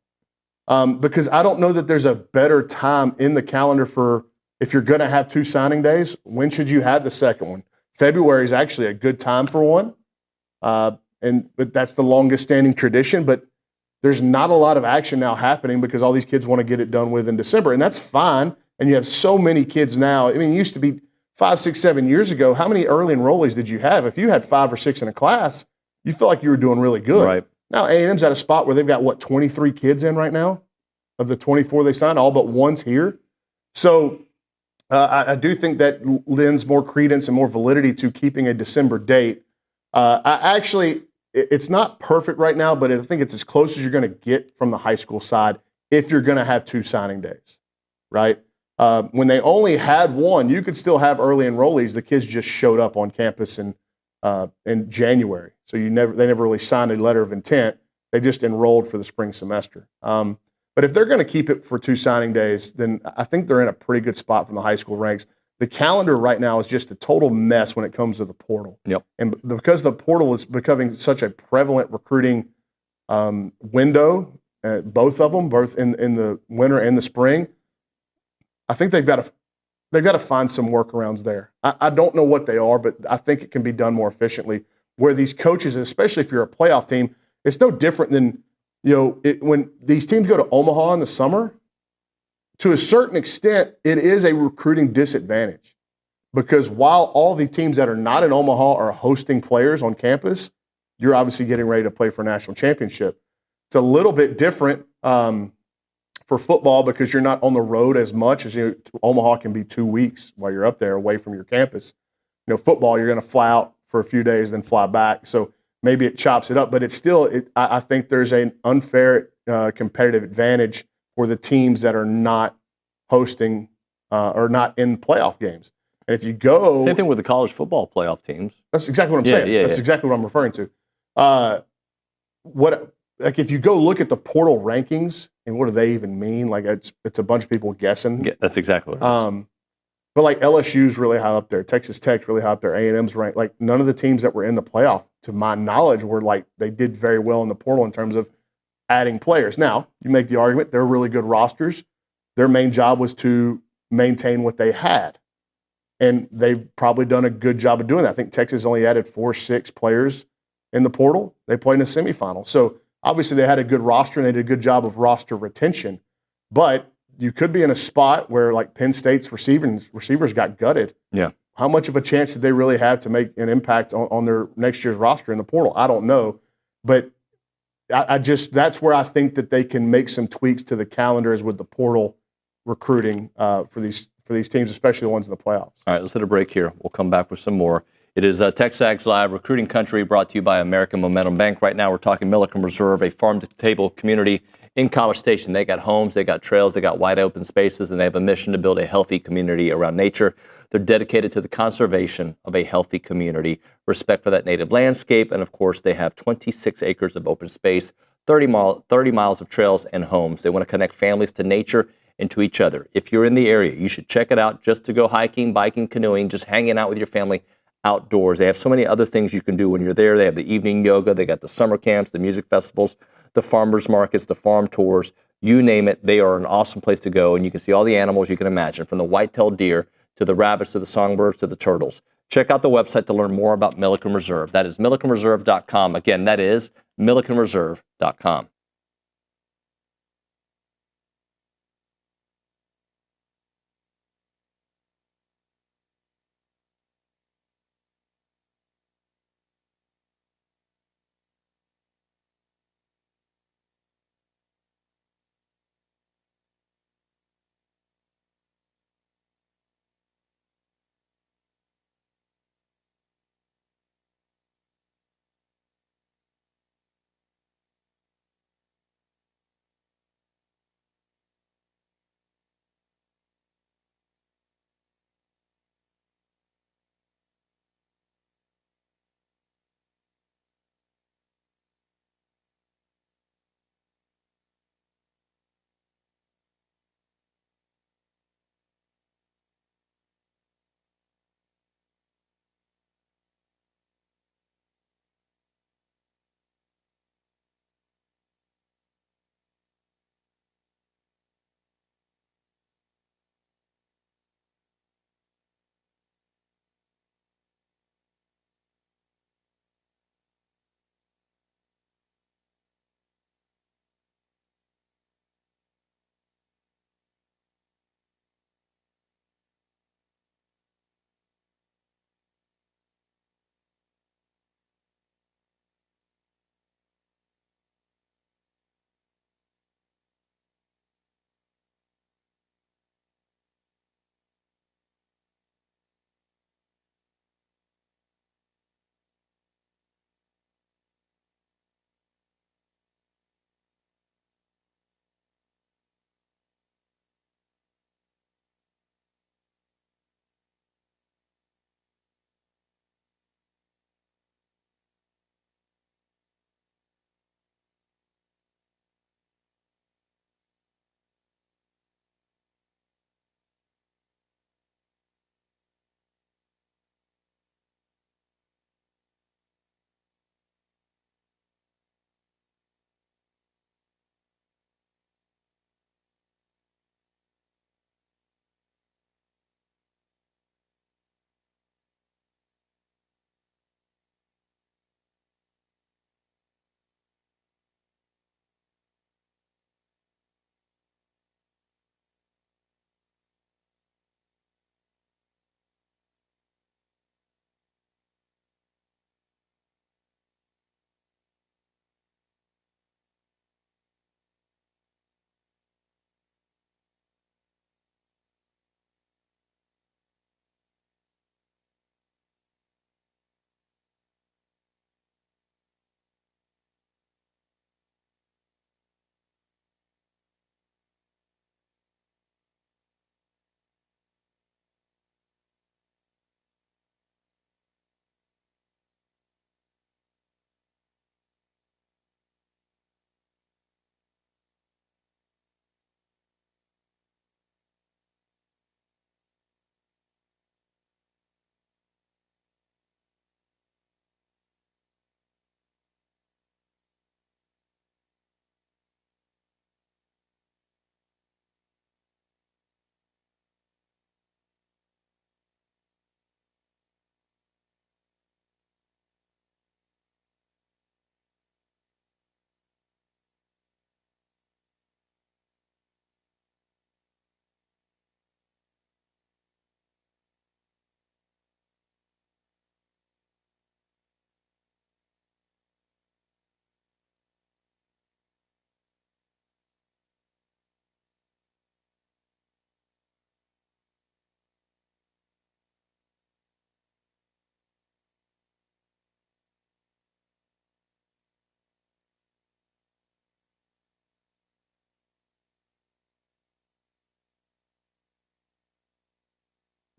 because I don't know that there's a better time in the calendar for if you're going to have 2 signing days. When should you have the second one? February is actually a good time for one, but that's the longest standing tradition. But there's not a lot of action now happening because all these kids want to get it done with in December, and that's fine. And you have so many kids now. I mean, it used to be 5, 6, 7 years ago. How many early enrollees did you have? If you had 5 or 6 in a class, you felt like you were doing really good. Right. Now A&M's at a spot where they've got 23 kids in right now of the 24 they signed, all but one's here. So I do think that lends more credence and more validity to keeping a December date. It's not perfect right now, but I think it's as close as you're going to get from the high school side if you're going to have 2 signing days, right? When they only had one, you could still have early enrollees. The kids just showed up on campus in January, so they never really signed a letter of intent. They just enrolled for the spring semester. But if they're going to keep it for 2 signing days, then I think they're in a pretty good spot from the high school ranks. The calendar right now is just a total mess when it comes to the portal. Yep. And because the portal is becoming such a prevalent recruiting window, both of them, both in the winter and the spring, I think they've got to find some workarounds there. I don't know what they are, but I think it can be done more efficiently. Where these coaches, especially if you're a playoff team, it's no different than when these teams go to Omaha in the summer. To a certain extent, it is a recruiting disadvantage because while all the teams that are not in Omaha are hosting players on campus, you're obviously getting ready to play for a national championship. It's a little bit different for football because you're not on the road as much as Omaha can be 2 weeks while you're up there away from your campus. Football, you're going to fly out for a few days, then fly back. So maybe it chops it up, but it's still, I think there's an unfair competitive advantage for the teams that are not hosting or not in playoff games. And if you go... Same thing with the college football playoff teams. That's exactly what I'm saying. That's exactly what I'm referring to. If you go look at the portal rankings, and what do they even mean? Like it's a bunch of people guessing. Yeah, that's exactly what it is. But like LSU's really high up there. Texas Tech's really high up there. A&M's ranked. Like none of the teams that were in the playoff, to my knowledge, were like they did very well in the portal in terms of adding players. Now, you make the argument, they're really good rosters. Their main job was to maintain what they had. And they've probably done a good job of doing that. I think Texas only added 4 or 6 players in the portal. They played in a semifinal. So obviously they had a good roster and they did a good job of roster retention. But you could be in a spot where like Penn State's receivers got gutted. Yeah. How much of a chance did they really have to make an impact on their next year's roster in the portal? I don't know. But that's where I think that they can make some tweaks to the calendar is with the portal recruiting for these teams, especially the ones in the playoffs. All right, let's hit a break here. We'll come back with some more. It is TexAgs Live, Recruiting Country, brought to you by American Momentum Bank. Right now we're talking Milliken Reserve, a farm-to-table community in College Station. They got homes, they got trails, they got wide open spaces, and they have a mission to build a healthy community around nature. They're dedicated to the conservation of a healthy community, respect for that native landscape, and of course they have 26 acres of open space, 30 miles of trails and homes. They want to connect families to nature and to each other. If you're in the area, you should check it out just to go hiking, biking, canoeing, just hanging out with your family outdoors. They have so many other things you can do when you're there. They have the evening yoga, they got the summer camps, the music festivals, the farmers markets, the farm tours, you name it. They are an awesome place to go, and you can see all the animals you can imagine, from the white-tailed deer to the rabbits to the songbirds to the turtles. Check out the website to learn more about Milliken Reserve. That is millikenreserve.com. Again, that is millikenreserve.com.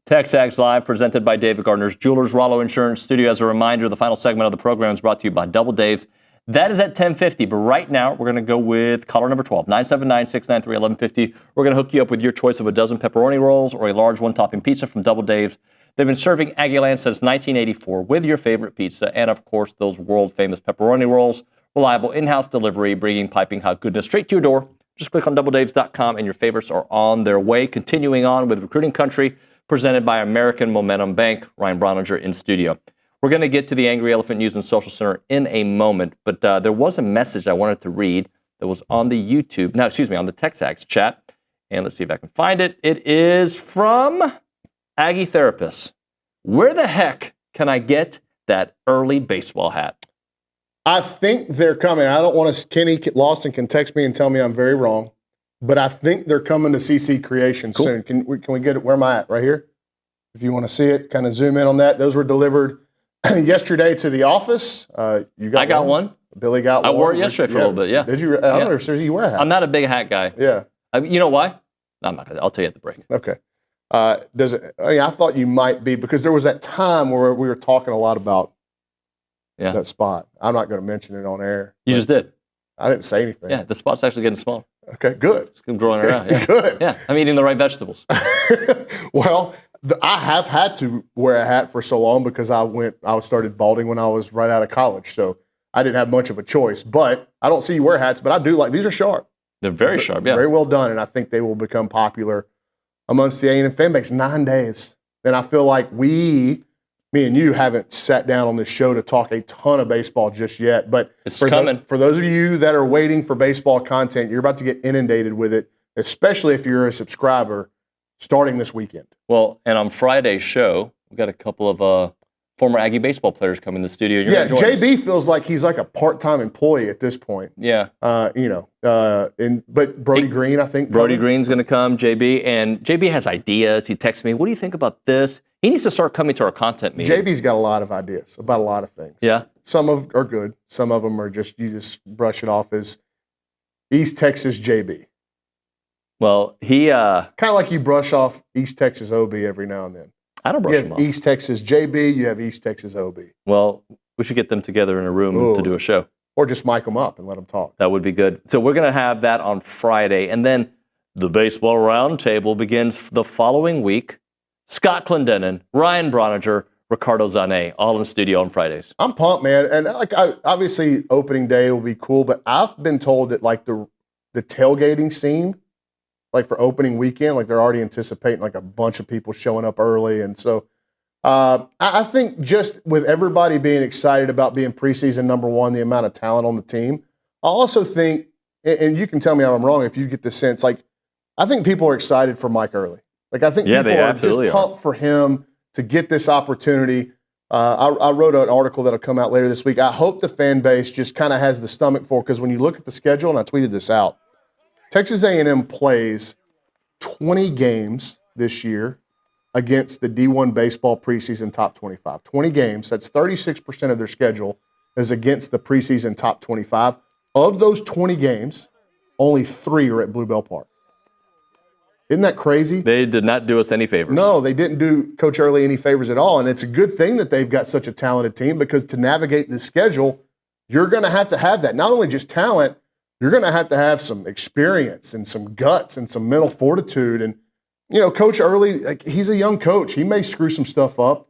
TexAgs Live, presented by David Gardner's Jewelers, Rollo Insurance Studio. As a reminder, the final segment of the program is brought to you by Double Dave's. That is at 10:50, but right now we're going to go with caller number 12, 979-693-1150. We're going to hook you up with your choice of a dozen pepperoni rolls or a large one-topping pizza from Double Dave's. They've been serving Aggieland since 1984 with your favorite pizza and, of course, those world-famous pepperoni rolls. Reliable in-house delivery, bringing piping hot goodness straight to your door. Just click on doubledaves.com and your favorites are on their way. Continuing on with Recruiting Country, presented by American Momentum Bank. Ryan Brauninger in studio. We're going to get to the Angry Elephant News and Social Center in a moment, but there was a message I wanted to read that was on the on the TexAgs chat. And let's see if I can find it. It is from Aggie Therapist. Where the heck can I get that early baseball hat? I think they're coming. I don't want to. Kenny Lawson can text me and tell me I'm very wrong, but I think they're coming to CC Creation soon. Can we get it? Where am I at? Right here? If you want to see it, kind of zoom in on that. Those were delivered yesterday to the office. I got one. Billy got one. I wore it yesterday for a little bit, yeah. Did you? I don't know if you wear a hat. I'm not a big hat guy. Yeah. You know why? No, I'm not going to. I'll tell you at the break. Okay. Does it? I thought you might be, because there was that time where we were talking a lot about that spot. I'm not going to mention it on air. You just did. I didn't say anything. Yeah, the spot's actually getting smaller. Okay, good. It's growing around. Yeah. Good. Yeah, I'm eating the right vegetables. Well, I have had to wear a hat for so long because I started balding when I was right out of college, so I didn't have much of a choice. But I don't see you wear hats, but I do like these are sharp. They're very sharp. Yeah, very well done, and I think they will become popular amongst the A&M fan base. 9 days, and I feel like me and you haven't sat down on this show to talk a ton of baseball just yet. But it's coming. For those of you that are waiting for baseball content, you're about to get inundated with it, especially if you're a subscriber, starting this weekend. Well, and on Friday's show, we've got a couple of former Aggie baseball players come in the studio. JB feels like he's like a part-time employee at this point. Yeah. But Brody Green, I think. Brody Green's going to come, JB. And JB has ideas. He texts me, what do you think about this? He needs to start coming to our content meeting. JB's got a lot of ideas about a lot of things. Yeah. Some of are good. Some of them are just, you just brush it off as East Texas JB. Well, he... kind of like you brush off East Texas OB every now and then. I don't brush him off. East Texas JB, you have East Texas OB. Well, we should get them together in a room to do a show. Or just mic them up and let them talk. That would be good. So we're going to have that on Friday. And then the Baseball Roundtable begins the following week. Scott Clendenin, Ryan Brauninger, Ricardo Zane, all in the studio on Fridays. I'm pumped, man. And obviously opening day will be cool, but I've been told that like the tailgating scene, like for opening weekend, like they're already anticipating like a bunch of people showing up early. And so I think just with everybody being excited about being preseason number one, the amount of talent on the team, I also think, and you can tell me if I'm wrong if you get the sense, like I think people are excited for Mike Early. Like I think people are just pumped for him to get this opportunity. I wrote an article that'll come out later this week. I hope the fan base just kind of has the stomach for it, because when you look at the schedule, and I tweeted this out, Texas A&M plays 20 games this year against the D1 baseball preseason top 25. 20 games. That's 36% of their schedule is against the preseason top 25. Of those 20 games, only 3 are at Bluebell Park. Isn't that crazy? They did not do us any favors. No, they didn't do Coach Early any favors at all. And it's a good thing that they've got such a talented team, because to navigate the schedule, you're going to have that. Not only just talent, you're going to have some experience and some guts and some mental fortitude. And, Coach Early, like, he's a young coach. He may screw some stuff up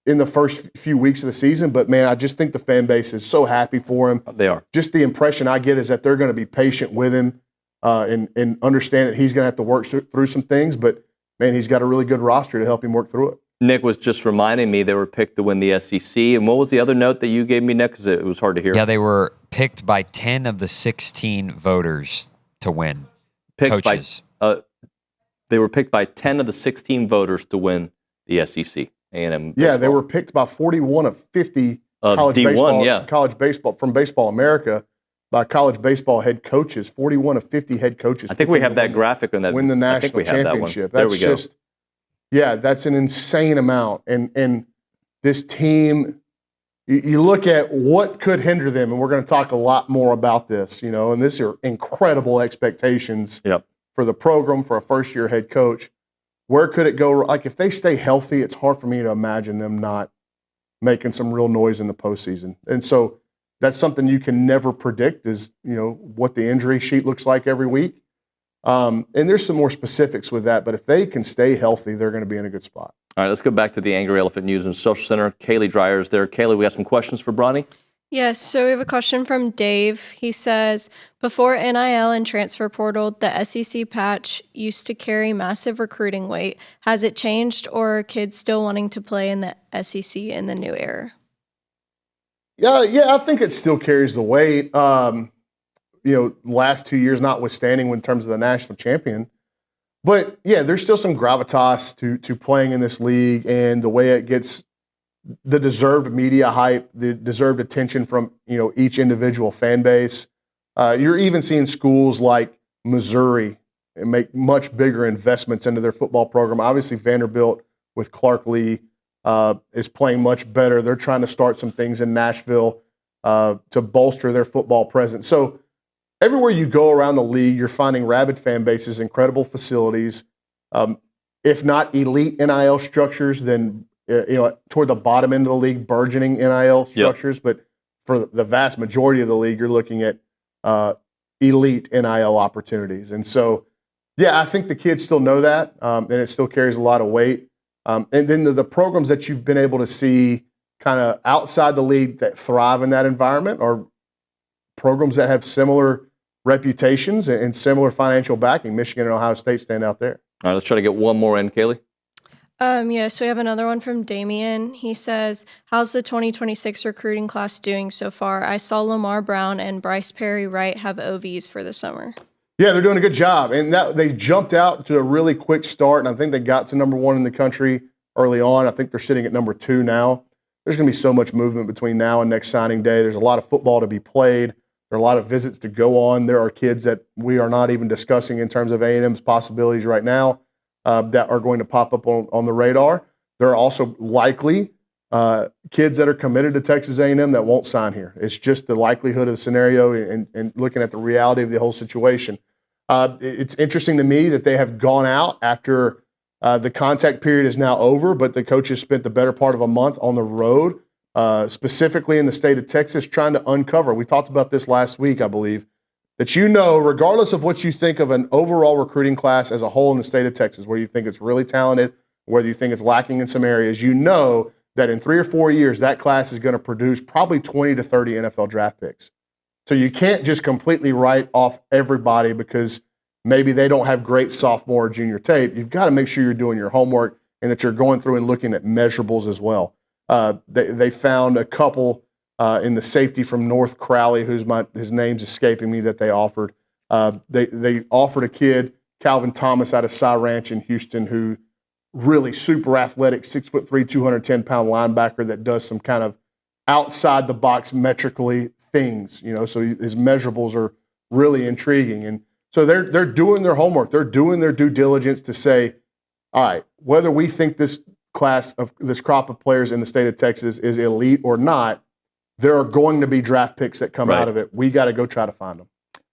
in the first few weeks of the season. But, man, I just think the fan base is so happy for him. They are. Just the impression I get is that they're going to be patient with him. And understand that he's going to have to work through some things, but man, he's got a really good roster to help him work through it. Nick was just reminding me they were picked to win the SEC. And what was the other note that you gave me, Nick? Because it was hard to hear. Yeah, they were picked by 10 of the 16 voters to win. Coaches. They were picked by 10 of the 16 voters to win the SEC. A&M. Yeah, they were picked by 41 of 50 college baseball from Baseball America. By college baseball head coaches, 41 of 50 head coaches. I think we have that graphic on that. Win the national championship. That's just, that's an insane amount. And this team, you look at what could hinder them, and we're going to talk a lot more about this, and these are incredible expectations for the program, for a first-year head coach. where could it go? Like if they stay healthy, it's hard for me to imagine them not making some real noise in the postseason. And so that's something you can never predict is, what the injury sheet looks like every week. And there's some more specifics with that, but if they can stay healthy, they're going to be in a good spot. All right, let's go back to the Angry Elephant News and Social Center. Kaylee Dreyer's there. Kaylee, we got some questions for Bronny? Yes, so we have a question from Dave. He says, before NIL and transfer portal, the SEC patch used to carry massive recruiting weight. Has it changed, or are kids still wanting to play in the SEC in the new era? Yeah, I think it still carries the weight. Last 2 years notwithstanding in terms of the national champion. But, yeah, there's still some gravitas to playing in this league and the way it gets the deserved media hype, the deserved attention from, each individual fan base. You're even seeing schools like Missouri make much bigger investments into their football program. Obviously, Vanderbilt with Clark Lee is playing much better. They're trying to start some things in Nashville to bolster their football presence. So everywhere you go around the league, you're finding rabid fan bases, incredible facilities. If not elite NIL structures, then toward the bottom end of the league, burgeoning NIL structures. Yep. But for the vast majority of the league, you're looking at elite NIL opportunities. And so, yeah, I think the kids still know that, and it still carries a lot of weight. And then the programs that you've been able to see kind of outside the league that thrive in that environment are programs that have similar reputations and similar financial backing. Michigan and Ohio State stand out there. All right, let's try to get one more in, Kaylee. So we have another one from Damien. He says, how's the 2026 recruiting class doing so far? I saw Lamar Brown and Bryce Perry Wright have OVs for the summer. Yeah, they're doing a good job. And they jumped out to a really quick start, and I think they got to number 1 in the country early on. I think they're sitting at number 2 now. There's going to be so much movement between now and next signing day. There's a lot of football to be played. There are a lot of visits to go on. There are kids that we are not even discussing in terms of A&M's possibilities right now that are going to pop up on the radar. There are also likely kids that are committed to Texas A&M that won't sign here. It's just the likelihood of the scenario and looking at the reality of the whole situation. It's interesting to me that they have gone out after the contact period is now over, but the coaches spent the better part of a month on the road, specifically in the state of Texas, trying to uncover. We talked about this last week, I believe, that regardless of what you think of an overall recruiting class as a whole in the state of Texas, where you think it's really talented, whether you think it's lacking in some areas, that in 3 or 4 years, that class is going to produce probably 20 to 30 NFL draft picks. So you can't just completely write off everybody because maybe they don't have great sophomore or junior tape. You've got to make sure you're doing your homework and that you're going through and looking at measurables as well. They found a couple in the safety from North Crowley, his name's escaping me, that they offered. They offered a kid, Calvin Thomas, out of Cy Ranch in Houston, who really super athletic, 6'3", 210-pound linebacker that does some kind of outside the box metrically things. So his measurables are really intriguing, and so they're doing their homework. They're doing their due diligence to say, all right, whether we think this crop of players in the state of Texas is elite or not, there are going to be draft picks that come out of it. We got to go try to find them.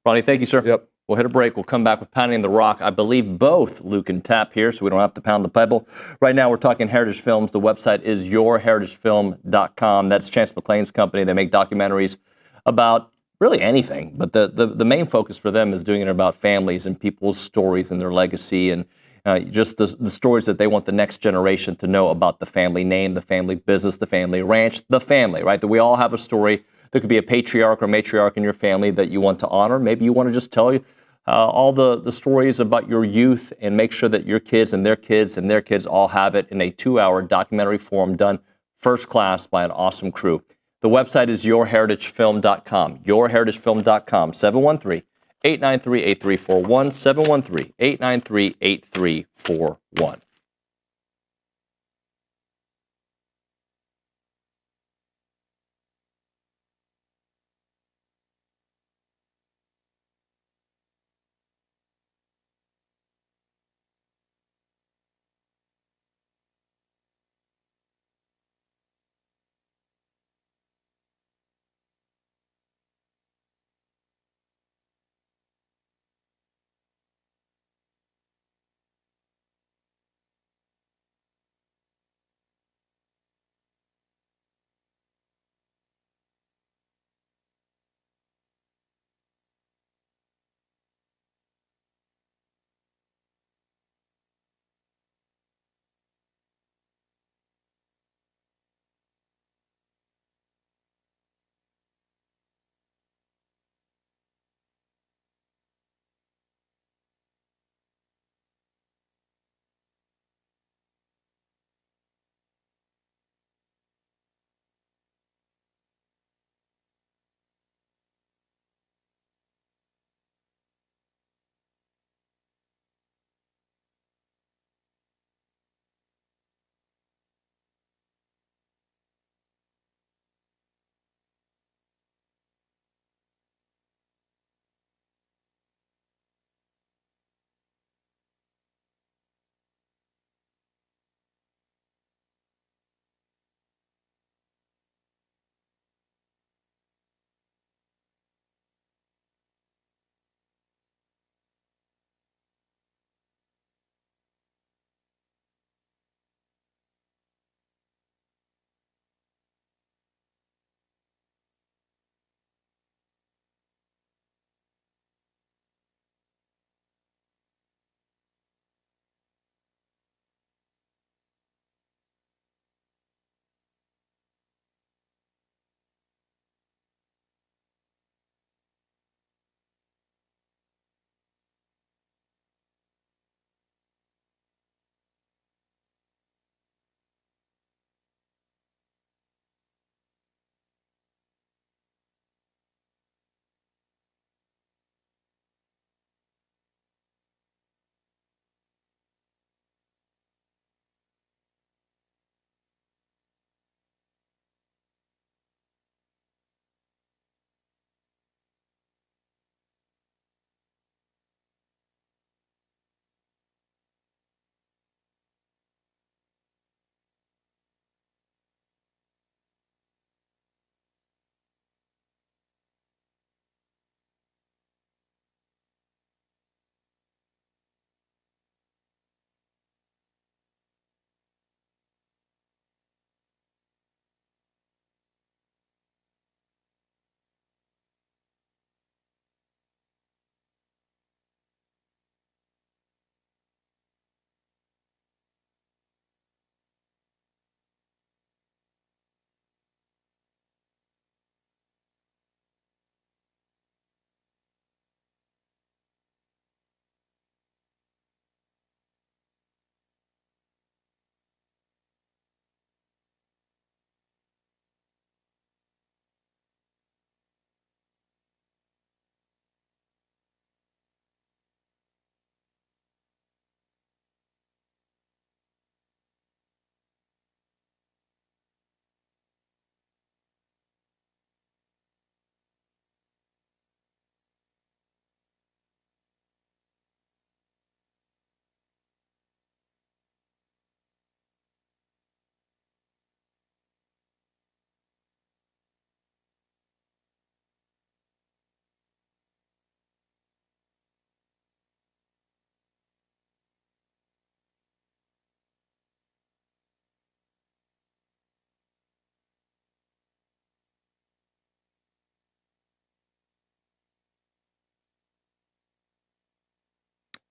Ronnie, thank you, sir. Yep. We'll hit a break. We'll come back with Pounding the Rock. I believe both Luke and Tap here, so we don't have to pound the pebble. Right now, we're talking Heritage Films. The website is yourheritagefilm.com. That's Chance McClain's company. They make documentaries about really anything, but the main focus for them is doing it about families and people's stories and their legacy and just the stories that they want the next generation to know about the family name, the family business, the family ranch, the family, right? That we all have a story. There could be a patriarch or matriarch in your family that you want to honor. Maybe you want to just tell all the stories about your youth and make sure that your kids and their kids all have it in a 2-hour documentary form done first class by an awesome crew. The website is yourheritagefilm.com, yourheritagefilm.com, 713-893-8341, 713-893-8341.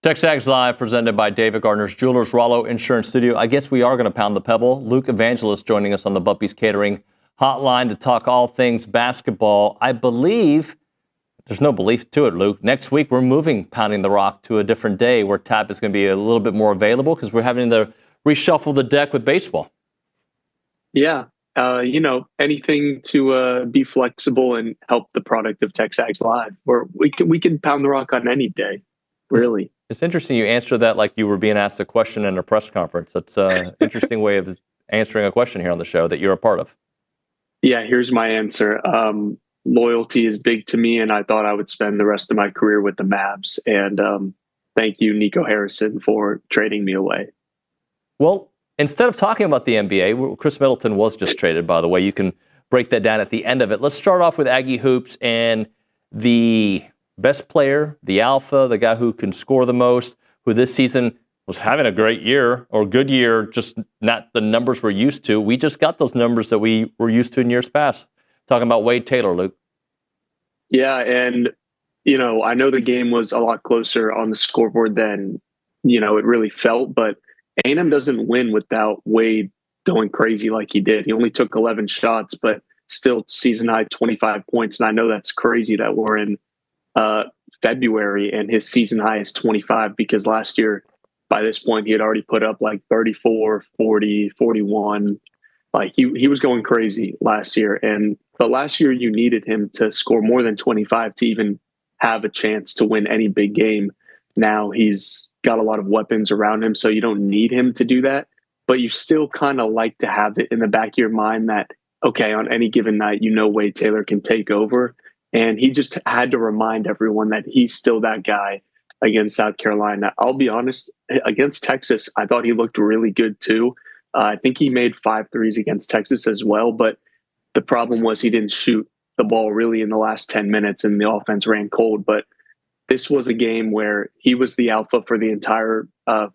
TexAgs Live, presented by David Gardner's Jewelers, Rollo Insurance Studio. I guess we are going to pound the pebble. Luke Evangelist joining us on the Buppy's Catering hotline to talk all things basketball. I believe, there's no belief to it, Luke, next week we're moving Pounding the Rock to a different day where Tap is going to be a little bit more available because we're having to reshuffle the deck with baseball. Yeah. Anything to be flexible and help the product of TexAgs Live. We can pound the rock on any day, really. It's interesting you answer that like you were being asked a question in a press conference. That's an interesting way of answering a question here on the show that you're a part of. Yeah, here's my answer. Loyalty is big to me, and I thought I would spend the rest of my career with the Mavs. And thank you, Nico Harrison, for trading me away. Well, instead of talking about the NBA, Chris Middleton was just traded, by the way. You can break that down at the end of it. Let's start off with Aggie Hoops and the best player, the alpha, the guy who can score the most, who this season was having a great year or good year, just not the numbers we're used to. We just got those numbers that we were used to in years past. Talking about Wade Taylor, Luke. Yeah, and, I know the game was a lot closer on the scoreboard than, it really felt, but A&M doesn't win without Wade going crazy like he did. He only took 11 shots, but still season high 25 points. And I know that's crazy that we're in February and his season high is 25 because last year by this point he had already put up like 34, 40, 41. Like he was going crazy last year. But last year you needed him to score more than 25 to even have a chance to win any big game. Now he's got a lot of weapons around him, so you don't need him to do that. But you still kind of like to have it in the back of your mind that, okay, on any given night, Wade Taylor can take over. And he just had to remind everyone that he's still that guy against South Carolina. I'll be honest, against Texas, I thought he looked really good too. I think he made 5 threes against Texas as well. But the problem was he didn't shoot the ball really in the last 10 minutes and the offense ran cold. But this was a game where he was the alpha for the entire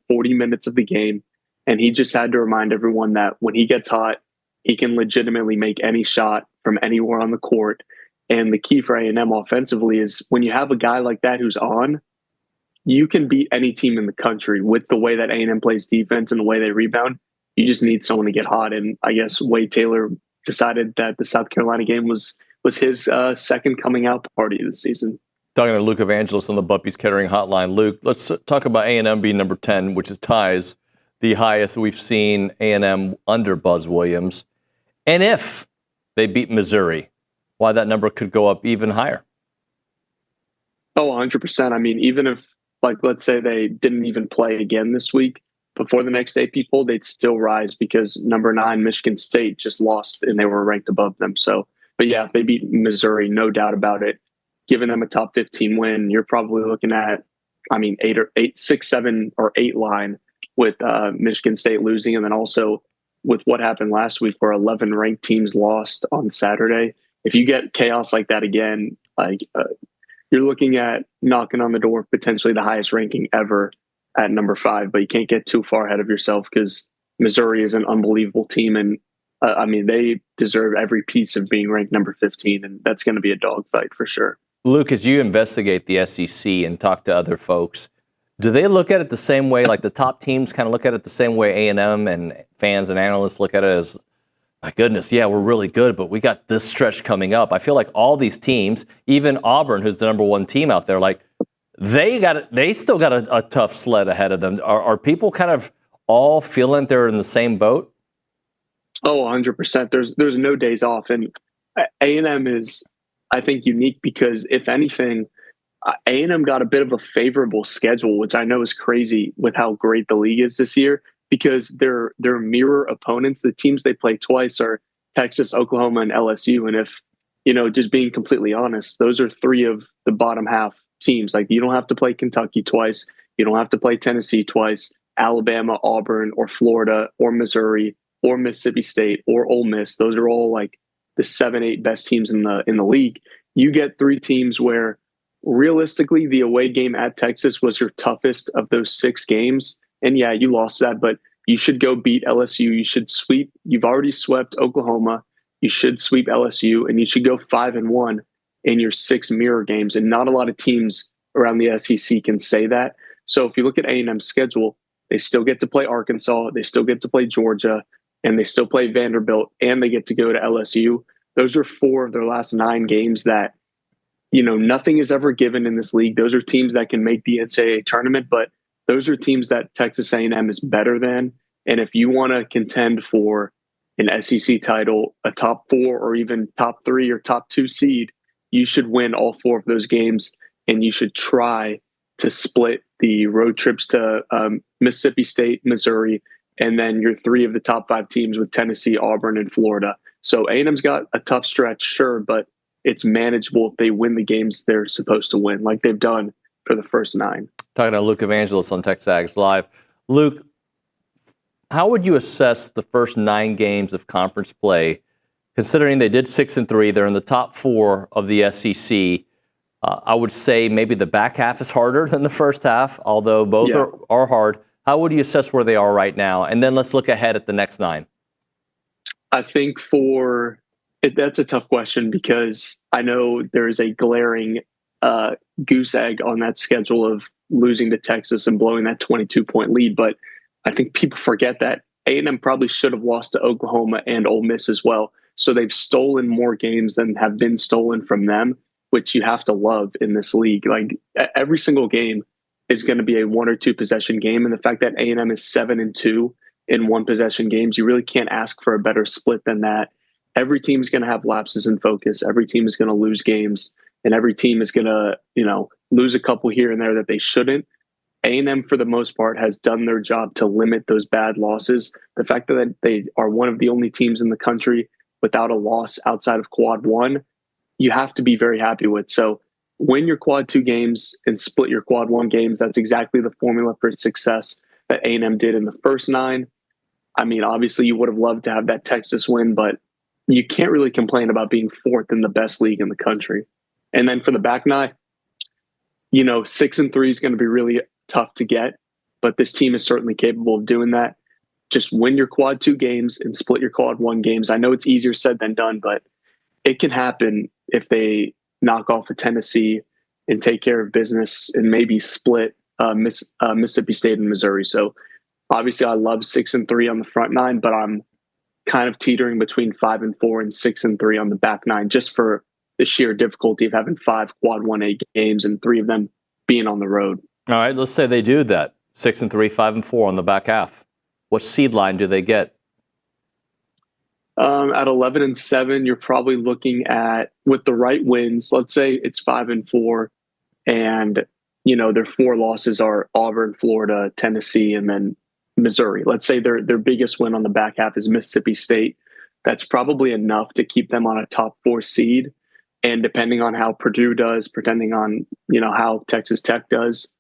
40 minutes of the game. And he just had to remind everyone that when he gets hot, he can legitimately make any shot from anywhere on the court. And the key for A&M offensively is when you have a guy like that who's on, you can beat any team in the country with the way that A&M plays defense and the way they rebound. You just need someone to get hot. And I guess Wade Taylor decided that the South Carolina game was his second coming out party this season. Talking to Luke Evangelist on the Buppy's Catering hotline. Luke, let's talk about A&M being number 10, which is ties the highest we've seen A&M under Buzz Williams. And if they beat Missouri, why that number could go up even higher. Oh, 100%. I mean, even if, let's say they didn't even play again this week, before the next AP poll, they'd still rise because number 9, Michigan State, just lost and they were ranked above them. So, but yeah, if they beat Missouri, no doubt about it, giving them a top 15 win, you're probably looking at, 6, 7, or 8 line with Michigan State losing. And then also with what happened last week where 11 ranked teams lost on Saturday. If you get chaos like that again, you're looking at knocking on the door of potentially the highest ranking ever at number 5, but you can't get too far ahead of yourself because Missouri is an unbelievable team. And they deserve every piece of being ranked number 15. And that's going to be a dogfight for sure. Luke, as you investigate the SEC and talk to other folks, do they look at it the same way, like the top teams kind of look at it the same way A&M and fans and analysts look at it as, my goodness, yeah, we're really good, but we got this stretch coming up. I feel like all these teams, even Auburn, who's the number 1 team out there, they still got a tough sled ahead of them. Are people kind of all feeling they're in the same boat? Oh, 100%. There's no days off. And A&M is, I think, unique because if anything, A&M got a bit of a favorable schedule, which I know is crazy with how great the league is this year. Because they're mirror opponents. The teams they play twice are Texas, Oklahoma, and LSU. And if, just being completely honest, those are 3 of the bottom half teams. Like, you don't have to play Kentucky twice. You don't have to play Tennessee twice, Alabama, Auburn, or Florida, or Missouri, or Mississippi State, or Ole Miss. Those are all like the 7, 8 best teams in the league. You get 3 teams where realistically the away game at Texas was your toughest of those 6 games. And yeah, you lost that, but you should go beat LSU. You should sweep. You've already swept Oklahoma. You should sweep LSU, and you should go 5-1 in your 6 mirror games. And not a lot of teams around the SEC can say that. So if you look at A&M's schedule, they still get to play Arkansas, they still get to play Georgia, and they still play Vanderbilt, and they get to go to LSU. Those are 4 of their last 9 games that, nothing is ever given in this league. Those are teams that can make the NCAA tournament, but those are teams that Texas A&M is better than. And if you want to contend for an SEC title, a top 4 or even top 3 or top 2 seed, you should win all 4 of those games, and you should try to split the road trips to Mississippi State, Missouri, and then your 3 of the top 5 teams with Tennessee, Auburn, and Florida. So A&M's got a tough stretch, sure, but it's manageable if they win the games they're supposed to win, like they've done for the first 9. Talking to Luke Evangelist on TexAgs Live. Luke, how would you assess the first 9 games of conference play, considering they did 6-3, they're in the top 4 of the SEC? I would say maybe the back half is harder than the first half, although both are hard. How would you assess where they are right now? And then let's look ahead at the next 9. I think that's a tough question because I know there's a glaring goose egg on that schedule of losing to Texas and blowing that 22-point lead. But I think people forget that A&M probably should have lost to Oklahoma and Ole Miss as well. So they've stolen more games than have been stolen from them, which you have to love in this league. Like every single game is going to be a 1 or 2 possession game. And the fact that A&M is 7-2 in 1 possession games, you really can't ask for a better split than that. Every team is going to have lapses in focus. Every team is going to lose games, and every team is going to, lose a couple here and there that they shouldn't. A&M, for the most part, has done their job to limit those bad losses. The fact that they are one of the only teams in the country without a loss outside of Quad 1, you have to be very happy with. So win your Quad 2 games and split your Quad 1 games. That's exactly the formula for success that A&M did in the first 9. I mean, obviously you would have loved to have that Texas win, but you can't really complain about being 4th in the best league in the country. And then for the back 9, 6-3 is going to be really tough to get, but this team is certainly capable of doing that. Just win your Quad 2 games and split your Quad 1 games. I know it's easier said than done, but it can happen if they knock off a Tennessee and take care of business and maybe split Mississippi State and Missouri. So obviously I love 6-3 on the front 9, but I'm kind of teetering between 5-4 and 6-3 on the back 9, just for the sheer difficulty of having 5 Quad 1A games and 3 of them being on the road. All right, let's say they do that. 6-3, 5-4 on the back half. What seed line do they get? At 11-7, you're probably looking at, with the right wins, let's say it's 5-4, and their 4 losses are Auburn, Florida, Tennessee, and then Missouri. Let's say their biggest win on the back half is Mississippi State. That's probably enough to keep them on a top 4 seed. And depending on how Purdue does, depending on how Texas Tech does,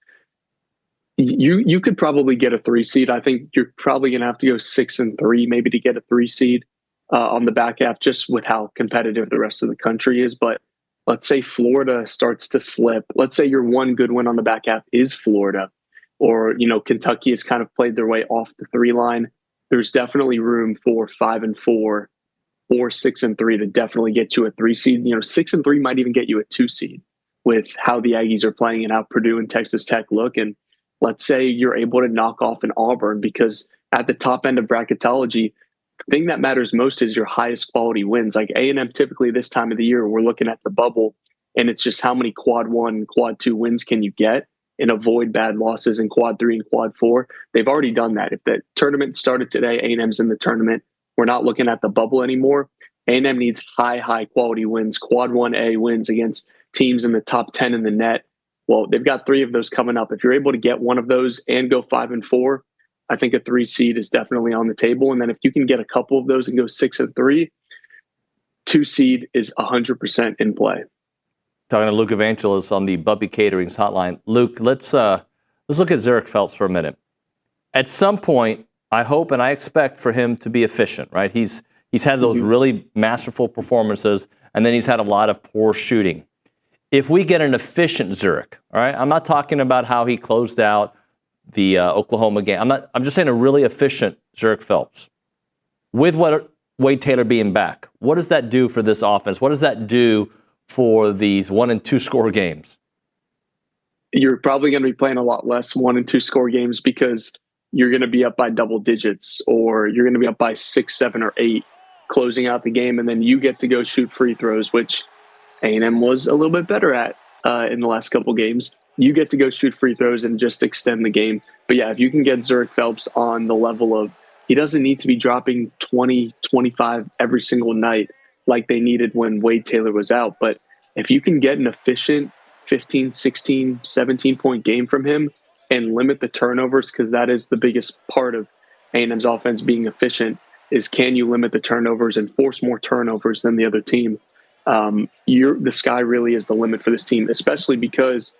you could probably get a 3 seed. I think you're probably going to have to go 6-3 maybe to get a 3 seed on the back half, just with how competitive the rest of the country is. But let's say Florida starts to slip. Let's say your one good win on the back half is Florida, or Kentucky has kind of played their way off the 3 line. There's definitely room for 5-4 or 6-3 to definitely get you a 3 seed. 6-3 might even get you a 2 seed with how the Aggies are playing and how Purdue and Texas Tech look. And let's say you're able to knock off an Auburn, because at the top end of bracketology, the thing that matters most is your highest quality wins. Like A&M, typically this time of the year, we're looking at the bubble, and it's just how many Quad 1, Quad 2 wins can you get and avoid bad losses in Quad 3 and Quad 4. They've already done that. If the tournament started today, A&M's in the tournament. We're not looking at the bubble anymore. A&M needs high quality wins, Quad 1A wins against teams in the top 10 in the net. Well, they've got 3 of those coming up. If you're able to get one of those and go 5-4, I think a 3 seed is definitely on the table. And then if you can get a couple of those and go 6-3, 2 seed is 100% in play. Talking to Luke Evangelist on the Bubby Catering's hotline. Luke, let's look at Zurich Phelps for a minute. At some point, I hope and I expect for him to be efficient, right? He's had those really masterful performances, and then he's had a lot of poor shooting. If we get an efficient Zurich, all right, I'm not talking about how he closed out the Oklahoma game. I'm just saying a really efficient Zurich Phelps. With Wade Taylor being back, what does that do for this offense? What does that do for these 1- and 2-score games? you're probably going to be playing a lot less 1 and 2 score games because you're going to be up by double digits, or you're going to be up by 6, 7, or 8 closing out the game. And then you get to go shoot free throws, which A&M was a little bit better at in the last couple games. You get to go shoot free throws and just extend the game. But yeah, if you can get Zurich Phelps on the level of, he doesn't need to be dropping 20, 25 every single night like they needed when Wade Taylor was out. But if you can get an efficient 15, 16, 17-point game from him and limit the turnovers, because that is the biggest part of A&M's offense being efficient, is can you limit the turnovers and force more turnovers than the other team? The sky really is the limit for this team, especially because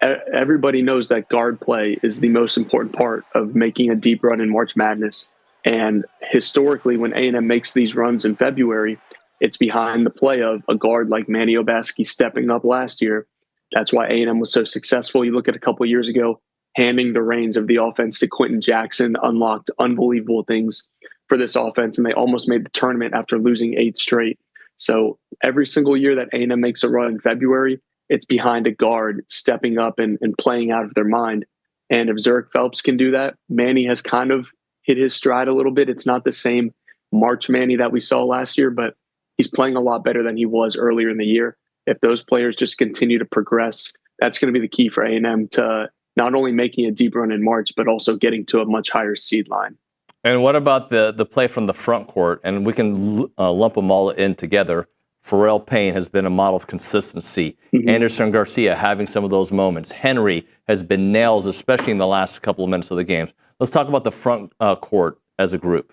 everybody knows that guard play is the most important part of making a deep run in March Madness. And historically, when A&M makes these runs in February, it's behind the play of a guard like Manny Obaski stepping up last year. That's why A&M was so successful. You look at a couple of years ago, handing the reins of the offense to Quentin Jackson unlocked unbelievable things for this offense, and they almost made the tournament after losing 8 straight. So every single year that A&M makes a run in February, it's behind a guard stepping up and playing out of their mind. And if Zurich Phelps can do that, Manny has kind of hit his stride a little bit. It's not the same March Manny that we saw last year, but he's playing a lot better than he was earlier in the year. If those players just continue to progress, that's going to be the key for A&M to not only making a deep run in March, but also getting to a much higher seed line. And what about the play from the front court? And we can lump them all in together. Pharrell Payne has been a model of consistency. Mm-hmm. Anderson Garcia having some of those moments. Henry has been nails, especially in the last couple of minutes of the games. Let's talk about the front court as a group.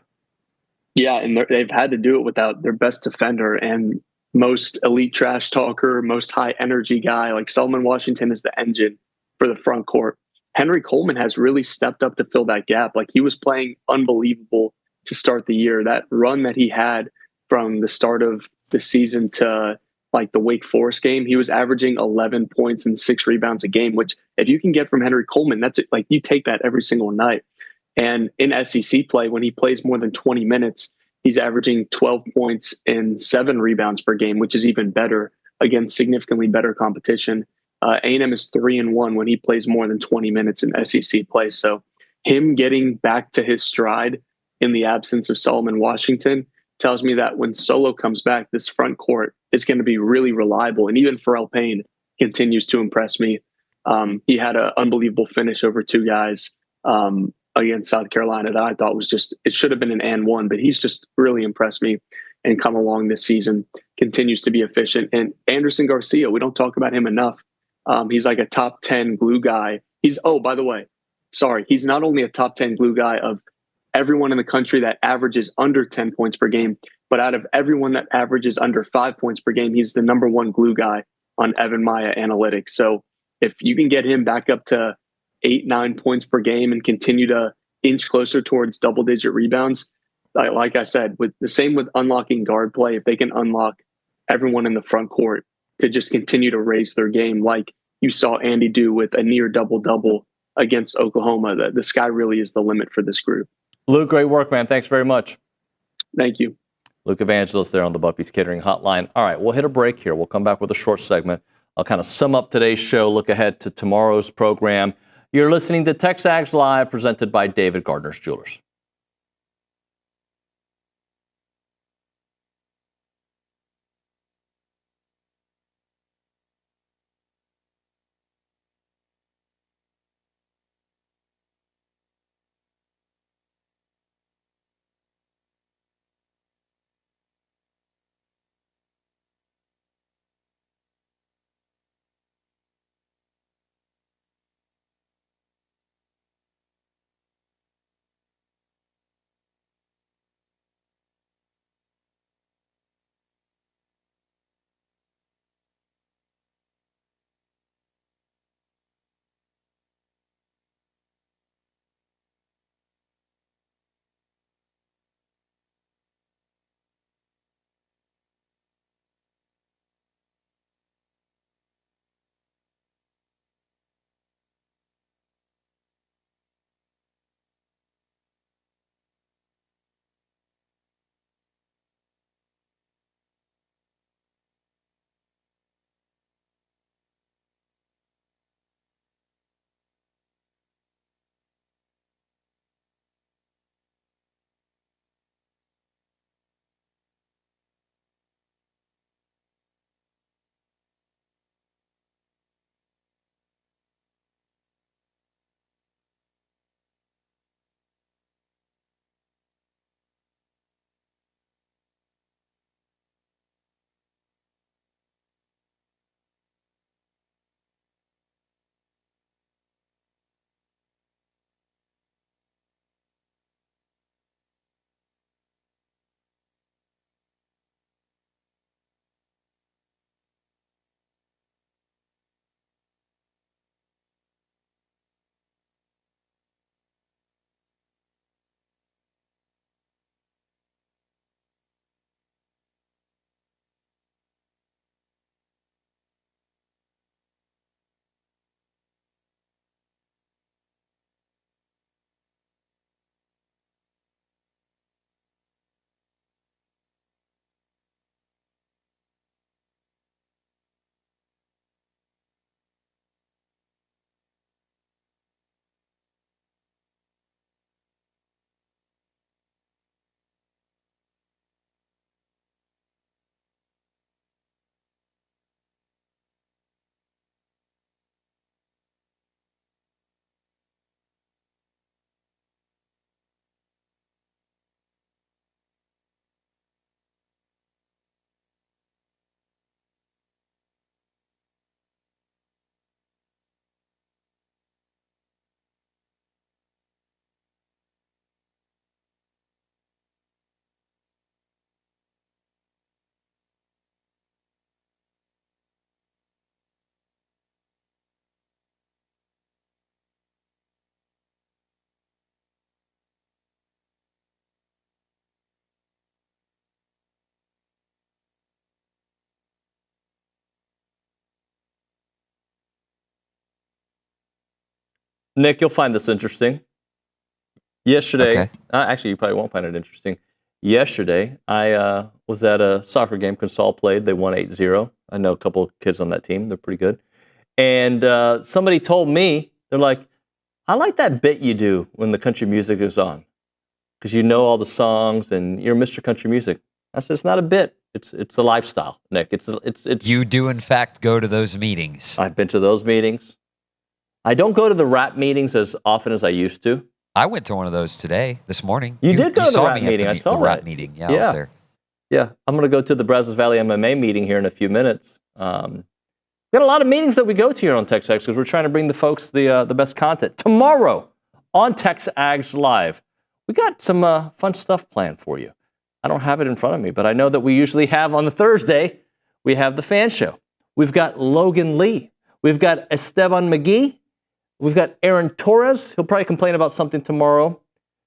Yeah, and they've had to do it without their best defender and most elite trash talker, most high energy guy. Like Solomon Washington is the engine for the front court. Henry Coleman has really stepped up to fill that gap. Like, he was playing unbelievable to start the year. That run that he had from the start of the season to like the Wake Forest game, he was averaging 11 points and 6 rebounds a game, which if you can get from Henry Coleman, that's it. Like, you take that every single night. And in SEC play, when he plays more than 20 minutes, he's averaging 12 points and 7 rebounds per game, which is even better against significantly better competition. A&M is 3-1 when he plays more than 20 minutes in SEC play. So him getting back to his stride in the absence of Solomon Washington tells me that when Solo comes back, this front court is going to be really reliable. And even Pharrell Payne continues to impress me. He had an unbelievable finish over 2 guys against South Carolina that I thought was just, it should have been an and one, but he's just really impressed me and come along this season, continues to be efficient. And Anderson Garcia, we don't talk about him enough. He's like a top 10 glue guy. He's not only a top 10 glue guy of everyone in the country that averages under 10 points per game, but out of everyone that averages under 5 points per game, he's the number 1 glue guy on Evan Maya Analytics. So if you can get him back up to 8, 9 points per game and continue to inch closer towards double-digit rebounds, like I said, with the same with unlocking guard play, if they can unlock everyone in the front court to just continue to raise their game like you saw Andy do with a near double-double against Oklahoma, the sky really is the limit for this group. Luke, great work, man. Thanks very much. Thank you. Luke Evangelist there on the Buffy's Catering Hotline. All right, we'll hit a break here. We'll come back with a short segment. I'll kind of sum up today's show, look ahead to tomorrow's program. You're listening to TexAgs Live, presented by David Gardner's Jewelers. Nick, you'll find this interesting. Yesterday, actually, you probably won't find it interesting. Yesterday, I was at a soccer game Consol played. They won 8-0. I know a couple of kids on that team. They're pretty good. And somebody told me, they're like, I like that bit you do when the country music is on, because you know all the songs and you're Mr. Country Music. I said, it's not a bit. It's a lifestyle, Nick. It's. You do, in fact, go to those meetings. I've been to those meetings. I don't go to the rap meetings as often as I used to. I went to one of those this morning. You did go to the saw rap me at meeting. I saw the that. rap meeting. Yeah, I was there. Yeah, I'm going to go to the Brazos Valley MMA meeting here in a few minutes. We got a lot of meetings that we go to here on TexAgs because we're trying to bring the folks the best content. Tomorrow on TexAgs Live, we got some fun stuff planned for you. I don't have it in front of me, but I know that we usually have on the Thursday, we have the fan show. We've got Logan Lee. We've got Esteban McGee. We've got Aaron Torres. He'll probably complain about something tomorrow.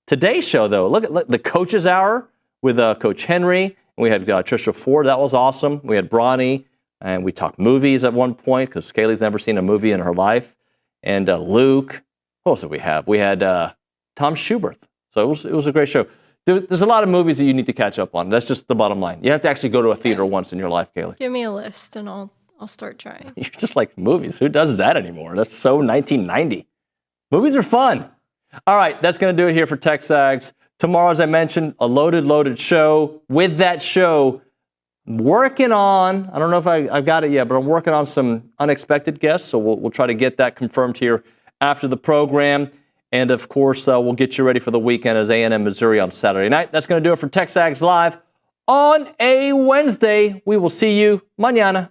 Today's show, though, look at the Coach's Hour with Coach Henry. And we had Trisha Ford. That was awesome. We had Bronny. And we talked movies at one point because Kaylee's never seen a movie in her life. And Luke. What else did we have? We had Tom Schuberth. So it was a great show. There's a lot of movies that you need to catch up on. That's just the bottom line. You have to actually go to a theater once in your life, Kaylee. Give me a list and I'll start trying. You're just like movies. Who does that anymore? That's so 1990. Movies are fun. All right, that's going to do it here for TexAgs. Tomorrow, as I mentioned, a loaded show. With that show, working on, I don't know if I've got it yet, but I'm working on some unexpected guests, so we'll try to get that confirmed here after the program. And, of course, we'll get you ready for the weekend as A&M Missouri on Saturday night. That's going to do it for TexAgs Live on a Wednesday. We will see you mañana.